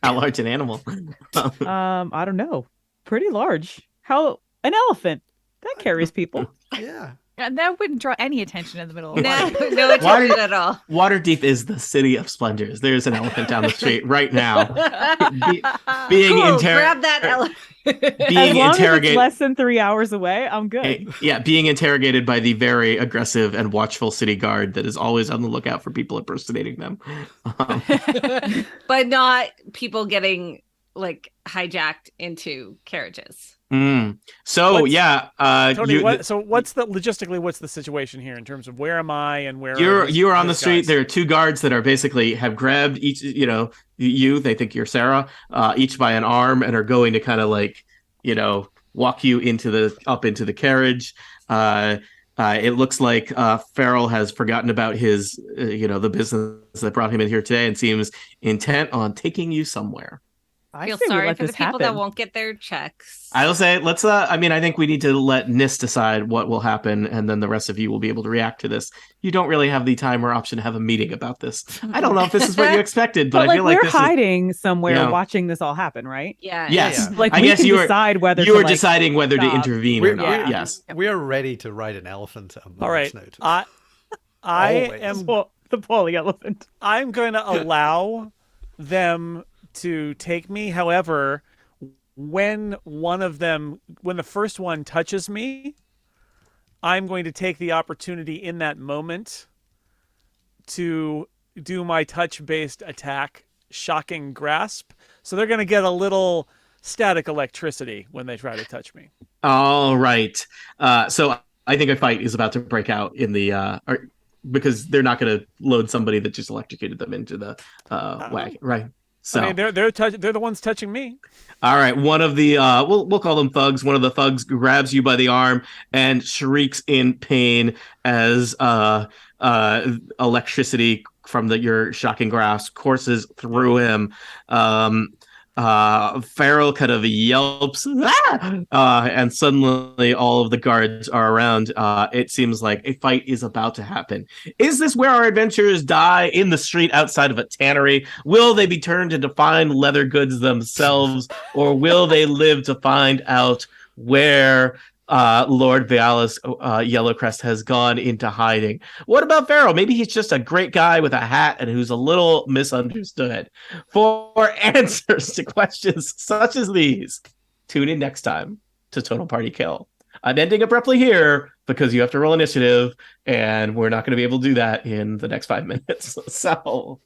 How large an animal? I don't know. Pretty large. How an elephant. That carries people. Yeah. And that wouldn't draw any attention in the middle of No, Waterdeep. no attention at all. Waterdeep is the city of splendors. There's an elephant down the street right now. Being Cool, grab that elephant. As being long as it's interrogated. less than 3 hours away, I'm good. Yeah, being interrogated by the very aggressive and watchful city guard that is always on the lookout for people impersonating them. But not people getting like hijacked into carriages. So What's- yeah, Tony, what's the situation here in terms of where am I and where you're on the these street. guys? There are two guards that are basically have grabbed each, they think you're Sarah, each by an arm, and are going to kind of like, walk you up into the carriage. It looks like Farrell has forgotten about his, the business that brought him in here today, and seems intent on taking you somewhere. I Feel say we sorry let for the this people that happen. won't get their checks. I will say, let's. I think we need to let Nis decide what will happen, and then the rest of you will be able to react to this. You don't really have the time or option to have a meeting about this. I don't know if this is what you expected, but But I feel like we're this is. hing somewhere Yeah. watching this all happen, right? Yeah. Yes, Yeah. Like I we guess can you were decide whether you to, were like, deciding whether to stop. intervene or not. Yeah. Yes. We are ready to ride an elephant at a All right. moment's notice. I Always. am The poorly elephant. I'm going to allow them to take me. However, when the first one touches me, I'm going to take the opportunity in that moment to do my touch-based attack, Shocking Grasp. So they're going to get a little static electricity when they try to touch me. All right. So I think a fight is about to break out in the because they're not going to load somebody that just electrocuted them into the wagon, right? So I mean, they're the ones touching me. all right, one of the we'll call them thugs. One of the thugs grabs you by the arm and shrieks in pain as electricity from your shocking grasp courses through him. Farrell kind of yelps, and suddenly all of the guards are around. It seems like a fight is about to happen. Is this where our adventurers die, in the street outside of a tannery? Will they be turned into fine leather goods themselves, or will they live to find out where Lord Vialis Yellowcrest has gone into hiding? What about Farrell? Maybe he's just a great guy with a hat and who's a little misunderstood. For answers to questions such as these, tune in next time to Total Party Kill. I'm ending abruptly here because you have to roll initiative, and we're not going to be able to do that in the next 5 minutes. So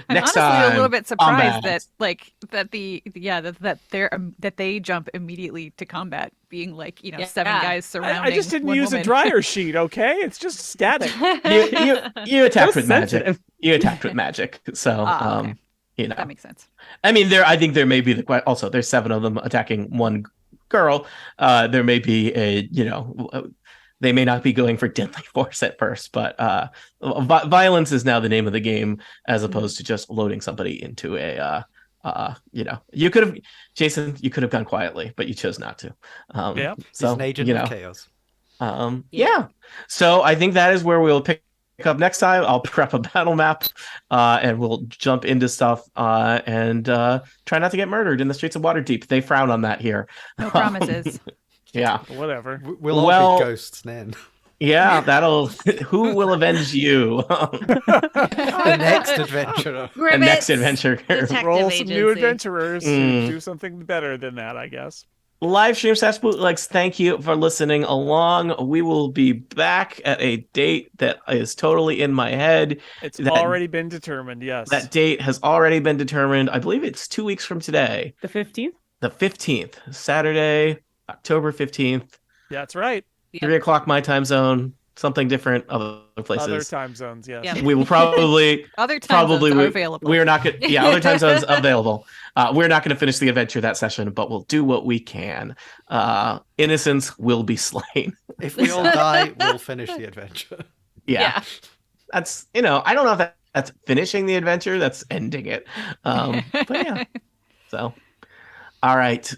I'm next honestly time, a little bit surprised combat. that they jump immediately to combat, being like, seven guys surrounding. I just didn't one use woman. a dryer sheet, okay? It's just static. You attacked So with magic. sensitive. You attacked with magic. So Okay. That makes sense. I mean, I think there may be also there's 7 of them attacking one girl. There may be they may not be going for deadly force at first, but violence is now the name of the game, as opposed to just loading somebody into a you could have, Jason, you could have gone quietly, but you chose not to. Yeah. So He's an agent of chaos. yeah. So I think that is where we'll pick up next time. I'll prep a battle map, and we'll jump into stuff, and try not to get murdered in the streets of Waterdeep. They frown on that here. No promises. Yeah. Whatever. We'll all Well- be ghosts then. Yeah, that'll. Who will avenge you? The next adventurer. The next adventure. Detective Roll some new agency. adventurers to do something better than that, I guess. Live stream slash bootlegs. Thank you for listening along. We will be back at a date that is totally in my head. It's That- already been determined, yes. That date has already been determined. I believe it's 2 weeks from today. The 15th? the 15th, Saturday, October 15th, Yeah, that's right. 3 o'clock my time zone, something different other places. Other time zones, yes. Yeah. We will probably Other time zones are available. We're not going. Yeah, other time zones available. We're not going to finish the adventure that session, but we'll do what we can. Innocents will be slain. If we all die, we'll finish the adventure. Yeah. That's I don't know if that's finishing the adventure. That's ending it. But yeah. So, all right.